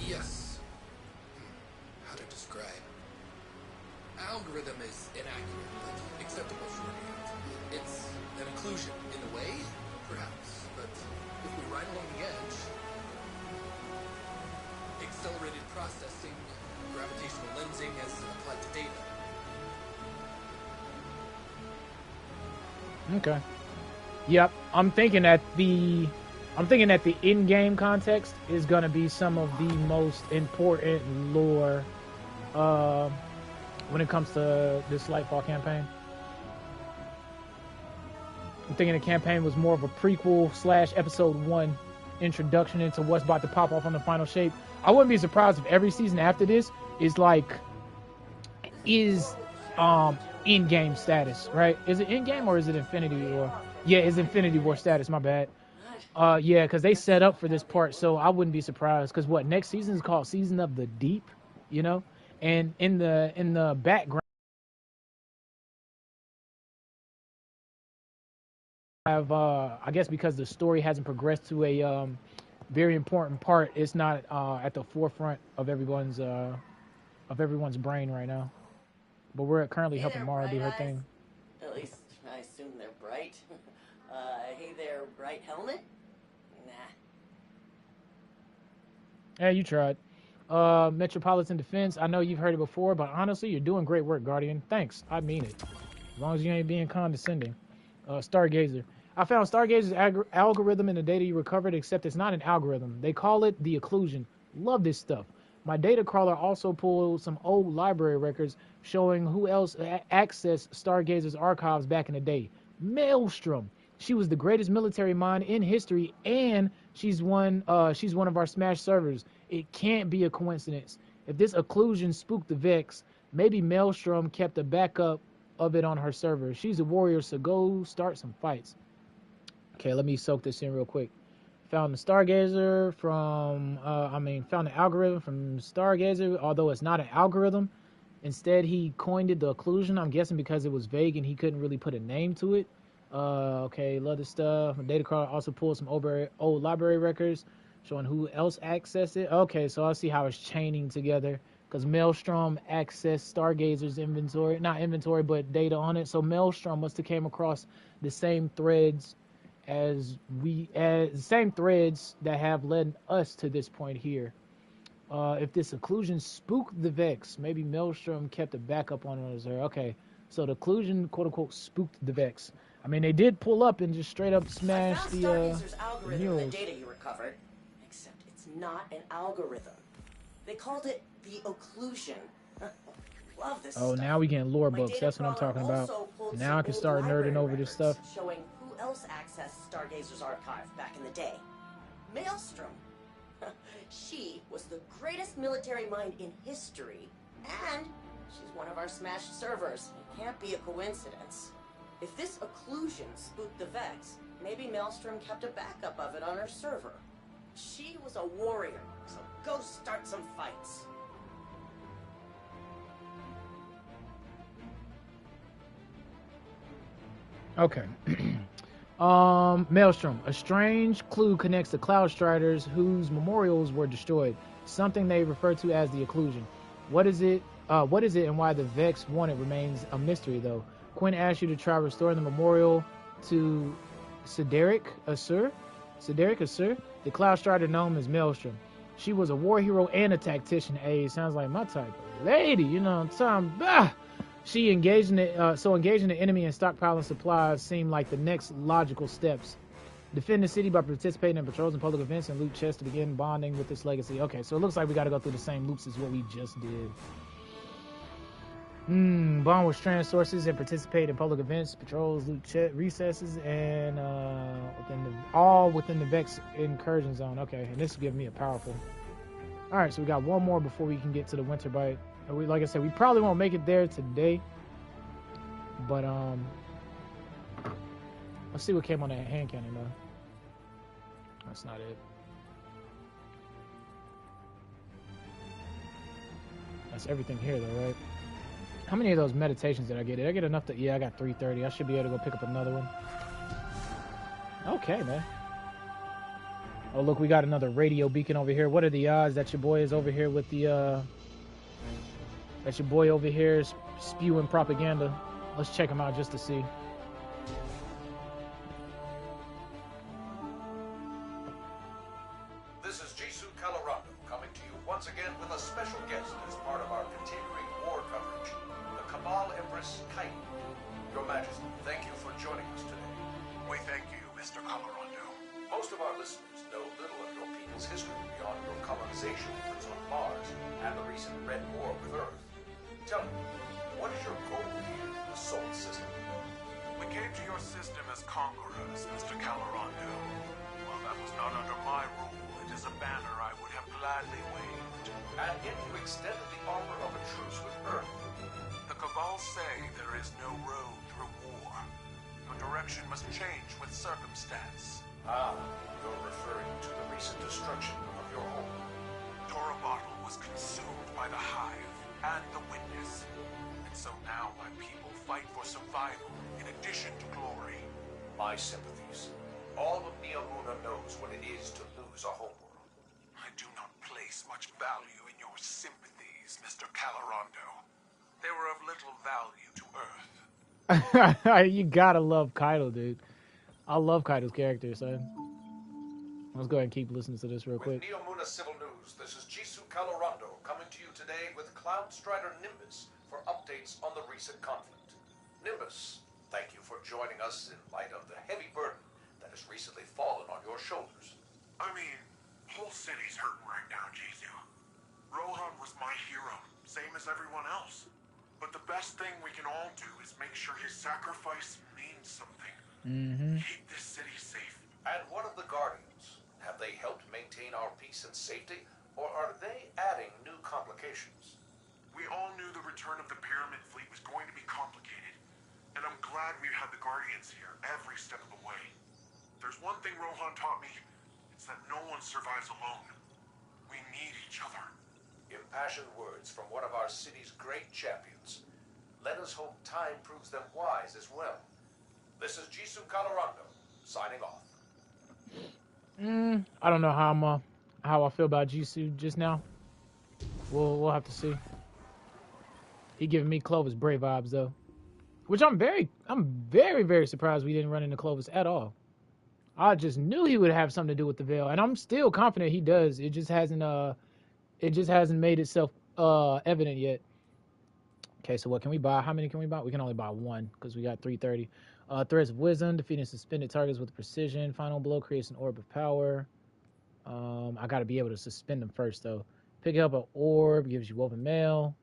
Yes. How to describe? Algorithm is inaccurate, but acceptable shorthand. It's an occlusion in a way, perhaps, but if we ride along the edge, accelerated processing, gravitational lensing as applied to data. Okay. Yep. I'm thinking that the in-game context is gonna be some of the most important lore when it comes to this Lightfall campaign. I'm thinking the campaign was more of a prequel / episode 1 introduction into what's about to pop off on the final shape. I wouldn't be surprised if every season after this is in-game status, right? Is it in-game or is it Infinity War? Yeah, it's Infinity War status, my bad. Yeah, because they set up for this part, so I wouldn't be surprised. Because what, next season is called Season of the Deep, you know? And in the background, have I guess because the story hasn't progressed to a very important part, it's not at the forefront of everyone's brain right now. But we're currently helping Mara do her thing. At least I assume they're bright. Hey there, bright helmet? Nah. Yeah, you tried. Metropolitan Defense, I know you've heard it before, but honestly, you're doing great work, Guardian. Thanks, I mean it. As long as you ain't being condescending. Stargazer. I found Stargazer's algorithm in the data you recovered, except it's not an algorithm. They call it the occlusion. Love this stuff. My data crawler also pulled some old library records showing who else accessed Stargazer's archives back in the day. Maelstrom. She was the greatest military mind in history, and she's one of our Smash servers. It can't be a coincidence. If this occlusion spooked the Vex, maybe Maelstrom kept a backup of it on her server. She's a warrior, so go start some fights. Okay, let me soak this in real quick. Found the Stargazer from, found the algorithm from Stargazer, although it's not an algorithm. Instead, he coined it the occlusion. I'm guessing because it was vague and he couldn't really put a name to it. Okay, love this stuff. Data crawler also pulled some old library records showing who else accessed it. Okay, so I see how it's chaining together because Maelstrom accessed Stargazer's inventory, not inventory, but data on it. So Maelstrom must have came across the same threads that have led us to this point here. If this occlusion spooked the Vex, maybe Maelstrom kept a backup on her. Okay, so the occlusion, quote unquote, spooked the Vex. I mean, they did pull up and just straight up smash the algorithm mules. and the data you recovered, except it's not an algorithm. They called it the occlusion. Love this Oh, stuff. now we getting lore books. That's what I'm talking about. Now I can start nerding over this stuff. Showing who else accessed Stargazer's archive back in the day. Maelstrom. She was the greatest military mind in history, and she's one of our smashed servers. It can't be a coincidence. If this occlusion spooked the Vex, maybe Maelstrom kept a backup of it on her server. She was a warrior, so go start some fights. Okay. Maelstrom. A strange clue connects the Cloud Striders whose memorials were destroyed. Something they refer to as the occlusion. What is it and why the Vex want it remains a mystery, though. Quinn asks you to try restoring the memorial to Cedric Assur. The Cloud Strider known as Maelstrom. She was a war hero and a tactician. Hey, sounds like my type of lady, you know what I'm talking about. She engaging the enemy and stockpiling supplies seem like the next logical steps. Defend the city by participating in patrols and public events and loot chests to begin bonding with this legacy. Okay, so it looks like we got to go through the same loops as what we just did. Bond with strand sources and participate in public events, patrols, loot recesses, and all within the Vex incursion zone. Okay, and this will give me a powerful. All right, so we got one more before we can get to the winter bite. Like I said, we probably won't make it there today, but let's see what came on that hand cannon though. That's not it. That's everything here though, right? How many of those meditations did I get? Did I get enough to? Yeah, I got 330. I should be able to go pick up another one. Okay, man. Oh, look, we got another radio beacon over here. What are the odds that your boy is over here with the that your boy over here is spewing propaganda? Let's check him out just to see. This is Jisoo Calorando coming to you once again with a special guest as part of our continuing war coverage, the Cabal Empress Kain. Your Majesty, thank you for joining us today. We thank you, Mr. Calorando. Most of our listeners know little of your people's history beyond your colonization efforts on Mars and the recent Red War with Earth. Tell me, what is your goal here in the Sol system? We came to your system as conquerors, Mr. Calorando. While that was not under my rule, it is a banner I would have gladly waved. And yet you extended the offer of a truce with Earth. The Cabal say there is no road through war. Your direction must change with circumstance. Ah, you're referring to the recent destruction of your home. Torabottle was consumed by the Hive and the Witness. And so now my people fight for survival in addition to glory. My sympathies. All of Neomuna knows what it is to lose a homeworld. I do not place much value in your sympathies, Mr. Calorando. They were of little value to Earth. You gotta love Kaido, dude. I love Kaido's character, son. Let's go ahead and keep listening to this real quick. With Neomuna Civil News, this is Jisoo Calorando coming to you today with Cloud Strider Nimbus for updates on the recent conflict. Nimbus, thank you for joining us in light of the heavy burden that has recently fallen on your shoulders. I mean, whole city's hurting right now, Jisoo. Rohan was my hero, same as everyone else. But the best thing we can all do is make sure his sacrifice means something. Keep this city safe. And what of the Guardians? Have they helped maintain our peace and safety, or are they adding new complications? We all knew the return of the Pyramid Fleet was going to be complicated, and I'm glad we had the Guardians here every step of the way. There's one thing Rohan taught me, it's that no one survives alone. We need each other. Impassioned words from one of our city's great champions. Let us hope time proves them wise as well. This is Jisoo Calorando, signing off. I don't know how I feel about Jisoo just now. We'll have to see. He giving me Clovis Bray vibes though, which I'm very very surprised we didn't run into Clovis at all. I just knew he would have something to do with the Veil, and I'm still confident he does. It just hasn't It just hasn't made itself evident yet. Okay, so what can we buy? How many can we buy? We can only buy one because we got 330. Threads of Wisdom, defeating suspended targets with precision. Final blow creates an orb of power. I got to be able to suspend them first, though. Picking up an orb gives you woven mail.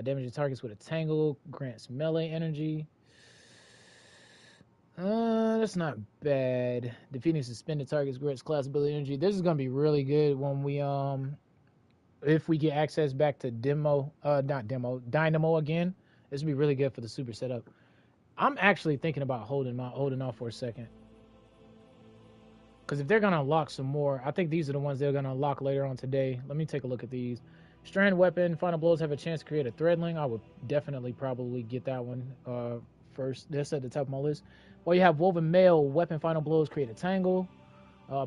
Damaging targets with a tangle grants melee energy. That's not bad. Defeating suspended targets grants class ability energy. This is gonna be really good when we if we get access back to Dynamo again. This would be really good for the super setup. I'm actually thinking about holding off for a second. Because if they're gonna unlock some more, I think these are the ones they're gonna unlock later on today. Let me take a look at these. Strand weapon, final blows have a chance to create a threadling. I would definitely probably get that one first. That's at the top of my list. Well, you have woven mail, weapon final blows create a tangle.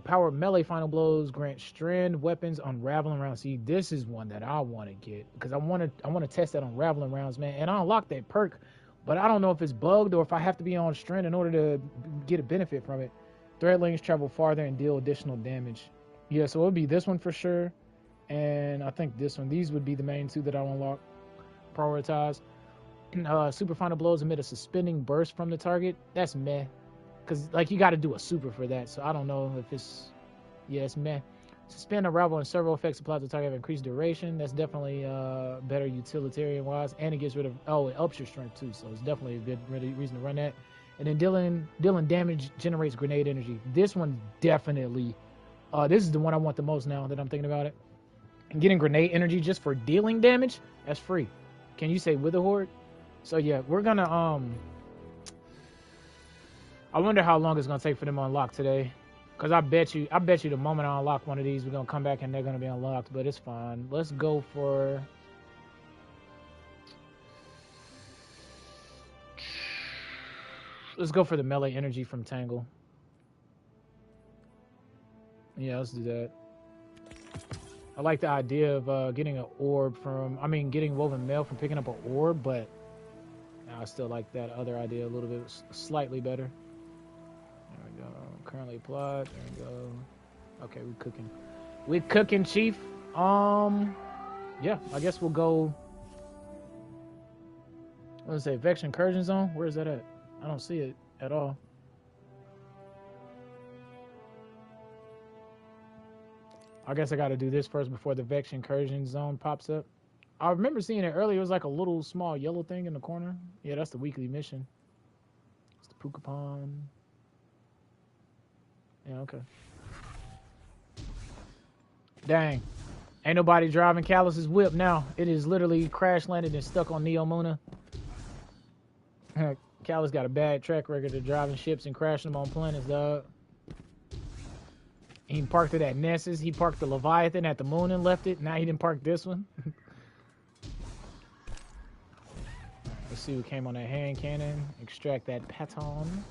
Power melee final blows grant strand weapons unraveling rounds. See, this is one that I want to get because I want to test that unraveling rounds, man. And I unlocked that perk, but I don't know if it's bugged or if I have to be on strand in order to get a benefit from it. Threadlings travel farther and deal additional damage. Yeah, so it would be this one for sure, and I think this one. These would be the main two that I'll unlock, prioritize. Super final blows emit a suspending burst from the target. That's meh. Because, like, you got to do a super for that. So, I don't know if it's... Yeah, it's meh. Suspend, unravel, and several effects applied to the target have increased duration. That's definitely better utilitarian-wise. And it gets rid of... Oh, it ups your strength, too. So, it's definitely a good reason to run that. And then dealing damage generates grenade energy. This one definitely... this is the one I want the most now that I'm thinking about it. And getting grenade energy just for dealing damage, that's free. Can you say Wither Horde? So, yeah, we're going to... I wonder how long it's gonna take for them to unlock today. Cause I bet you the moment I unlock one of these, we're gonna come back and they're gonna be unlocked, but it's fine. Let's go for the melee energy from Tangle. Yeah, let's do that. I like the idea of getting an orb getting woven mail from picking up an orb, but I still like that other idea a little bit, slightly better. There we go. Currently applied. There we go. Okay, we're cooking. We're cooking, Chief. Yeah, I guess we'll go. What does it say? Vex Incursion Zone? Where is that at? I don't see it at all. I guess I got to do this first before the Vex Incursion Zone pops up. I remember seeing it earlier. It was like a little small yellow thing in the corner. Yeah, that's the weekly mission. It's the Puka Pond. Yeah, okay. Dang. Ain't nobody driving Callus's whip now. It is literally crash landed and stuck on Neo Muna. Callus got a bad track record of driving ships and crashing them on planets, dog. He parked it at Nessus. He parked the Leviathan at the moon and left it. Now he didn't park this one. Let's see what came on that hand cannon. Extract that paton.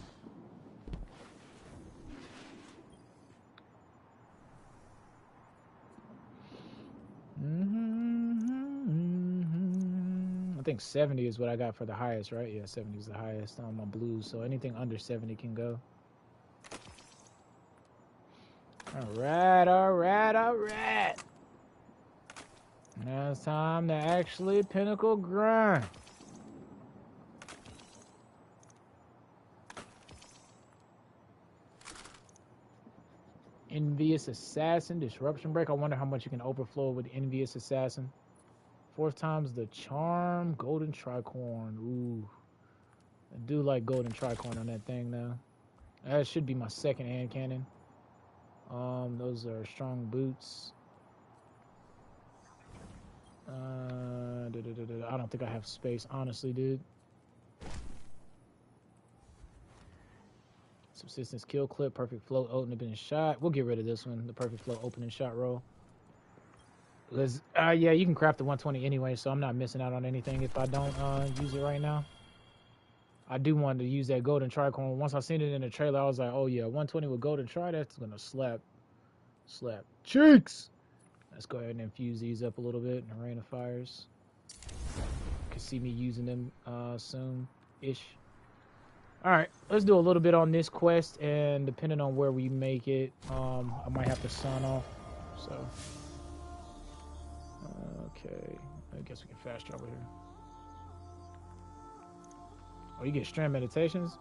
I think 70 is what I got for the highest, right? Yeah, 70 is the highest on my blues. So anything under 70 can go. Alright. Now it's time to actually pinnacle grind. Envious Assassin, Disruption Break. I wonder how much you can overflow with Envious Assassin. 4th time's the Charm, Golden Tricorn. Ooh. I do like Golden Tricorn on that thing now. That should be my second hand cannon. Those are strong boots. I don't think I have space, honestly, dude. Subsistence kill clip, perfect float, opening shot. We'll get rid of this one, the perfect float, opening shot roll. Because, yeah, you can craft the 120 anyway, so I'm not missing out on anything if I don't use it right now. I do want to use that golden tricorn. Once I seen it in the trailer, I was like, oh yeah, 120 with golden tri, that's gonna slap cheeks. Let's go ahead and infuse these up a little bit in the Rain of Fires. You can see me using them soon-ish. Alright, let's do a little bit on this quest, and depending on where we make it, I might have to sign off, so. Okay, I guess we can fast travel here. Oh, you get strand meditations?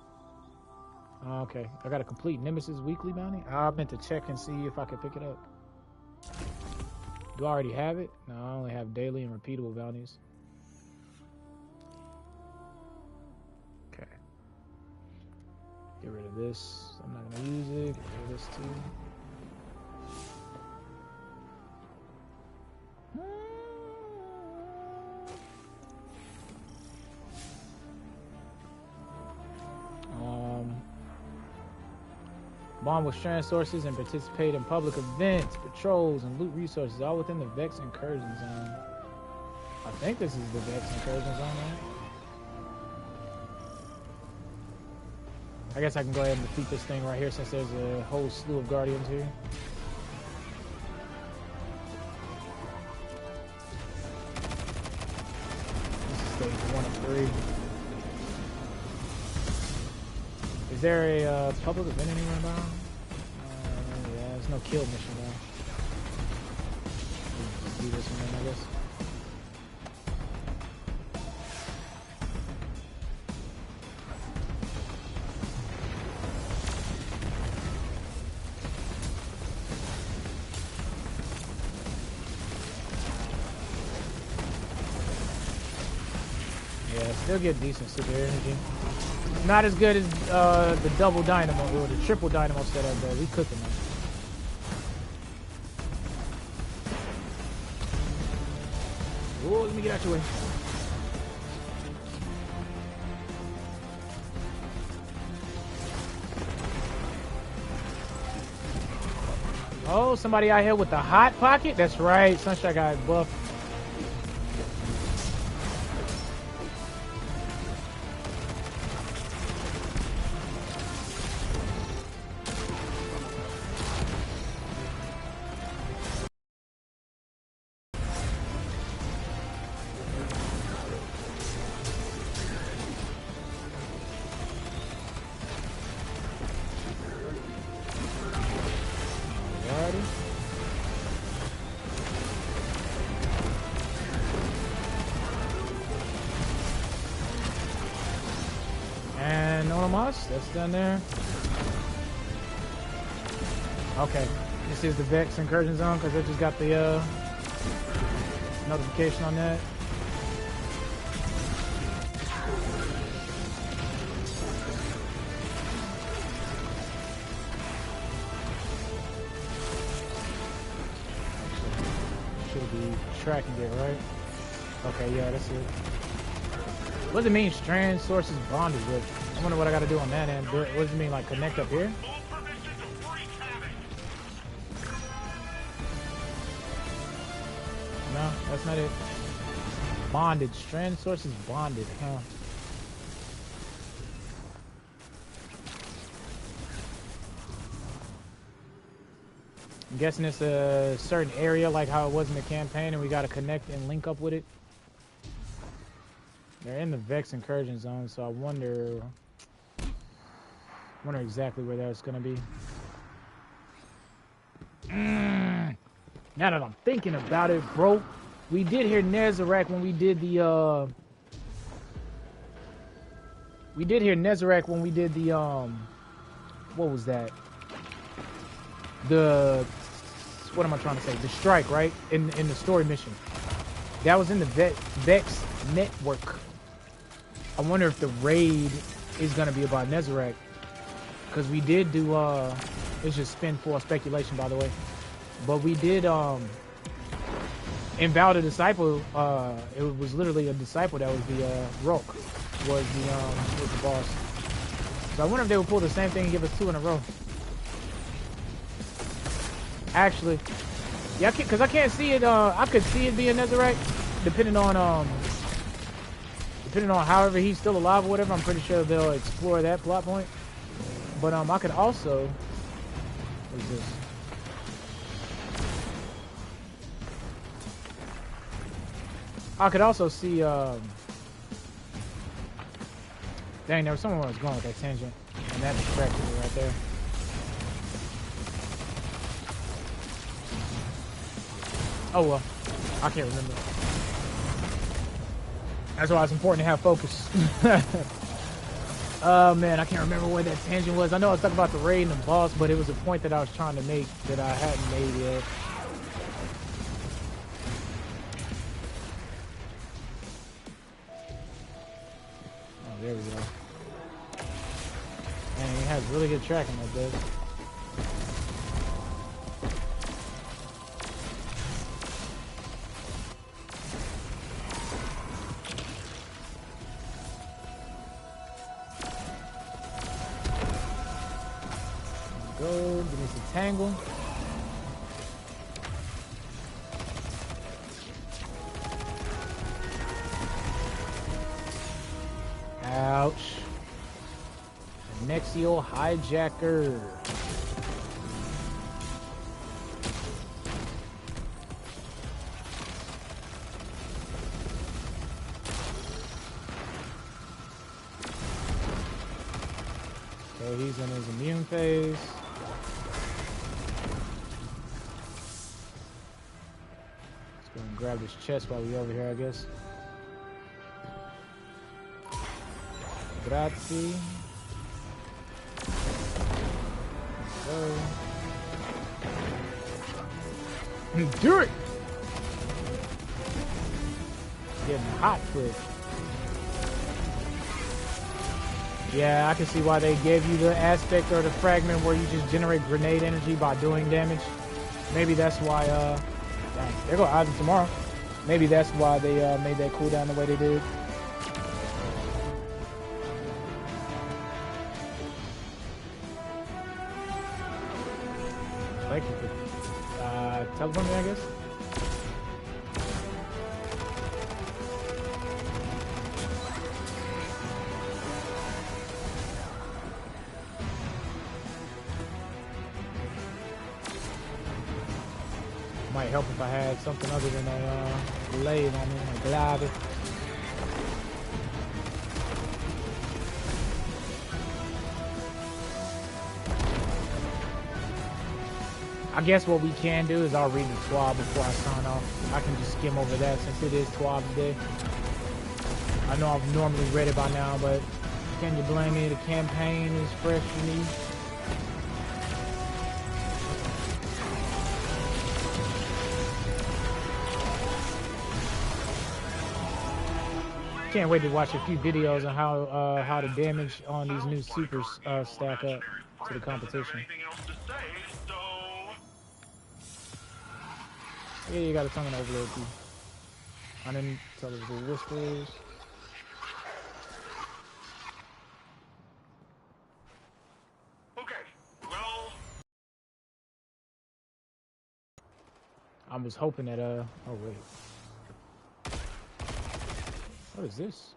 Oh, okay, I got to complete Nemesis weekly bounty. I meant to check and see if I could pick it up. Do I already have it? No, I only have daily and repeatable bounties. Okay. Get rid of this. I'm not gonna use it. Get rid of this too. Bond with strand sources and participate in public events, patrols, and loot resources, all within the Vex Incursion Zone. I think this is the Vex Incursion Zone, right? I guess I can go ahead and defeat this thing right here since there's a whole slew of Guardians here. This is stage 1 of 3. Is there a public event anywhere about? Yeah, there's no kill mission though. Let's do this one then, I guess. Yeah, still get decent super energy. Not as good as the double dynamo or the triple dynamo setup, but we cooking them. Oh, let me get out your way. Oh, somebody out here with the hot pocket? That's right, Sunshine got buffed. That's done there. Okay, this is the Vex Incursion Zone because I just got the notification on that. Should be tracking it, right? Okay, yeah, that's it. What does it mean, strand sources bonded with? I wonder what I got to do on that end. What does it mean, like connect up here? No, that's not it. Bonded. Strand sources bonded, huh? I'm guessing it's a certain area like how it was in the campaign and we got to connect and link up with it. They're in the Vex Incursion Zone, so I wonder exactly where that's gonna be. Now that I'm thinking about it, bro, we did hear Nezarec when we did the what was that? What am I trying to say? The strike, right? In the story mission. That was in the Vex network. I wonder if the raid is gonna be about Nezarec. Because we did do it's just spin for speculation, by the way, but we did in Vow the Disciple, it was literally a disciple that was the Rock was the boss. So I wonder if they would pull the same thing and give us 2 in a row. Actually, yeah, because I can't see it. I could see it being Nezarec, depending on however he's still alive or whatever. I'm pretty sure they'll explore that plot point. But I could also, what is this? I could also see, dang, there was somewhere I was going with that tangent, and that distracted me right there. Oh well, I can't remember. That's why it's important to have focus. Oh man, I can't remember what that tangent was. I know I was talking about the raid and the boss, but it was a point that I was trying to make that I hadn't made yet. Oh, there we go. Man, he has really good tracking like that. Go, give me some tangle. Ouch. Nexial hijacker. Okay, he's in his immune phase. Let's go and grab this chest while we're over here, I guess. Grazie. Do it! Getting hot quick. Yeah, I can see why they gave you the aspect or the fragment where you just generate grenade energy by doing damage. Maybe that's why, dang, there go Isaac tomorrow. Maybe that's why they made that cooldown the way they did. Thank you for teleporting me, I guess. Might help if I had something other than a blade on me, a glider. I guess what we can do is I'll read the TWAB before I sign off. I can just skim over that since it is TwabsDay. I know I've normally read it by now, but can you blame me? The campaign is fresh for me. Can't wait to watch a few videos on how the damage on these new supers stack up to the competition. Yeah, you got a tongue and overload too. I didn't tell us the whispers. Okay, well. I was hoping that oh wait. What is this?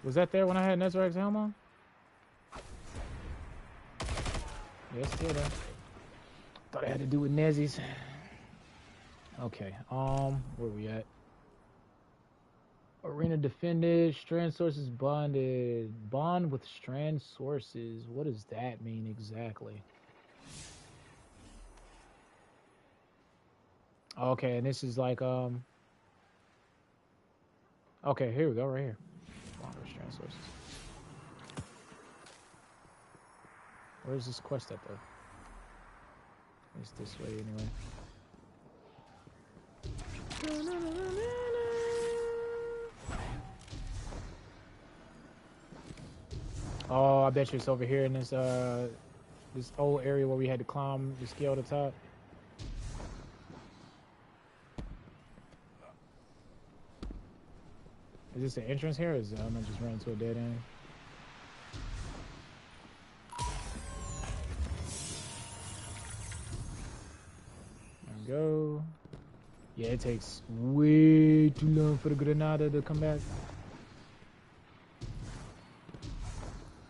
Was that there when I had Nezarac's helm on? Yes, still there. Thought it had to do with Nezzy's. Okay, where we at? Arena defended, strand sources bonded. Bond with strand sources. What does that mean exactly? Okay, and this is like, okay, here we go, right here. Bond with strand sources. Where's this quest at, though? It's this way, anyway. Oh, I bet you it's over here in this this old area where we had to climb the scale to the top. Is this the entrance here, or is I'm gonna just run into a dead end? There we go. Yeah, it takes way too long for the Granada to come back.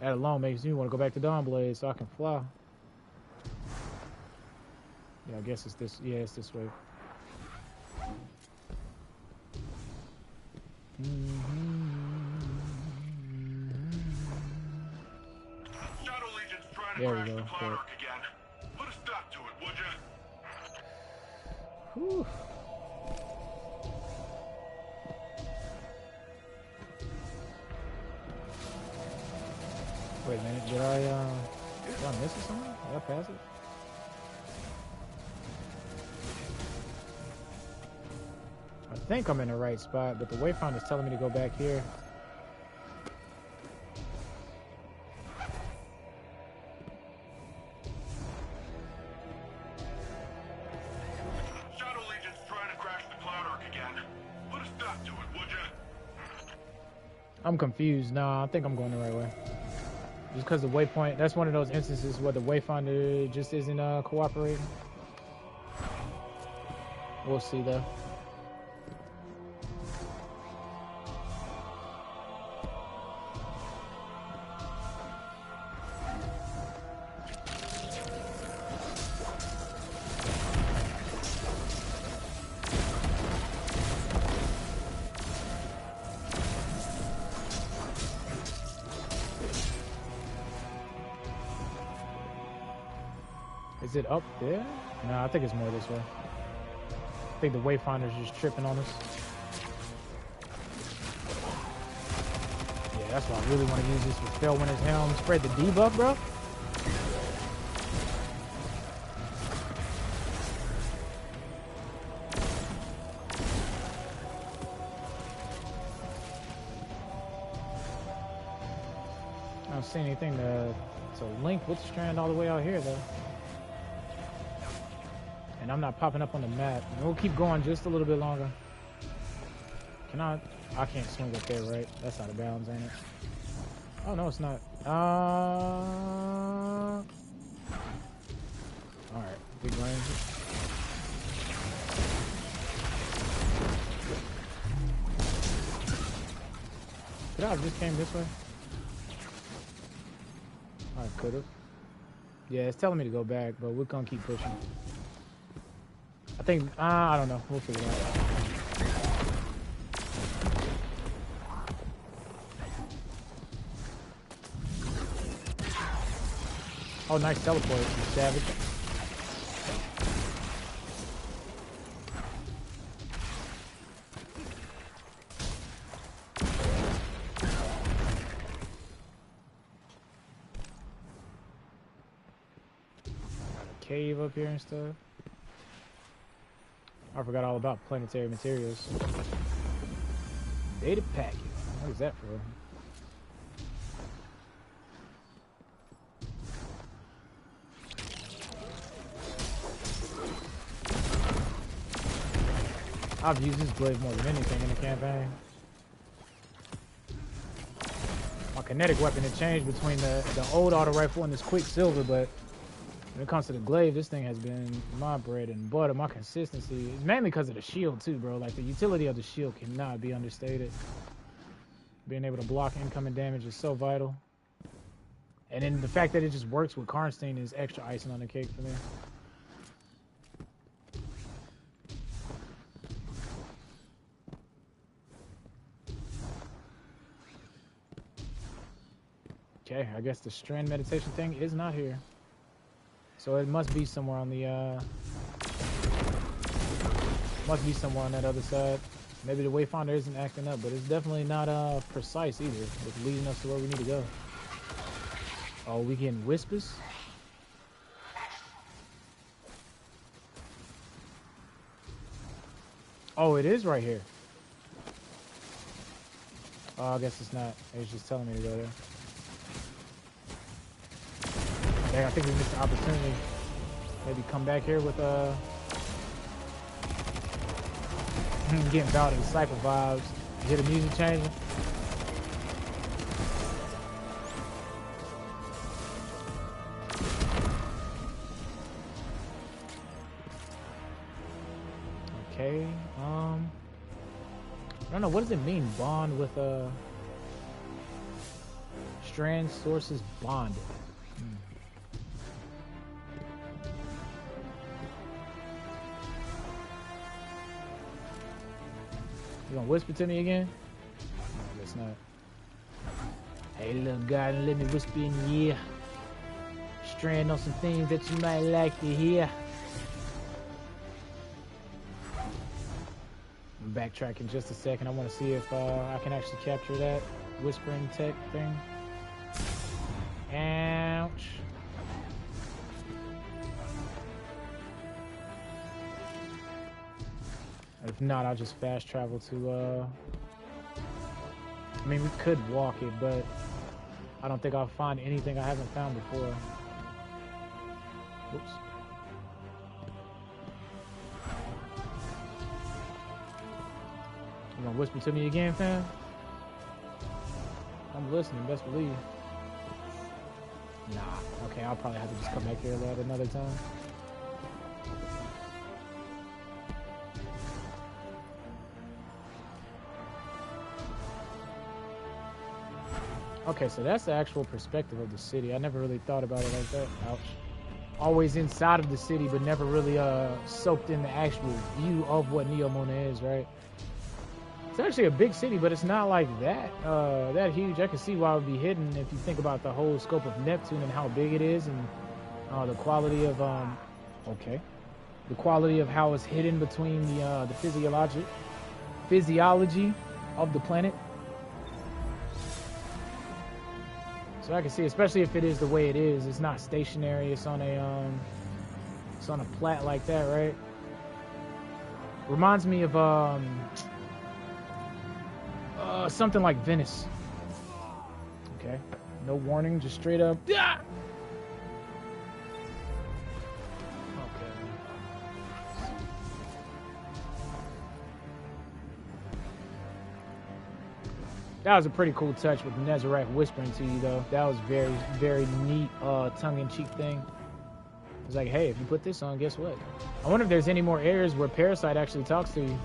That alone makes me want to go back to Dawnblade so I can fly. Yeah, I guess it's this. Yeah, it's this way. Shadow Legion's trying to There we crash go. the cloud arc again. Put a stop to it, would you? Whew. Wait a minute, did I miss it somewhere? Did I pass it? I think I'm in the right spot, but the wayfinder is telling me to go back here. Shadow Legion's trying to crash the Cloud Arc again. Put a stop to it, would ya? I'm confused. Nah, I think I'm going the right way. Just because the waypoint, that's one of those instances where the wayfinder just isn't cooperating. We'll see though. Is it up there? No, I think it's more this way. I think the wayfinder's just tripping on us. Yeah, that's why I really want to use this with Fellwinter's Helm. Spread the debuff, bro. I don't see anything to link with Strand all the way out here, though. And I'm not popping up on the map. We'll keep going just a little bit longer. Can I can't swing up there, right? That's out of bounds, ain't it? Oh, no, it's not. Alright, big range. Could I have just came this way? I could have. Yeah, it's telling me to go back, but we're gonna keep pushing. I think, I don't know. We'll figure it out. Oh, nice teleport, you savage. Got a cave up here and stuff. I forgot all about planetary materials. Data packet. What is that for? I've used this blade more than anything in the campaign. My kinetic weapon had changed between the old auto rifle and this Quicksilver, but when it comes to the glaive, this thing has been my bread and butter. My consistency is mainly because of the shield too, bro. Like, the utility of the shield cannot be understated. Being able to block incoming damage is so vital. And then the fact that it just works with Karnstein is extra icing on the cake for me. Okay, I guess the strand meditation thing is not here. So it must be somewhere on the, must be somewhere on that other side. Maybe the wayfinder isn't acting up, but it's definitely not, precise either. It's leading us to where we need to go. Oh, we getting whispers? Oh, it is right here. Oh, I guess it's not. It's just telling me to go there. Dang, I think we missed the opportunity. Maybe come back here with getting Bounty Cypher vibes. You hear the music changing? Okay, I don't know, what does it mean, bond with strand sources bonded? You gonna whisper to me again? No, I guess not. Hey, little guy, let me whisper in your ear. Strand on some things that you might like to hear. I'm backtracking just a second. I want to see if I can actually capture that whispering tech thing. If not, I'll just fast travel to, I mean, we could walk it, but I don't think I'll find anything I haven't found before. Oops. You gonna whisper to me again, fam? I'm listening, best believe. Nah, okay, I'll probably have to just come back here at another time. Okay, so that's the actual perspective of the city. I never really thought about it like that. Ouch. Always inside of the city, but never really soaked in the actual view of what Neomuna is, right? It's actually a big city, but it's not like that that huge. I can see why it would be hidden if you think about the whole scope of Neptune and how big it is, and the quality of the quality of how it's hidden between the physiology of the planet. So I can see, especially if it is the way it is, it's not stationary. It's on a plat like that, right? Reminds me of something like Venice. Okay, no warning, just straight up. Yeah. Okay. That was a pretty cool touch with Nezarec whispering to you, though. That was very, very neat, tongue-in-cheek thing. It's like, hey, if you put this on, guess what? I wonder if there's any more areas where Parasite actually talks to you.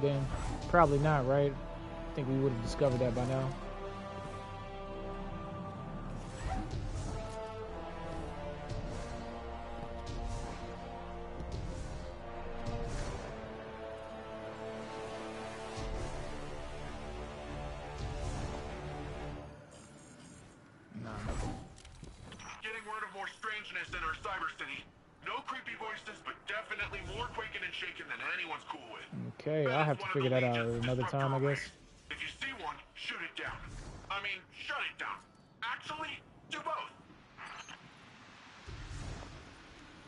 Then, probably not, right? I think we would have discovered that by now. Getting word of more strangeness in our cyber city. No creepy voices, but definitely more quaking and shaking than anyone's cool with. Okay, I'll have to figure that out another time, I guess. If you see one, shoot it down. I mean, shut it down. Actually, do both.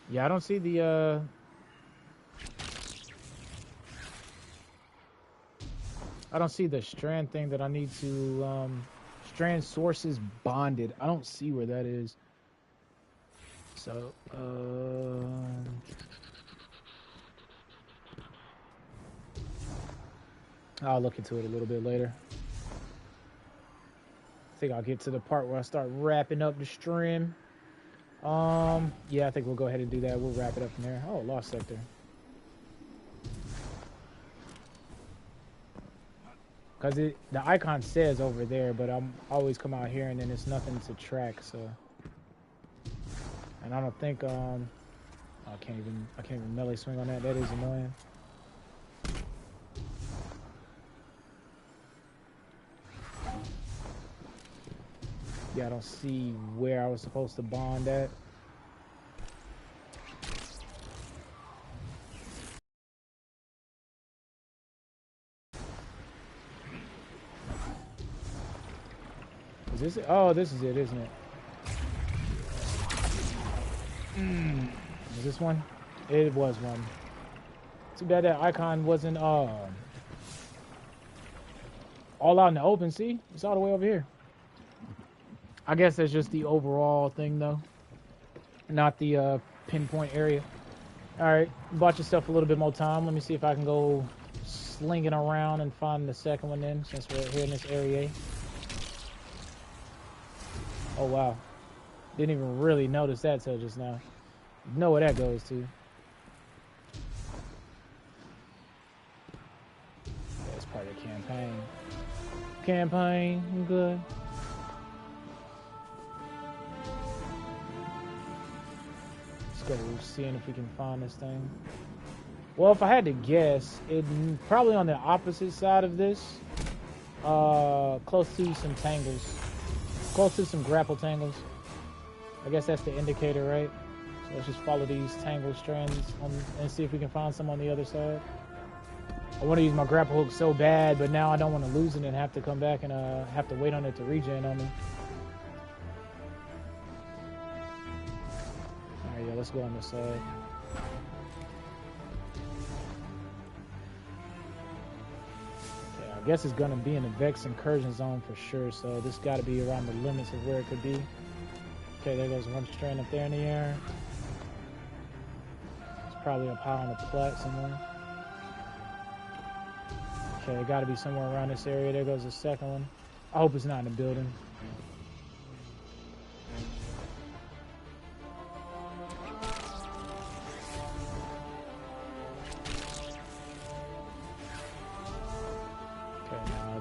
Yeah, I don't see the I don't see the strand thing that I need to strand sources bonded. I don't see where that is. So I'll look into it a little bit later. I think I'll get to the part where I start wrapping up the stream. Yeah, I think we'll go ahead and do that. We'll wrap it up from there. Oh, lost sector. Cause the icon says over there, but I'm always come out here and then it's nothing to track. So, and I don't think I can't even melee swing on that. That is annoying. Yeah, I don't see where I was supposed to bond at. Is this it? Oh, this is it, isn't it? Is this one? It was one. Too bad that icon wasn't all out in the open. See? It's all the way over here. I guess that's just the overall thing, though. Not the pinpoint area. Alright, bought yourself a little bit more time. Let me see if I can go slinging around and find the second one then, since we're here in this area. Oh, wow. Didn't even really notice that till just now. You know where that goes to. That's part of the campaign. Campaign, good. Let's go seeing if we can find this thing. Well, if I had to guess, it probably on the opposite side of this. Close to some tangles. Close to some grapple tangles. I guess that's the indicator, right? So let's just follow these tangle strands and see if we can find some on the other side. I want to use my grapple hook so bad, but now I don't want to lose it and have to come back and have to wait on it to regen on me. Alright, yeah, let's go on this side. guess it's gonna be in the Vex incursion zone for sure, so this gotta be around the limits of where it could be. Okay, there goes one strand up there in the air. It's probably up high on the plat somewhere. Okay, it gotta be somewhere around this area. There goes the second one. I hope it's not in the building.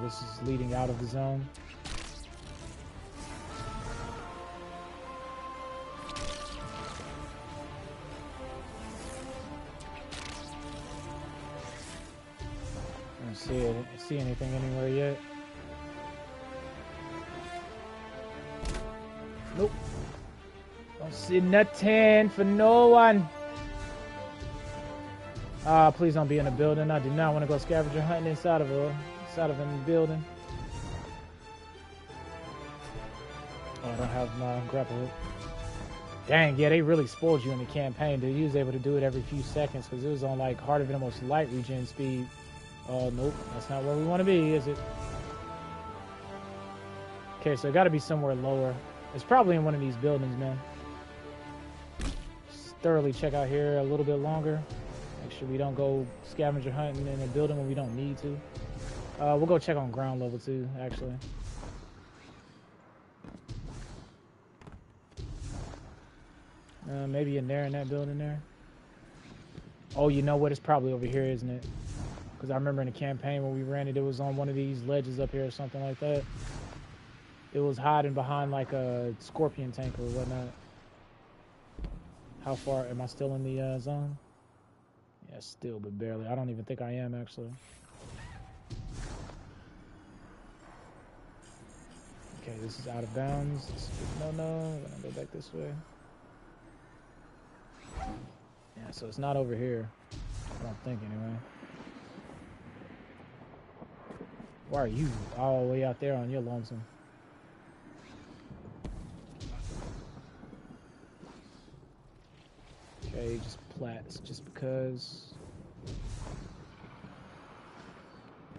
This is leading out of the zone. I don't see anything anywhere yet. Nope. Don't see nothing for no one. Please don't be in a building. I do not want to go scavenger hunting inside of a building. Oh, I don't have my grapple hook. Dang, yeah, they really spoiled you in the campaign, dude. You was able to do it every few seconds because it was on like harder than almost light regen speed. Oh, nope, that's not where we want to be, is it? Okay, so it got to be somewhere lower. It's probably in one of these buildings, man. Just thoroughly check out here a little bit longer. Make sure we don't go scavenger hunting in a building when we don't need to. We'll go check on ground level too, actually. Maybe in there, in that building there. Oh, you know what? It's probably over here, isn't it? Because I remember in the campaign when we ran it, it was on one of these ledges up here or something like that. It was hiding behind like a scorpion tank or whatnot. How far? Am I still in the zone? Yeah, still, but barely. I don't even think I am, actually. Okay, this is out of bounds. No, I'm gonna go back this way. Yeah, so it's not over here. I don't think, anyway. Why are you all the way out there on your lonesome? Okay, just plats, just because.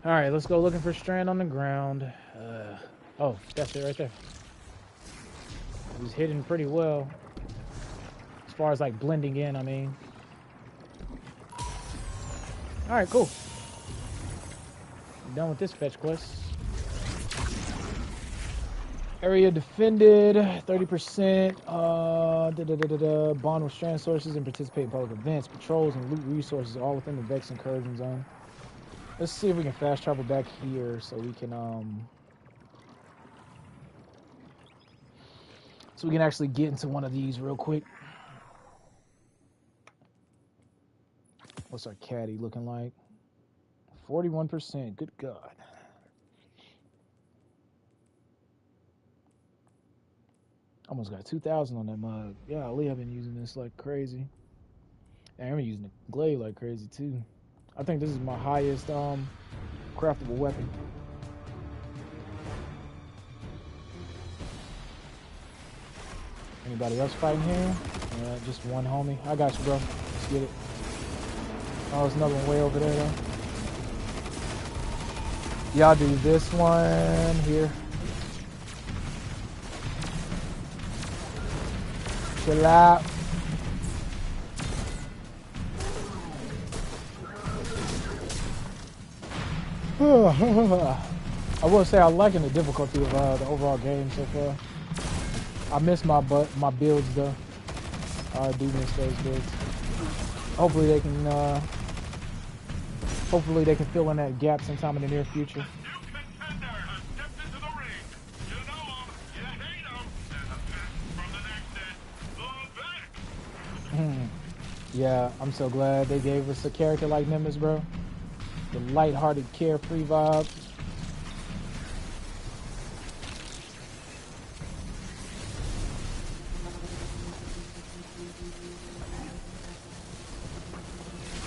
Alright, let's go looking for strand on the ground. Oh, that's it right there. It was hidden pretty well. As far as like blending in, I mean. Alright, cool. Done with this fetch quest. Area defended, 30%. Bond with strand sources and participate in public events, patrols, and loot resources all within the Vex incursion zone. Let's see if we can fast travel back here so we can actually get into one of these real quick. What's our caddy looking like? 41%. Good God. Almost got 2,000 on that mug. Golly, I've been using this like crazy. And I'm using the glaive like crazy too. I think this is my highest craftable weapon. Anybody else fighting here? Just one homie. I got you, bro. Let's get it. Oh, there's another one way over there though. Y'all do this one here. Chill out. I will say I'm liking the difficulty of the overall game so far. I miss my builds though. I do miss those builds. Hopefully they can fill in that gap sometime in the near future. Yeah, I'm so glad they gave us a character like Nimbus, bro. The lighthearted, carefree vibe.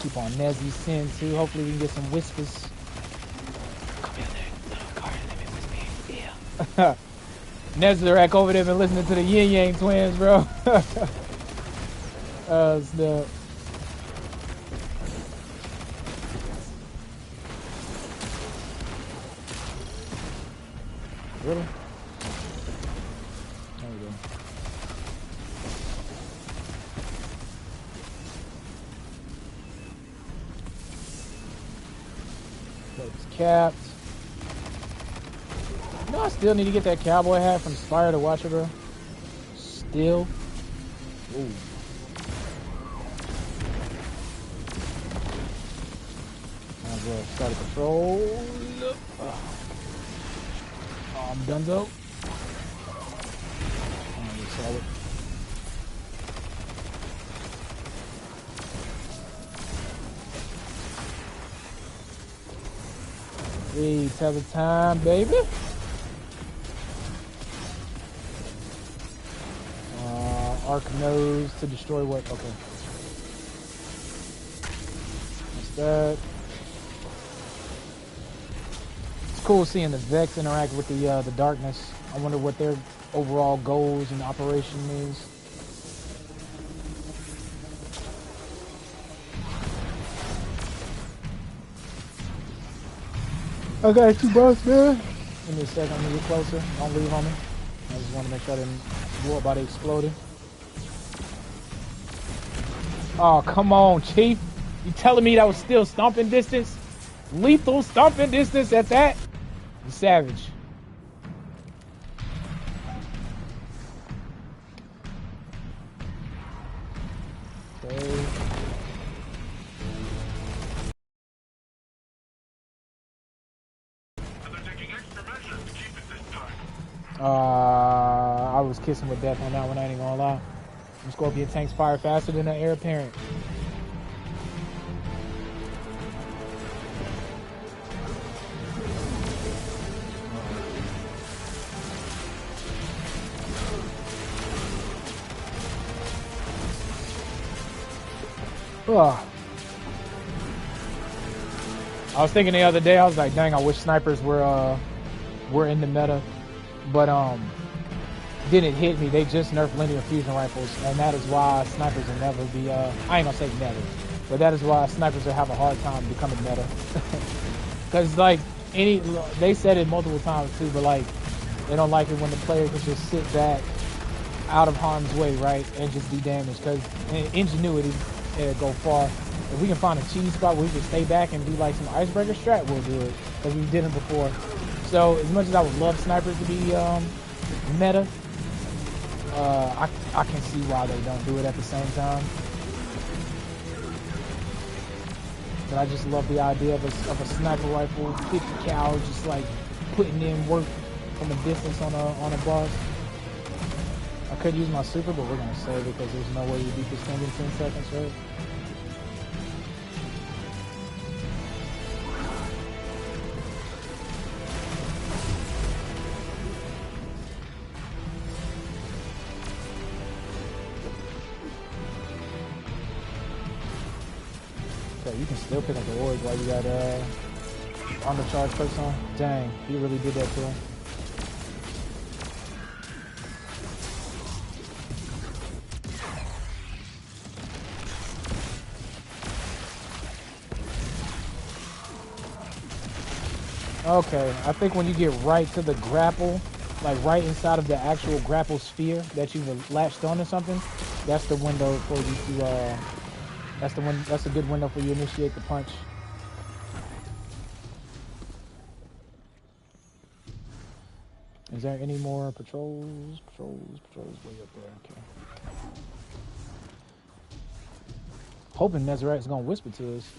Keep on Nezzy's sin too. Hopefully we can get some whispers. Come here, little car, let me whisper. Yeah. Nezarek over there been listening to the Yin Yang twins, bro. Snap. Really? There we go. It's capped. You know, I still need to get that cowboy hat from Spire to watch it, bro. Still. Ooh. Might as well start a patrol. Oh, I'm done though. Solid. Hey, tell the time, baby. Arc nose to destroy what? Okay. That's that. It's cool seeing the Vex interact with the darkness. I wonder what their overall goals and operation is. I got you, boss, man. Give me a second, I'm gonna get closer. Don't leave on me. I just want to make sure I didn't blow up by the exploding. Oh, come on, Chief. You telling me that was still stomping distance? Lethal stomping distance at that? You savage. Okay. I was kissing with death on that one, I ain't gonna lie. The Scorpion tanks fire faster than an heir apparent. Oh. I was thinking the other day, I was like, dang, I wish snipers were in the meta, but didn't hit me. They just nerfed linear fusion rifles, and that is why snipers will never be, I ain't gonna say never, but that is why snipers will have a hard time becoming meta. Because, like, they said it multiple times too, but, like, they don't like it when the player can just sit back out of harm's way, right, and just be damaged, because ingenuity go far. If we can find a cheese spot where we can stay back and do, like, some icebreaker strat, we'll do it, because we did it before. So, as much as I would love snipers to be meta, I can see why they don't do it at the same time. But I just love the idea of a sniper rifle, 50 cal, just like putting in work from a distance on a boss. I could use my super, but we're gonna save it because there's no way you beat this thing in 10 seconds, right? You can still pick up the orbs while you got undercharge perks on. Dang, he really did that to him. Okay, I think when you get right to the grapple, like right inside of the actual grapple sphere that you've latched on or something, that's the window for you to that's a good window for you to initiate the punch. Is there any more patrols? Patrols way up there, okay. Hoping Nezaret's gonna whisper to us.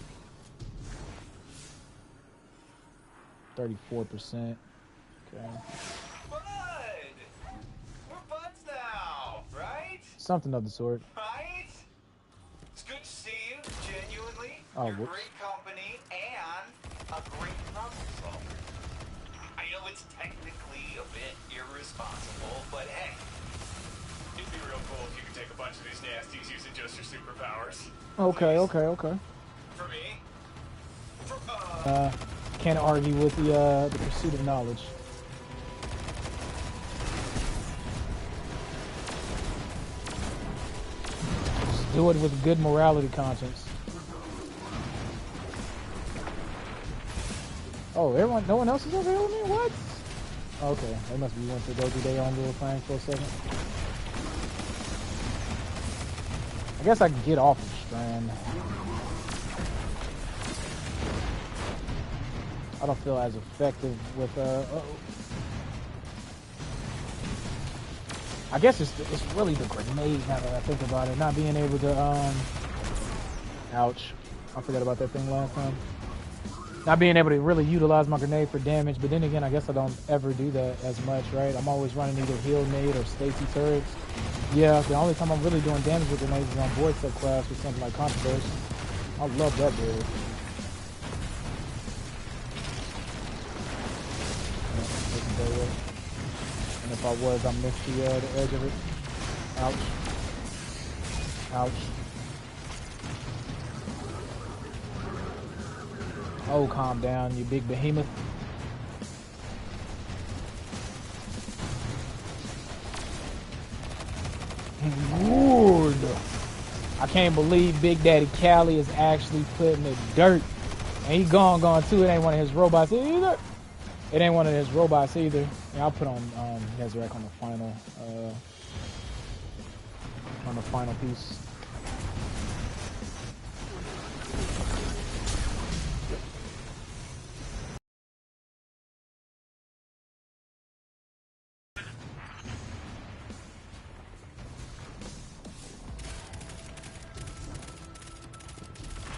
34%. Okay. Bud! We're buds now, right? Something of the sort. Right? It's good to see you, genuinely. Oh, You're whoops. great company and a great problem solver. I know it's technically a bit irresponsible, but hey. It'd be real cool if you could take a bunch of these nasties using just your superpowers. Okay, Please. okay. For me? Can't argue with the pursuit of knowledge. Just do it with good morality conscience. Oh, no one else is over here with me? What? Okay, they must be went to go do their own little thing for a second. I guess I can get off of Strand. I don't feel as effective with I guess it's really the grenade now that I think about it. Not being able to ouch. I forgot about that thing last time. Not being able to really utilize my grenade for damage, but then again, I guess I don't ever do that as much, right? I'm always running either heal nade or Stacy turrets. Yeah, the only time I'm really doing damage with grenades is on board subclass with something like Controversy. I love that build. And if I was, I missed the edge of it. Ouch. Ouch. Oh, calm down, you big behemoth. Lord. I can't believe Big Daddy Cali is actually putting the dirt. And he gone too. It ain't one of his robots either. It ain't one of his robots either. Yeah, I'll put on Nezarek on the final piece.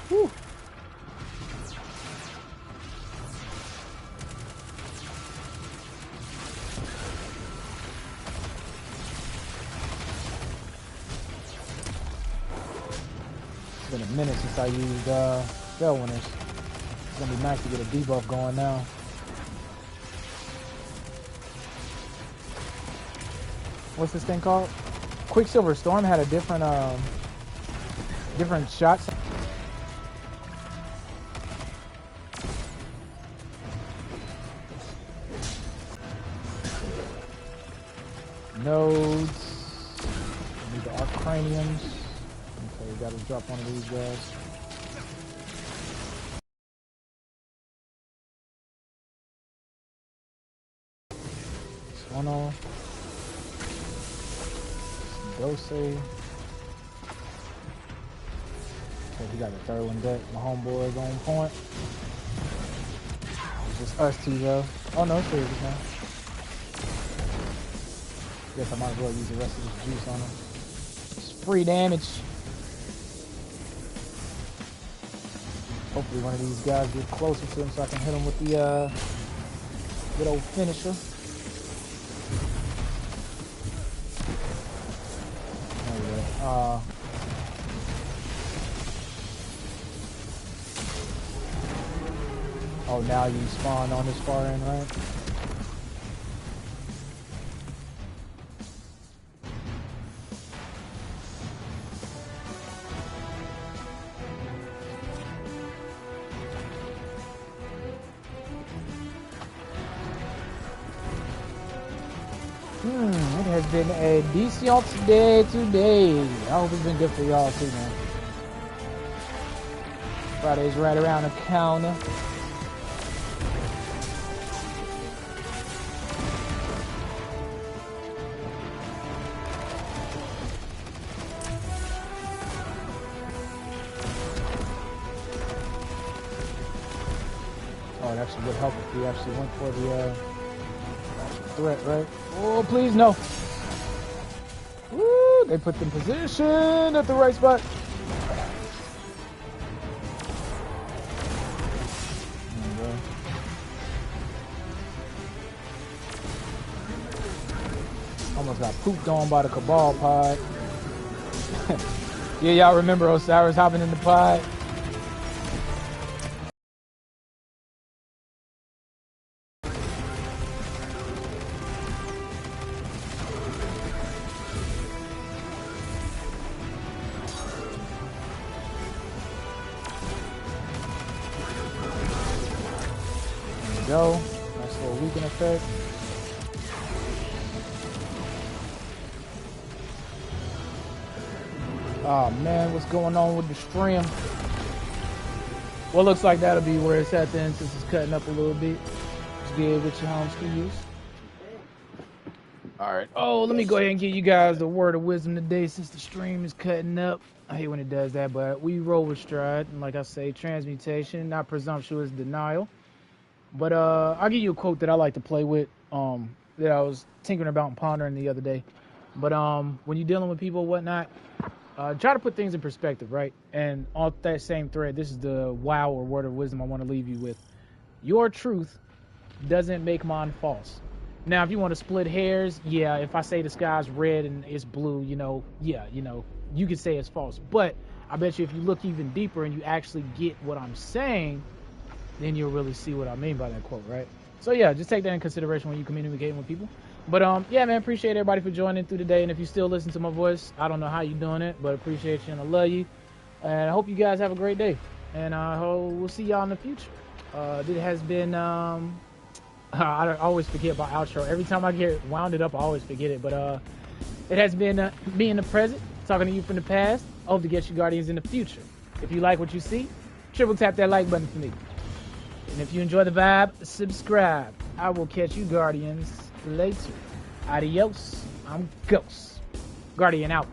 Whew. It's been a minute since I used spell winners. It's gonna be nice to get a debuff going now. What's this thing called? Quicksilver Storm had a different shots. Nodes. Need the Arcraniums. Okay, we gotta drop one of these guys. Sono. Dose. Okay, we got the third one deck. My homeboy is on point. It's just us two though. Oh no, it's three of us now. Guess I might as well use the rest of this juice on him. It's free damage. Hopefully one of these guys get closer to him so I can hit him with the good old finisher. There we go. Oh, now you spawn on this far end, right? It has been a decent day today. I hope it's been good for y'all too, man. Friday's right around the corner. Oh, it actually would help if we actually went for the threat, right? Oh, please, no. Woo, they put them in position at the right spot. There we go. Almost got pooped on by the Cabal pod. Yeah, y'all remember Osiris hopping in the pod? Go. Nice little weaken effect. Oh man, what's going on with the stream? Well, looks like that'll be where it's at then, since it's cutting up a little bit. It's good with your home skills. All right. Oh, let me go ahead and give you guys the word of wisdom today since the stream is cutting up. I hate when it does that, but we roll with stride. And like I say, transmutation, not presumptuous denial. But I'll give you a quote that I like to play with that I was tinkering about and pondering the other day. But when you're dealing with people and whatnot, try to put things in perspective, right? And on that same thread, this is the wow or word of wisdom I want to leave you with. Your truth doesn't make mine false. Now, if you want to split hairs, yeah, if I say the sky's red and it's blue, yeah, you could say it's false. But I bet you if you look even deeper and you actually get what I'm saying, then you'll really see what I mean by that quote, right? So yeah, just take that in consideration when you communicating with people. But yeah, man, appreciate everybody for joining through today. And if you still listen to my voice, I don't know how you're doing it, but appreciate you and I love you. And I hope you guys have a great day. And I hope we'll see y'all in the future. It has been I always forget my outro. Every time I get wound it up, I always forget it. But it has been me in the present, talking to you from the past. I hope to get you Guardians in the future. If you like what you see, triple tap that like button for me. And if you enjoy the vibe, subscribe. I will catch you Guardians later. Adios. I'm Ghost. Guardian out.